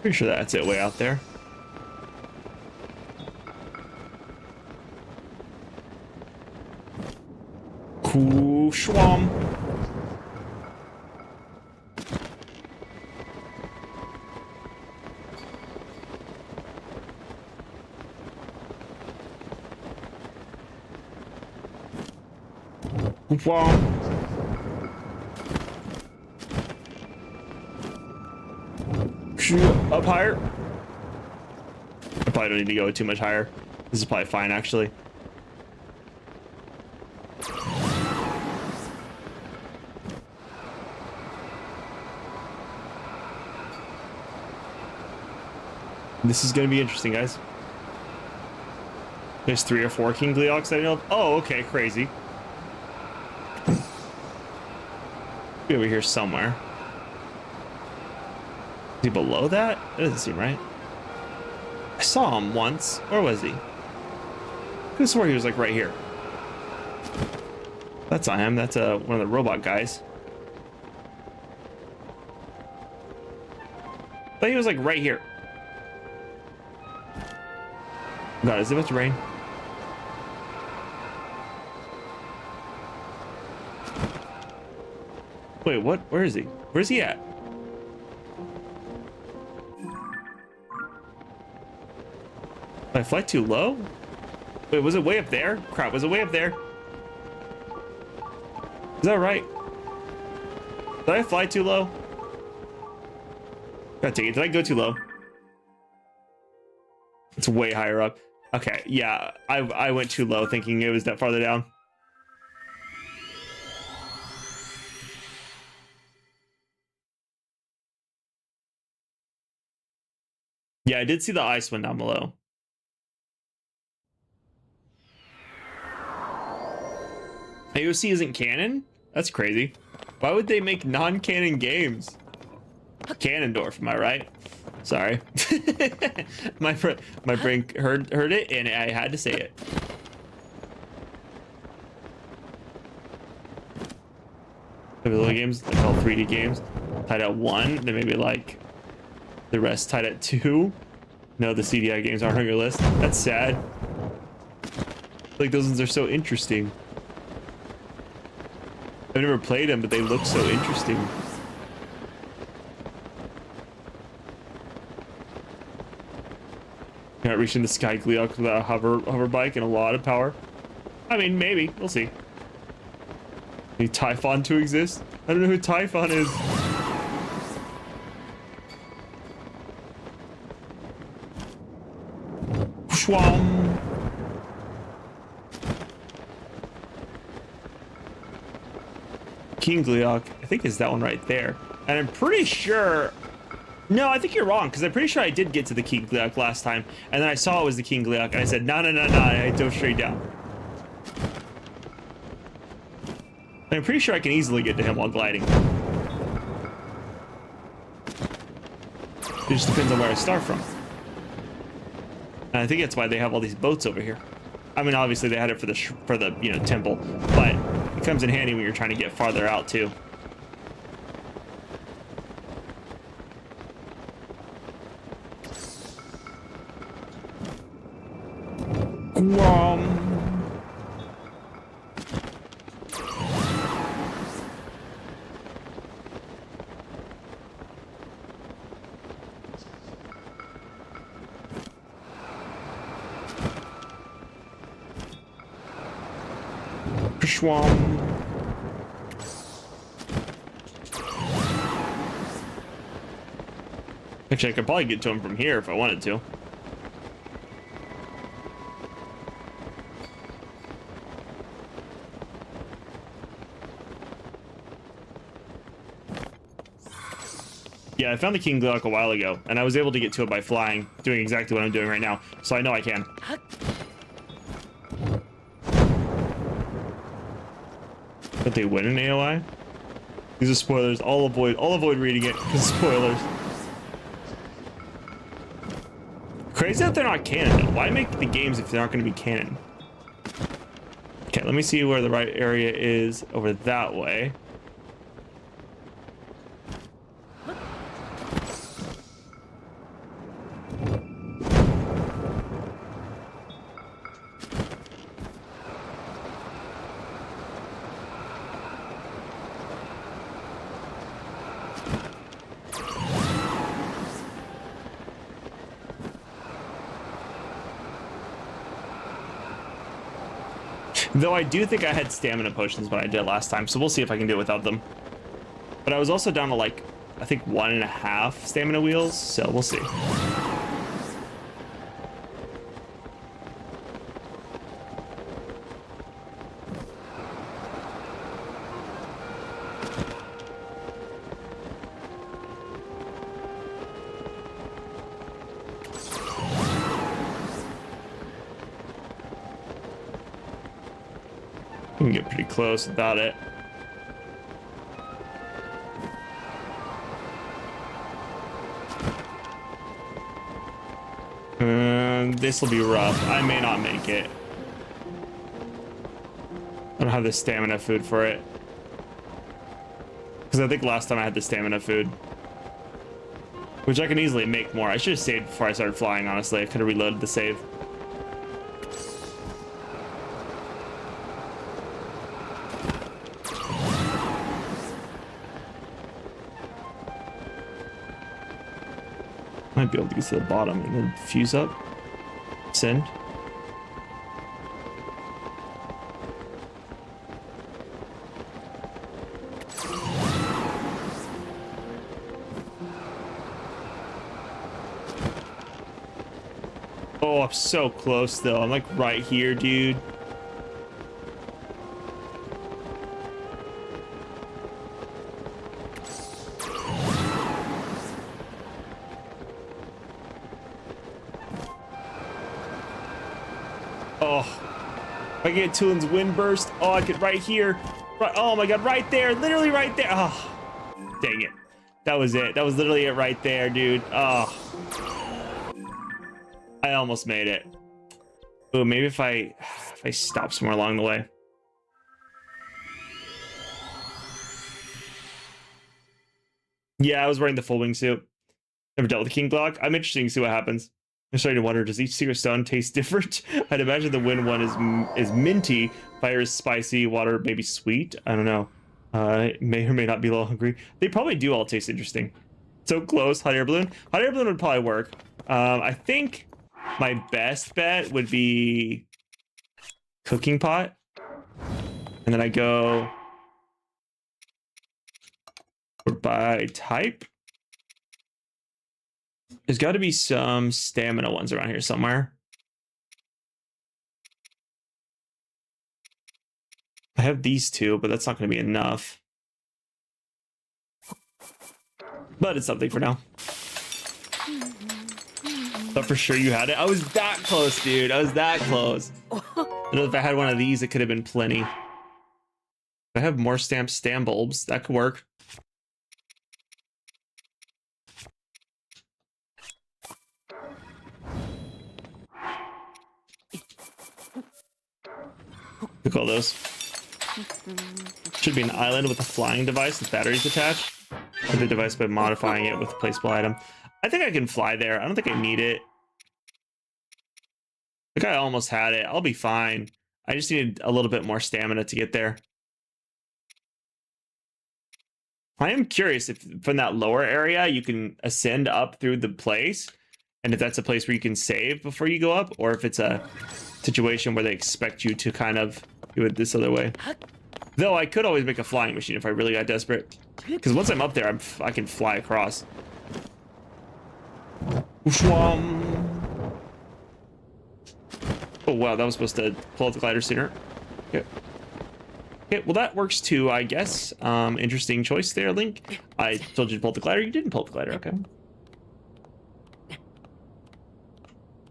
Pretty sure that's it way out there. Cool schwam. Schwam. Up higher. I probably don't need to go too much higher. This is probably fine, actually. This is going to be interesting, guys. There's 3 or 4 King Gleeoks that I know of. Oh, okay, crazy. Be over here somewhere. Is he below that? That doesn't seem right. I saw him once. Where was he? I swear he was like right here. That's not him. That's one of the robot guys. I thought he was like right here. God, is it about to rain? Wait, what? Where is he? Where's he at? Did I fly too low? Wait, was it way up there? Crap, was it way up there? Is that right? Did I fly too low? God dang it, did I go too low? It's way higher up. Okay, yeah, I went too low thinking it was that farther down. Yeah, I did see the ice one down below. AOC isn't canon? That's crazy. Why would they make non-canon games? Ganondorf, am I right? Sorry. my brain heard it and I had to say it. The little games, like all 3D games, tied at 1, then maybe like the rest tied at 2. No, the CDI games aren't on your list. That's sad. Like those ones are so interesting. I've never played them, but they look so interesting. Not reaching the sky Gleok with a hover bike and a lot of power. I mean, maybe. We'll see. Need Typhon to exist? I don't know who Typhon is. Schwam. King Gleok, I think is that one right there. And I'm pretty sure... No, I think you're wrong, because I'm pretty sure I did get to the King Gleok last time, and then I saw it was the King Gleok, and I said, no, I dove straight down. And I'm pretty sure I can easily get to him while gliding. It just depends on where I start from. And I think that's why they have all these boats over here. I mean, obviously they had it for the you know, temple, but it comes in handy when you're trying to get farther out too. Schwam. Actually, I could probably get to him from here if I wanted to. Yeah, I found the King Gleok a while ago, and I was able to get to it by flying, doing exactly what I'm doing right now, so I know I can. But they win in AOI? These are spoilers. I'll avoid reading it because spoilers. Crazy that they're not canon though. Why make the games if they're not going to be canon? Okay, let me see where the right area is over that way. Though I do think I had stamina potions when I did last time, so we'll see if I can do it without them. But I was also down to like, I think 1.5 stamina wheels, so we'll see. We can get pretty close without it. This will be rough. I may not make it. I don't have the stamina food for it. Because I think last time I had the stamina food. Which I can easily make more. I should have saved before I started flying, honestly. I could have reloaded the save. Might be able to get to the bottom and then fuse up. Send. Oh, I'm so close though. I'm like right here, dude. Oh, if I get Tulin's wind burst, oh, I could right here. Right, oh my god, right there, literally right there. Oh, dang it. That was it. That was literally it right there, dude. Oh, I almost made it. Ooh, maybe if I stop somewhere along the way. Yeah, I was wearing the full wingsuit. Never dealt with the king block. I'm interested to see what happens. I'm starting to wonder, does each secret stone taste different? I'd imagine the wind one is minty, fire is spicy, water maybe sweet. I don't know. May or may not be a little hungry. They probably do all taste interesting. So close. Hot air balloon. Hot air balloon would probably work. I think my best bet would be cooking pot. And then I go by type. There's got to be some stamina ones around here somewhere. I have these two, but that's not going to be enough. But it's something for now. But for sure you had it. I was that close, dude. I was that close. I know if I had one of these, it could have been plenty. If I have more stam bulbs, that could work. Look at all those. Should be an island with a flying device with batteries attached. Or the device by modifying it with a placeable item. I think I can fly there. I don't think I need it. I think I almost had it. I'll be fine. I just needed a little bit more stamina to get there. I am curious if from that lower area you can ascend up through the place, and if that's a place where you can save before you go up, or if it's a situation where they expect you to kind of do it this other way. Though I could always make a flying machine if I really got desperate, because once I'm up there, I can fly across. Oh wow, that was supposed to pull out the glider sooner. Okay. Okay, well that works too, I guess. Interesting choice there, Link. I told you to pull the glider. You didn't pull the glider. Okay.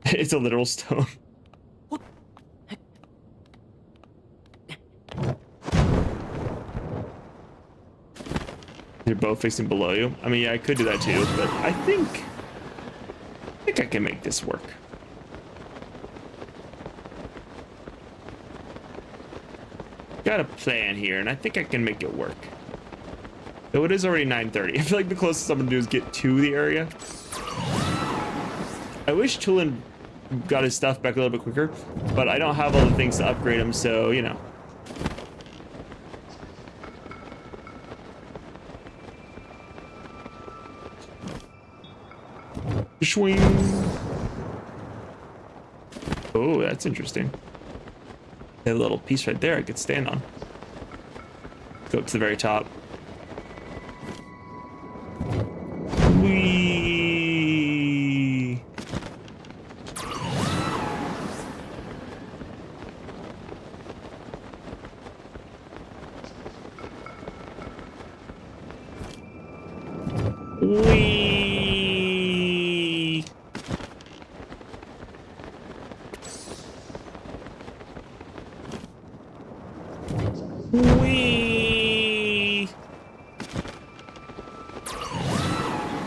It's a literal stone. They're both facing below you. I mean, yeah, I could do that too, but I think I can make this work. Got a plan here, and I think I can make it work. Though it is already 9:30. I feel like the closest I'm gonna do is get to the area. I wish Tulin got his stuff back a little bit quicker, but I don't have all the things to upgrade him, so, you know. Swing. Oh, that's interesting. That little piece right there I could stand on. Go up to the very top. Whee! Whee! Whee!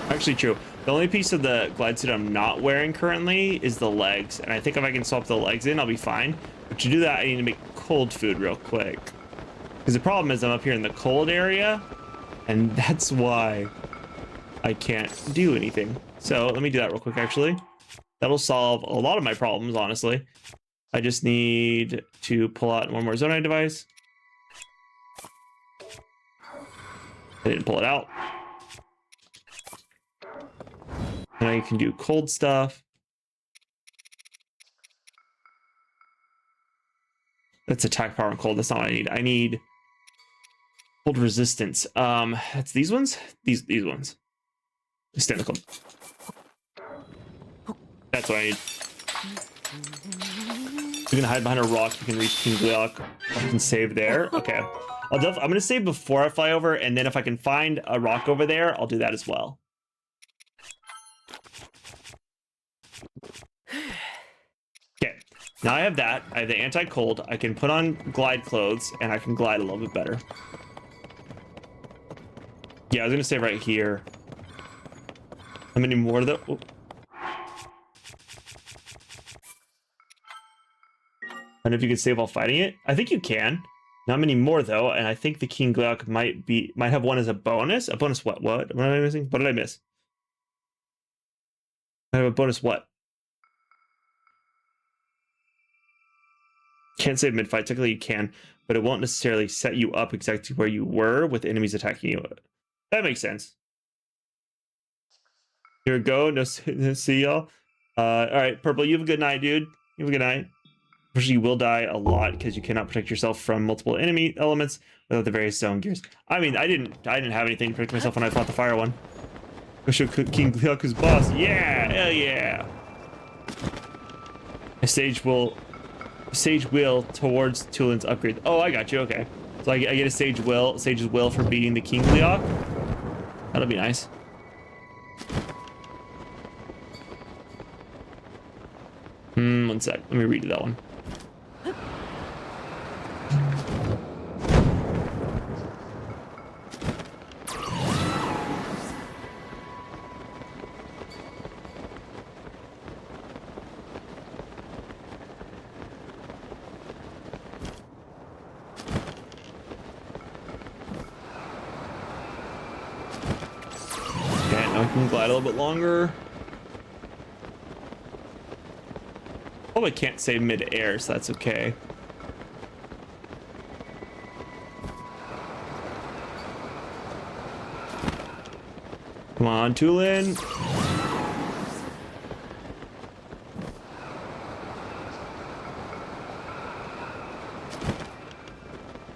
Actually true. The only piece of the glide suit I'm not wearing currently is the legs, and I think if I can swap the legs in, I'll be fine. But to do that, I need to make cold food real quick. Because the problem is I'm up here in the cold area, and that's why I can't do anything. So let me do that real quick, actually. That'll solve a lot of my problems, honestly. I just need to pull out one more Zonai device. I didn't pull it out. And I can do cold stuff. That's attack power and cold. That's not what I need. I need cold resistance. That's these ones? These ones. Just tentacle. That's what I need. You can hide behind a rock. You can reach King Gleok. I can save there. Okay. I'm gonna save before I fly over, and then if I can find a rock over there, I'll do that as well. Okay. Now I have that. I have the anti-cold. I can put on glide clothes, and I can glide a little bit better. Yeah, I was gonna save right here. How many more though? Oh. I don't know if you can save while fighting it. I think you can. Not many more though, and I think the King Gleok might have one as a bonus. A bonus what? What am I missing? What did I miss? I have a bonus what? Can't save mid-fight. Technically you can, but it won't necessarily set you up exactly where you were with enemies attacking you. That makes sense. Here we go. No see y'all. All right, Purple, you have a good night, dude. You have a good night. Unfortunately, you will die a lot because you cannot protect yourself from multiple enemy elements without the various zone gears. I mean, I didn't have anything to protect myself when I fought the fire one. Go show King Gleok's boss. Yeah, hell yeah. A sage will towards Tulin's upgrade. Oh, I got you. Okay, so I get a sage's will for beating the King Gleok. That'll be nice. One sec. Let me redo that one. I can glide a little bit longer. Oh, I can't save mid-air, so that's okay. Come on, Tulin.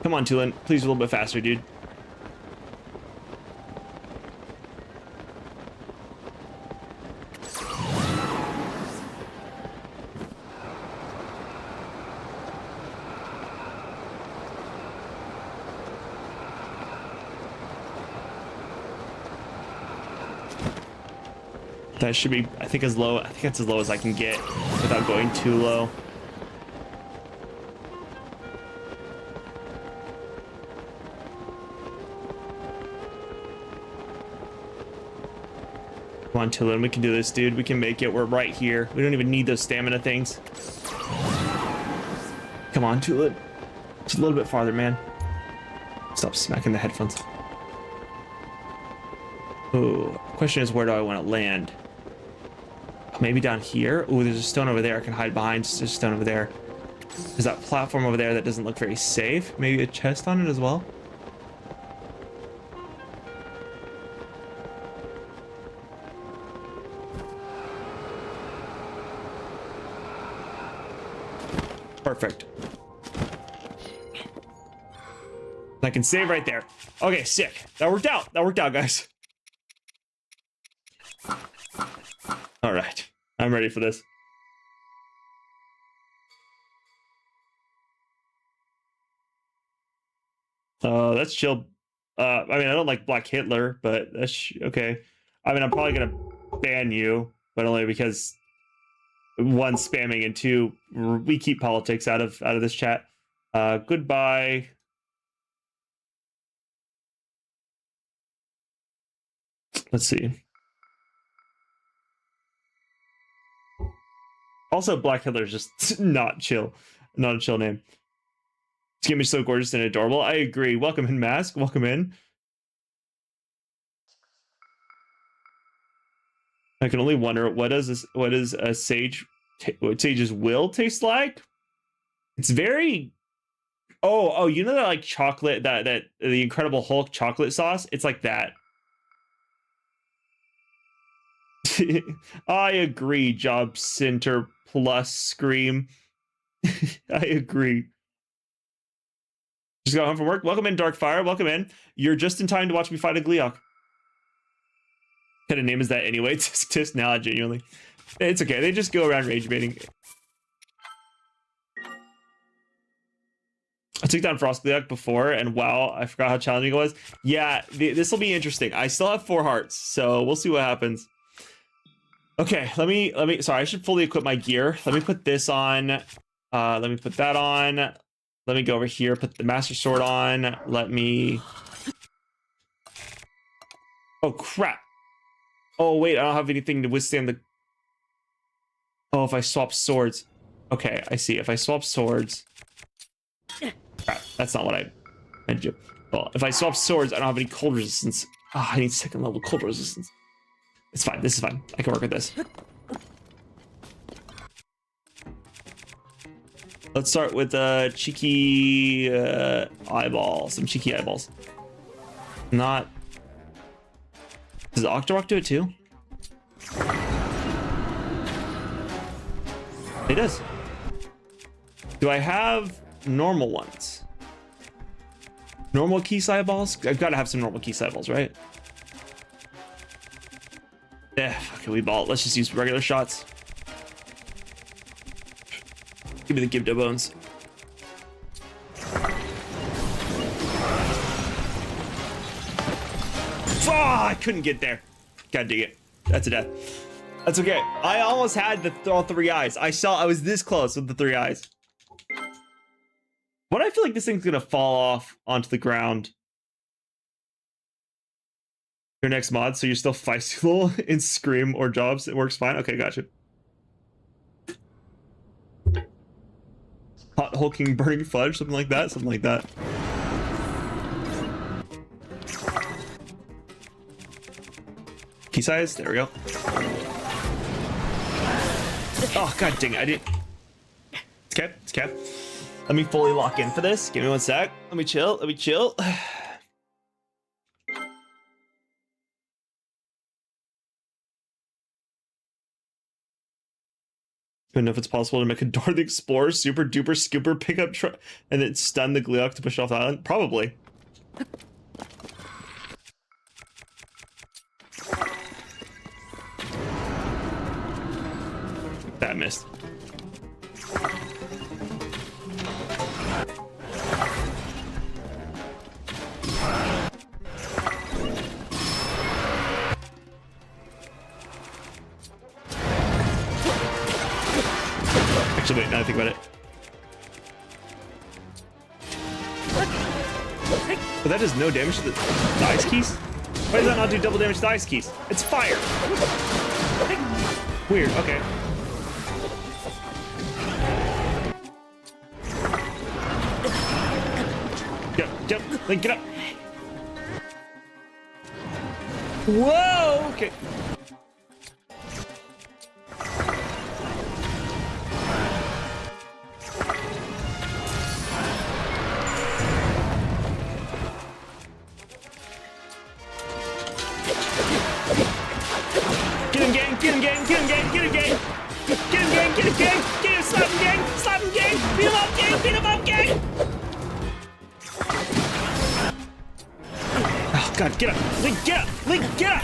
Come on, Tulin. Please a little bit faster, dude. That should be, I think, as low. I think that's as low as I can get without going too low. Come on, Tulin, we can do this, dude. We can make it. We're right here. We don't even need those stamina things. Come on, Tulin. Just a little bit farther, man. Stop smacking the headphones. Ooh, question is, where do I want to land? Maybe down here. Ooh, there's a stone over there I can hide behind. There's a stone over there. There's that platform over there that doesn't look very safe. Maybe a chest on it as well. Perfect. I can save right there. Okay, sick. That worked out. That worked out, guys. All right, I'm ready for this. That's chill. I mean, I don't like Black Hitler, but that's okay. I mean, I'm probably gonna ban you, but only because one, spamming, and two, we keep politics out of this chat. Goodbye. Let's see. Also, Black Hitler is just not chill. Not a chill name. This game is so gorgeous and adorable. I agree. Welcome in, Mask. Welcome in. I can only wonder what does a what sage's will taste like? It's very oh, you know that like chocolate that the Incredible Hulk chocolate sauce? It's like that. I agree, Job Center Plus Scream. I agree. Just got home from work. Welcome in, Darkfire. Welcome in. You're just in time to watch me fight a Gleeok. What kind of name is that anyway? Tisk now, genuinely. It's okay. They just go around rage baiting. I took down Frost Gleeok before, and wow, I forgot how challenging it was. Yeah, this will be interesting. I still have 4 hearts, so we'll see what happens. Okay, let me. Sorry, I should fully equip my gear. Let me put this on. Let me put that on. Let me go over here, put the Master Sword on. Let me. Oh crap! Oh wait, I don't have anything to withstand the. Oh, if I swap swords. Okay, I see. If I swap swords. Crap, that's not what I meant to do. Well, if I swap swords, I don't have any cold resistance. Ah, I need 2nd level cold resistance. It's fine. This is fine. I can work with this. Let's start with cheeky eyeball. Some cheeky eyeballs. Not. Does Octorok do it too? It does. Do I have normal ones? Normal Keese eyeballs? I've got to have some normal Keese eyeballs, right? Yeah, okay, we ball. Let's just use regular shots. Give me the Gibdo bones. Oh, I couldn't get there. God dang it. That's a death. That's okay. I almost had all 3 eyes. I was this close with the 3 eyes. What I feel like this thing's gonna fall off onto the ground. Your next mod, so you're still feisty in Scream or Jobs. It works fine. Okay, gotcha. Hot hulking burning fudge, something like that. Something like that. Key size. There we go. Oh god dang it! I didn't. It's okay. It's okay. Let me fully lock in for this. Give me 1 sec. Let me chill. Let me chill. I don't know if it's possible to make a Dora the Explorer super duper scooper pickup truck and then stun the Gleeok to push off the island. Probably. That missed. Actually, wait, now I think about it. But that does no damage to the ice keys? Why does that not do double damage to the ice keys? It's fire! Weird, okay. Jump, Link, get up! Whoa, okay. Get him, gang! Get him, gang! Get him, gang! Get him, gang! Get him, gang! Get him, gang! Get him! Slap him, gang! Slap him, gang! Beat him up, gang! Beat him up, gang! Oh god, get up! Link, get up! Link, get up!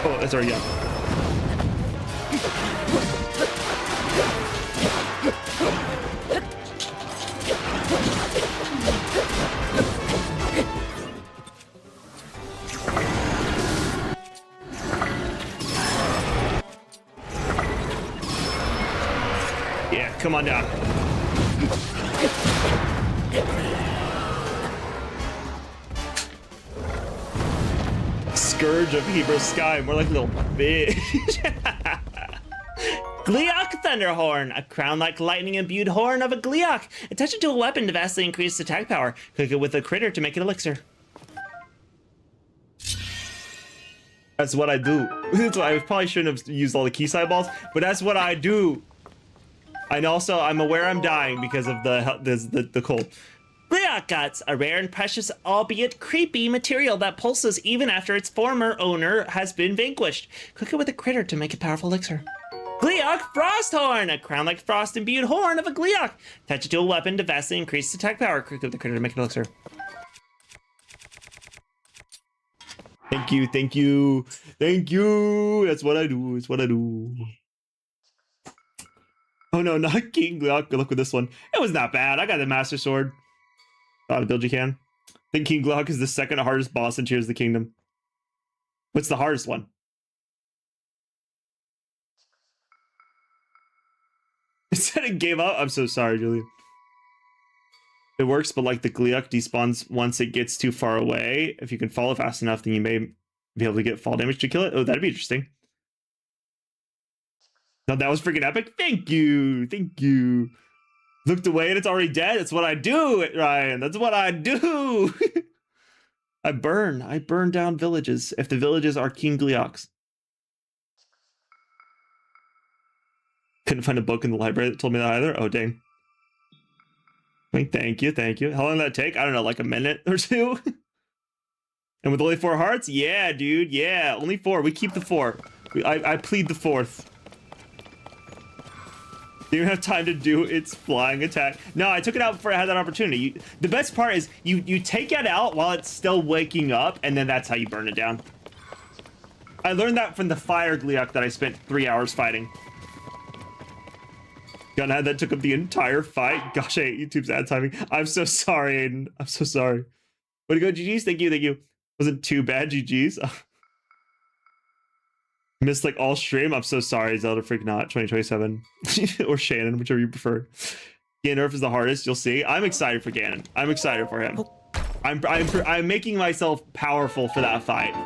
Oh, that's already up. Yeah, come on down. Scourge of Hebrew Sky, more like a little bitch. Gleeok Thunderhorn, a crown-like lightning-imbued horn of a Gleeok. Attach it to a weapon to vastly increase attack power. Cook it with a critter to make it elixir. That's what I do. I probably shouldn't have used all the key side balls, but that's what I do. And also, I'm aware I'm dying because of the cold. Gleeok Guts, a rare and precious, albeit creepy, material that pulses even after its former owner has been vanquished. Cook it with a critter to make a powerful elixir. Gleeok Frosthorn, a crown-like frost-imbued horn of a Gleeok. Attach it to a weapon to vastly increase attack power. Cook it with a critter to make an elixir. Thank you, thank you, thank you. That's what I do. It's what I do. Oh no, not King Gleeok. Good luck with this one. It was not bad. I got the Master Sword. How to build you can. I think King Gleeok is the second hardest boss in Tears of the Kingdom. What's the hardest one? It said it gave up. I'm so sorry, Julian. It works, but like the Gleeok despawns once it gets too far away. If you can follow fast enough, then you may be able to get fall damage to kill it. Oh, that'd be interesting. No, that was freaking epic. Thank you. Thank you. Looked away and it's already dead. That's what I do, Ryan. That's what I do. I burn down villages if the villages are King Gleeoks. Couldn't find a book in the library that told me that either. Oh, dang. Wait, thank you, thank you. How long did that take? I don't know, like a minute or two? And with only 4 hearts? Yeah, dude, yeah. Only 4. We keep the 4. I plead the 4th. Didn't even have time to do its flying attack. No, I took it out before I had that opportunity. The best part is you take it out while it's still waking up, and then that's how you burn it down. I learned that from the fire Gleeok that I spent 3 hours fighting. Gunhead that took up the entire fight. Gosh, I hate YouTube's ad timing. I'm so sorry, Aiden. I'm so sorry. Way to go, GG's. Thank you, thank you. Wasn't too bad, GG's. Missed like all stream. I'm so sorry, Zelda Freak Not 2027 or Shannon, whichever you prefer. Ganondorf is the hardest. You'll see. I'm excited for Ganon. I'm excited for him. I'm making myself powerful for that fight.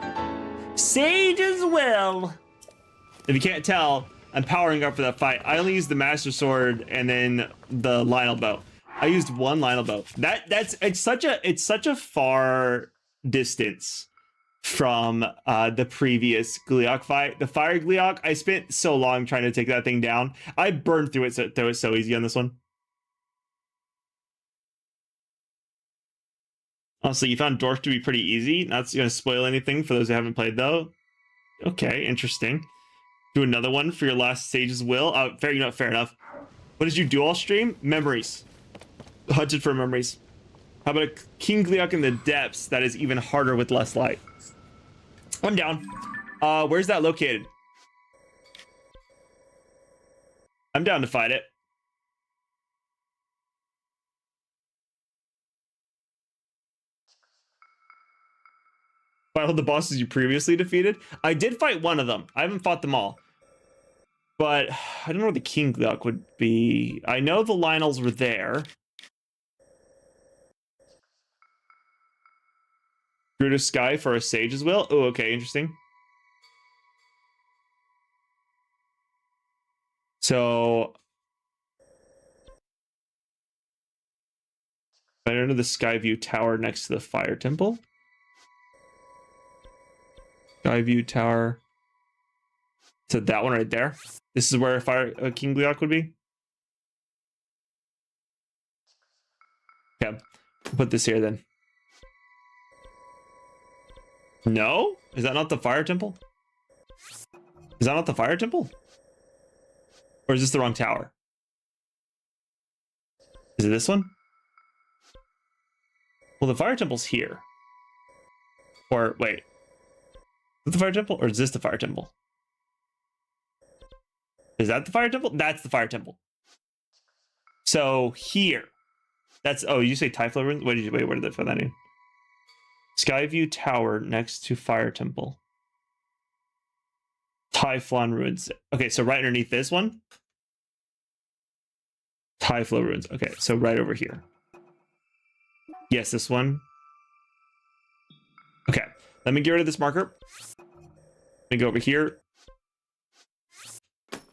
Sage's Will. If you can't tell, I'm powering up for that fight. I only used the Master Sword and then the Lionel Bow. I used one Lionel Bow. It's such a far distance from the previous Gleeok fight. The Fire Gleeok, I spent so long trying to take that thing down. I burned through it so easy on this one. Honestly, you found Dwarf to be pretty easy. Not going to spoil anything for those who haven't played, though. Okay, interesting. Do another one for your last Sage's Will. Fair enough. What did you do all stream? Memories. Hunted for memories. How about a King Gleeok in the depths that is even harder with less light? I'm down. Where's that located? I'm down to fight it. Fight all the bosses you previously defeated? I did fight one of them. I haven't fought them all. But I don't know where the King Gleeok would be. I know the Lionels were there. Through the sky for a Sage's Will? Oh, okay, interesting. So right under the Skyview Tower next to the Fire Temple. Skyview Tower. So that one right there. This is where King Gleeok would be. Okay, put this here then. No? Is that not the Fire Temple? Is that not the Fire Temple? Or is this the wrong tower? Is it this one? Well, the Fire Temple's here. Or, wait. Is it the Fire Temple? Or is this the Fire Temple? Is that the Fire Temple? That's the Fire Temple. So, here. That's, oh, you say Typhlo Ruins? Wait, where did they find that in? Skyview Tower next to Fire Temple. Typhloan Ruins. Okay, so right underneath this one. Typhlo Ruins. Okay, so right over here. Yes, this one. Okay, let me get rid of this marker. Let me go over here.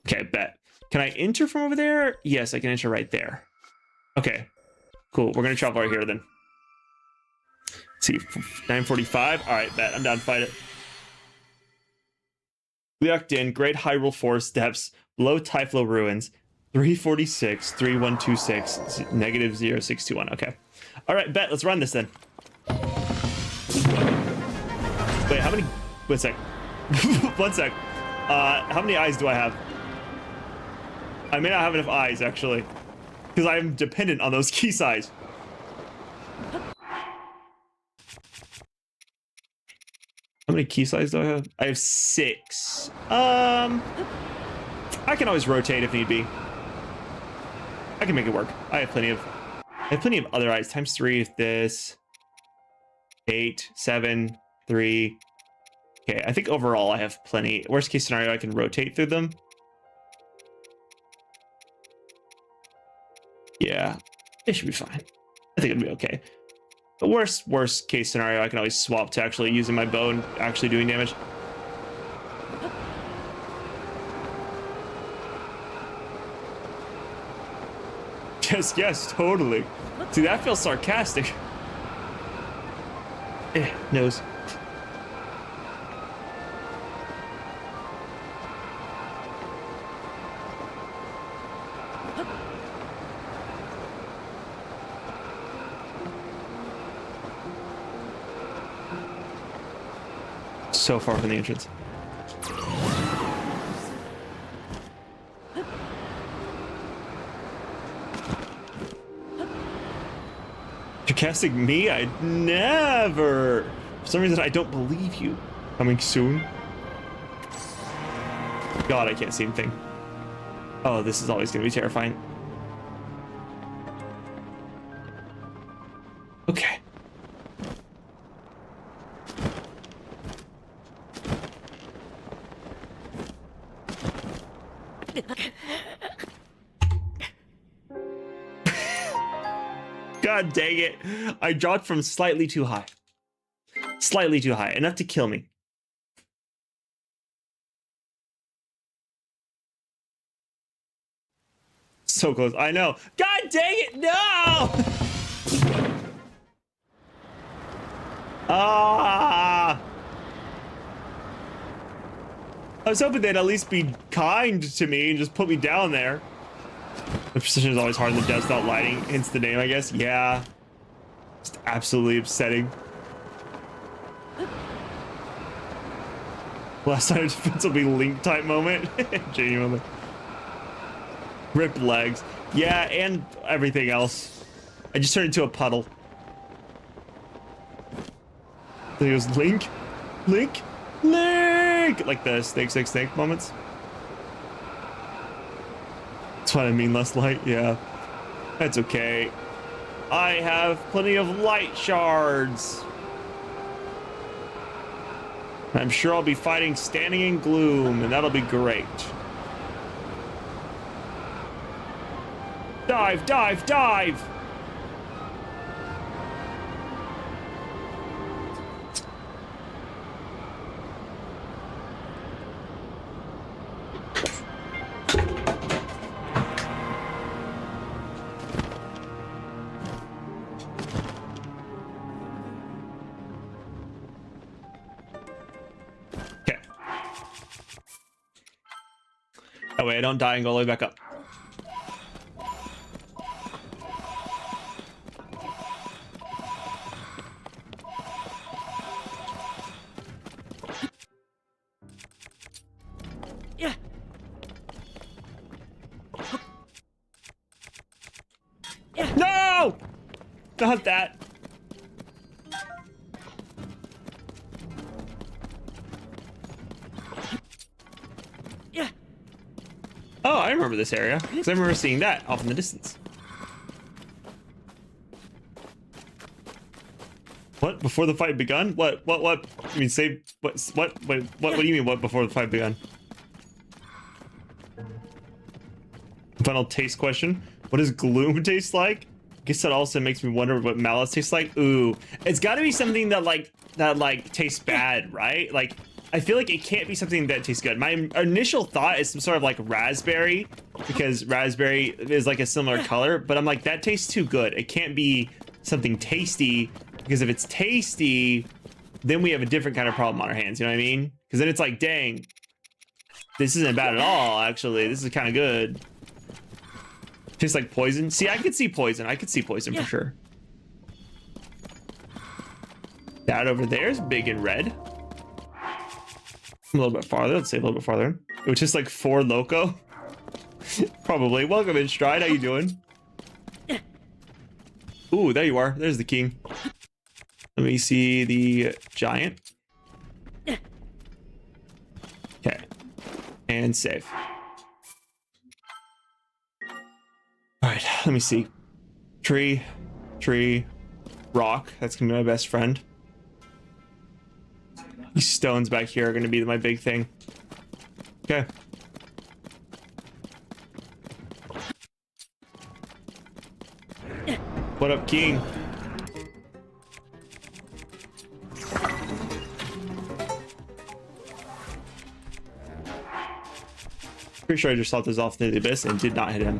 Okay, bet. Can I enter from over there? Yes, I can enter right there. Okay, cool. We're gonna travel right here then. Let's see, 9:45. All right, bet. I'm down to fight it. Locked in. Great Hyrule Forest Depths. Below Typhlo Ruins. 346, 3126, negative 0621. Okay. All right, bet. Let's run this then. Wait, how many? Wait a sec. 1 sec. How many eyes do I have? I may not have enough eyes, actually. Because I'm dependent on those key size. How many key size do I have? I have 6. I can always rotate if need be. I can make it work. I have plenty of other eyes. Times 3 if this. 8, 7, 3. Okay, I think overall I have plenty. Worst case scenario, I can rotate through them. Yeah, it should be fine. I think it'll be okay. The worst case scenario, I can always swap to actually using my bow and actually doing damage. Yes, totally. See, that feels sarcastic. Nose. So far from the entrance. You're casting me? I'd never. For some reason, I don't believe you. Coming soon. God, I can't see anything. Oh, this is always going to be terrifying. Okay. God dang it. I dropped from slightly too high. Slightly too high. Enough to kill me. So close. I know. God dang it. No! Ah! I was hoping they'd at least be kind to me and just put me down there. The precision is always hard in the depths without lighting. Hence the name, I guess. Yeah. Just absolutely upsetting. Last time defense will be Link type moment. Genuinely. Rip legs. Yeah, and everything else. I just turned into a puddle. There goes Link. Link. Link! Like the snake moments. That's what I mean, less light. Yeah. That's okay. I have plenty of light shards. I'm sure I'll be fighting standing in gloom, and that'll be great. Dive, dive, dive! That way I don't die and go all the way back up. Yeah. No! Not that. Oh, I remember this area, because I remember seeing that off in the distance. What? Before the fight begun? What? I mean, say, what do you mean, what before the fight begun? Final taste question. What does gloom taste like? I guess that also makes me wonder what malice tastes like. Ooh, it's gotta be something that tastes bad, right? Like, I feel like it can't be something that tastes good. My initial thought is some sort of like raspberry, because raspberry is like a similar color, but I'm like, that tastes too good. It can't be something tasty, because if it's tasty, then we have a different kind of problem on our hands, you know what I mean? Because then it's like, dang, this isn't bad at all, actually. This is kind of good. Tastes like poison. See, I could see poison. I could see poison for sure. That over there is big and red. A little bit farther. Let's say a little bit farther. Which is like 4 loco. Probably. Welcome in, Stride. How you doing? Ooh, there you are. There's the king. Let me see the giant. Okay. And save. All right, let me see. Tree, rock. That's gonna be my best friend. These stones back here are gonna be my big thing. Okay. What up, king? Pretty sure I just shot this off into the abyss and did not hit him.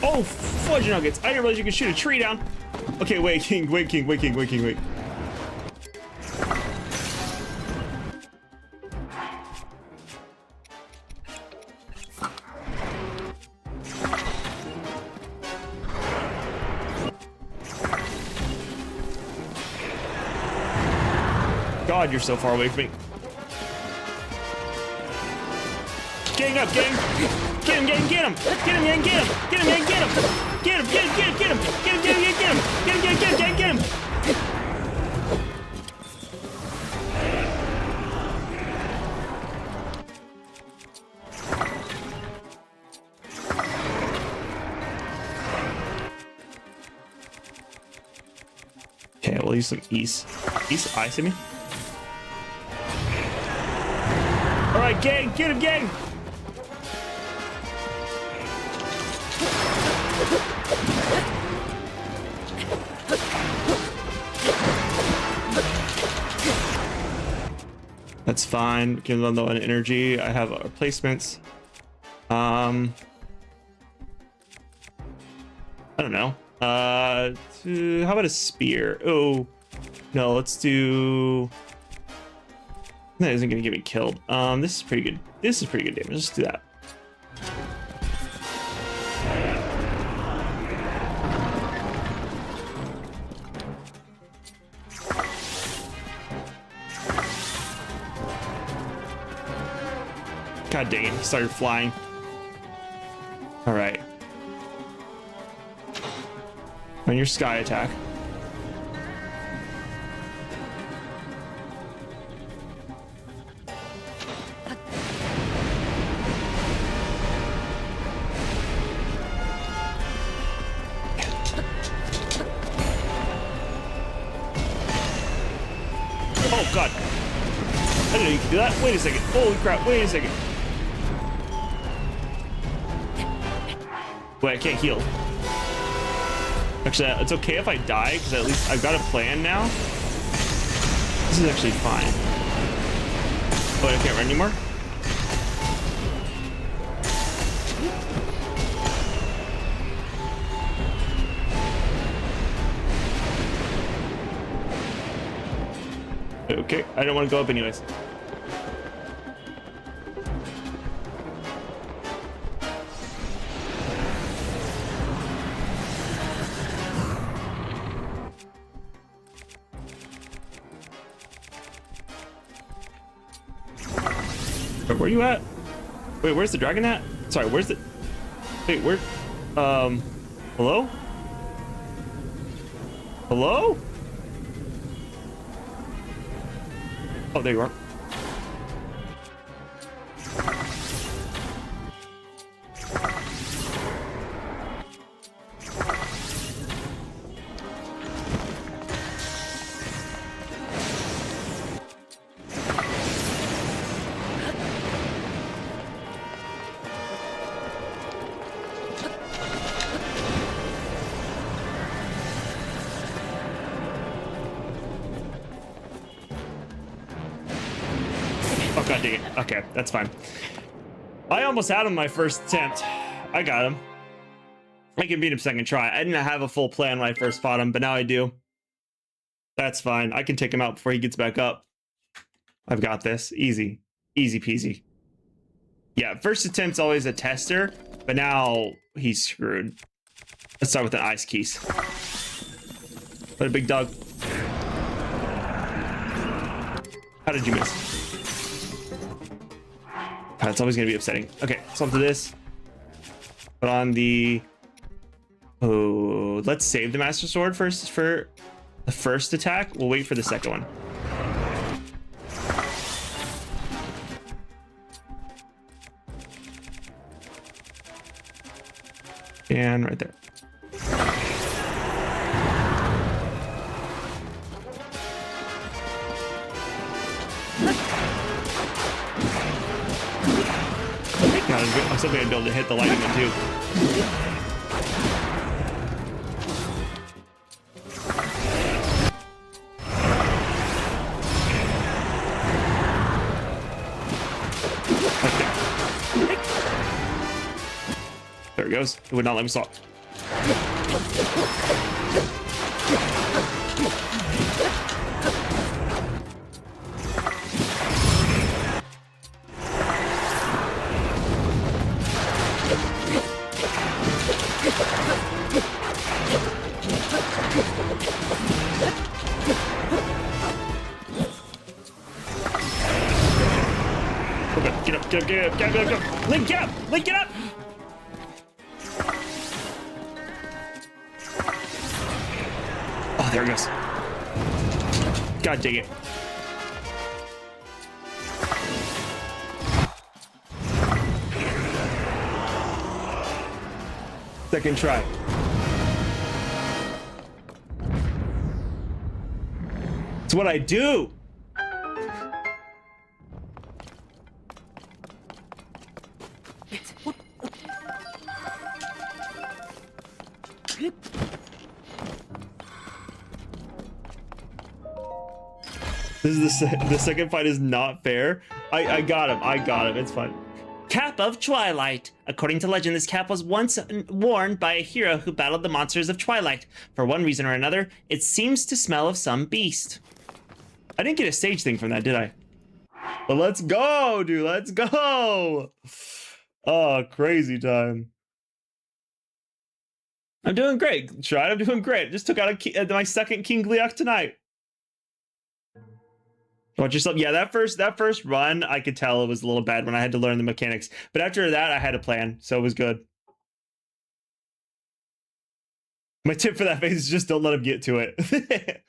Oh, fudge nuggets! I didn't realize you could shoot a tree down. Okay, wait, king, wait, king, wait, king, wait, king, wait. God, you're so far away from me. Gang up, gang! Get him, gang, get him! Get him, gang, get him! Get him, gang, get him! Get him, get him, get him, get him! Get him, gang, get him! Get him, gang, get him, get him! Okay, we'll use some east. East ice at me. Alright, gang, get him, gang! That's fine. Give them low on energy. I have replacements. I don't know. How about a spear? Oh, no, let's do... That isn't gonna get me killed. This is pretty good. This is pretty good damage. Let's do that. God dang it, he started flying. All right. On your sky attack. Oh god. I didn't know you could do that. Wait a second. Holy crap, wait a second. Wait, I can't heal. Actually, it's okay if I die, because at least I've got a plan now. This is actually fine. Oh, I can't run anymore? Okay, I don't want to go up anyways. Where are you at? Wait, where's the dragon at? Sorry, where's the... Wait, where... Hello? Hello? Oh, there you are. God dang it. Okay, that's fine. I almost had him my first attempt. I got him. I can beat him second try. I didn't have a full plan when I first fought him, but now I do. That's fine. I can take him out before he gets back up. I've got this. Easy. Easy peasy. Yeah, first attempt's always a tester, but now he's screwed. Let's start with an ice keys. What a big dog. How did you miss? That's always going to be upsetting. Okay, so onto this. Put on the... Oh, let's save the Master Sword first for the first attack. We'll wait for the second one. And right there. I'm still gonna be able to hit the lightning one too. There it goes. It would not let me stop. Okay, get up. Link, get up! Link, get up! Oh, there it goes. God dang it. Second try. It's what I do. This is the second fight is not fair. I got him. I got him. It's fine. Cap of Twilight. According to legend, this cap was once worn by a hero who battled the monsters of Twilight. For one reason or another, it seems to smell of some beast. I didn't get a stage thing from that, did I? But let's go, dude. Let's go. Oh, crazy time. I'm doing great, Shrine. I'm doing great. Just took out my second King Gliok tonight. Watch yourself. Yeah, that first run, I could tell it was a little bad when I had to learn the mechanics. But after that, I had a plan, so it was good. My tip for that phase is just don't let him get to it.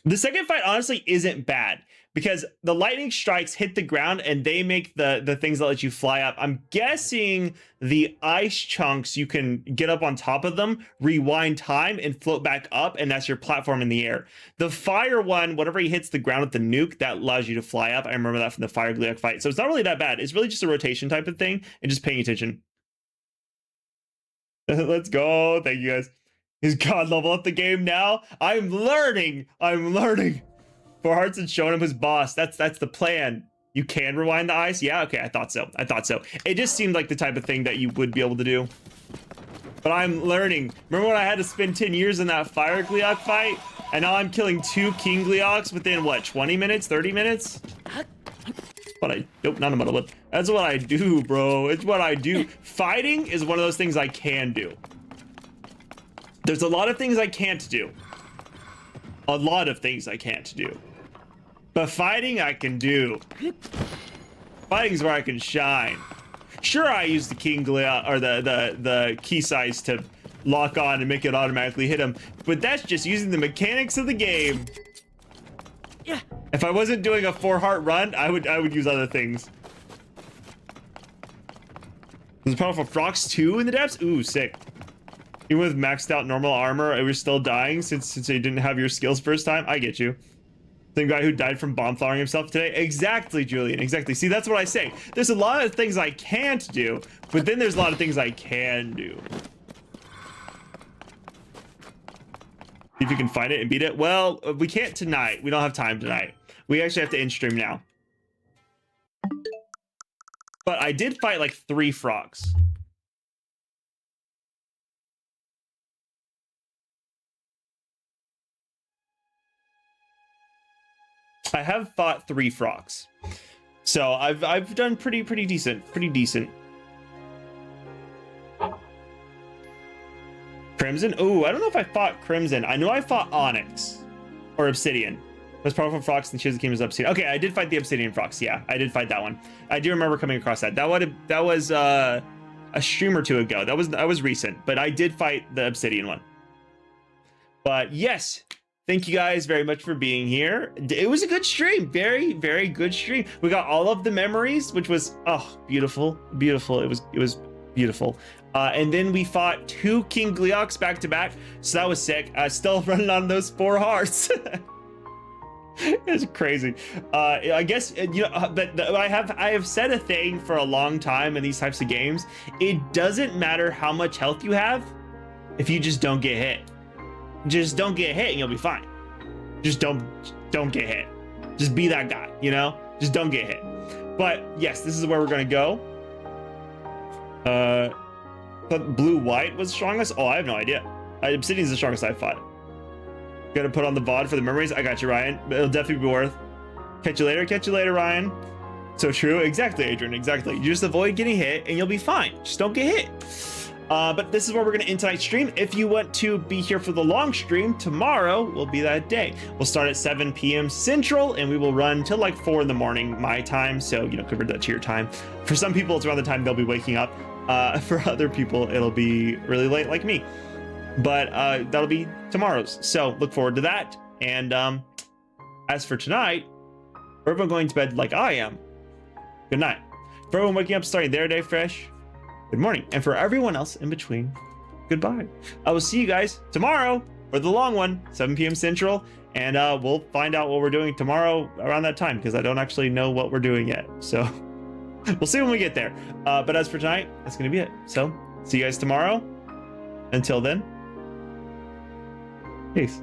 The second fight honestly isn't bad because the lightning strikes hit the ground and they make the things that let you fly up. I'm guessing the ice chunks, you can get up on top of them, rewind time, and float back up, and that's your platform in the air. The fire one, whenever he hits the ground with the nuke, that allows you to fly up. I remember that from the Fire Gliok fight. So it's not really that bad. It's really just a rotation type of thing and just paying attention. Let's go. Thank you guys. Is God level up the game now? I'm learning. For Hearts and showing him his boss. That's the plan. You can rewind the ice? Yeah, okay, I thought so. It just seemed like the type of thing that you would be able to do. But I'm learning. Remember when I had to spend 10 years in that Fire Gliok fight? And now I'm killing 2 King Glioks within, what, 20 minutes, 30 minutes? Nope, not a muddle whip. That's what I do, bro. It's what I do. Fighting is one of those things I can do. There's a lot of things I can't do. But fighting, I can do. Fighting's where I can shine. Sure, I use the King Gliok, or the key size to lock on and make it automatically hit him, but that's just using the mechanics of the game. Yeah. If I wasn't doing a 4-heart run, I would use other things. There's powerful Frox 2 in the depths? Ooh, sick. Even with maxed out normal armor, it was still dying since you didn't have your skills first time. I get you. Same guy who died from bomb throwing himself today. Exactly, Julian. Exactly. See, that's what I say. There's a lot of things I can't do, but then there's a lot of things I can do. See if you can find it and beat it. Well, we can't tonight. We don't have time tonight. We actually have to end stream now. But I did fight like 3 frogs. I have fought 3 frogs. So I've done pretty decent. Crimson? Oh, I don't know if I fought Crimson. I know I fought Onyx or Obsidian. Most powerful frogs in the Tears of the Kingdom is Obsidian. Okay, I did fight the Obsidian frogs. Yeah, I did fight that one. I do remember coming across that. That was a stream or 2 ago. That was recent, but I did fight the Obsidian one. But yes, thank you guys very much for being here. It was a good stream. Very good stream. We got all of the memories, which was beautiful. It was beautiful. And then we fought 2 King Gleoks back to back, so that was sick. Still running on those 4 hearts. It's crazy. I guess but I have said a thing for a long time in these types of games. It doesn't matter how much health you have if you just don't get hit. Just don't get hit and you'll be fine. Just don't get hit. Just be that guy, you know? Just don't get hit. But yes, this is where we're gonna go. But blue-white was strongest? Oh, I have no idea. Obsidian's the strongest I've fought. Gotta put on the VOD for the memories. I got you, Ryan. It'll definitely be worth. Catch you later, Ryan. So true. Exactly, Adrian. Exactly. You just avoid getting hit and you'll be fine. Just don't get hit. But this is where we're going to end tonight's stream. If you want to be here for the long stream, tomorrow will be that day. We'll start at 7 p.m. Central, and we will run till like 4 in the morning, my time. So, convert that to your time. For some people, it's around the time they'll be waking up. For other people, it'll be really late like me. But that'll be tomorrow's. So look forward to that. And as for tonight, for everyone going to bed like I am, good night. For everyone waking up starting their day fresh, good morning. And for everyone else in between, goodbye. I will see you guys tomorrow for the long one, 7 p.m. Central. And we'll find out what we're doing tomorrow around that time, because I don't actually know what we're doing yet. So we'll see when we get there. But as for tonight, that's going to be it. So see you guys tomorrow. Until then, peace.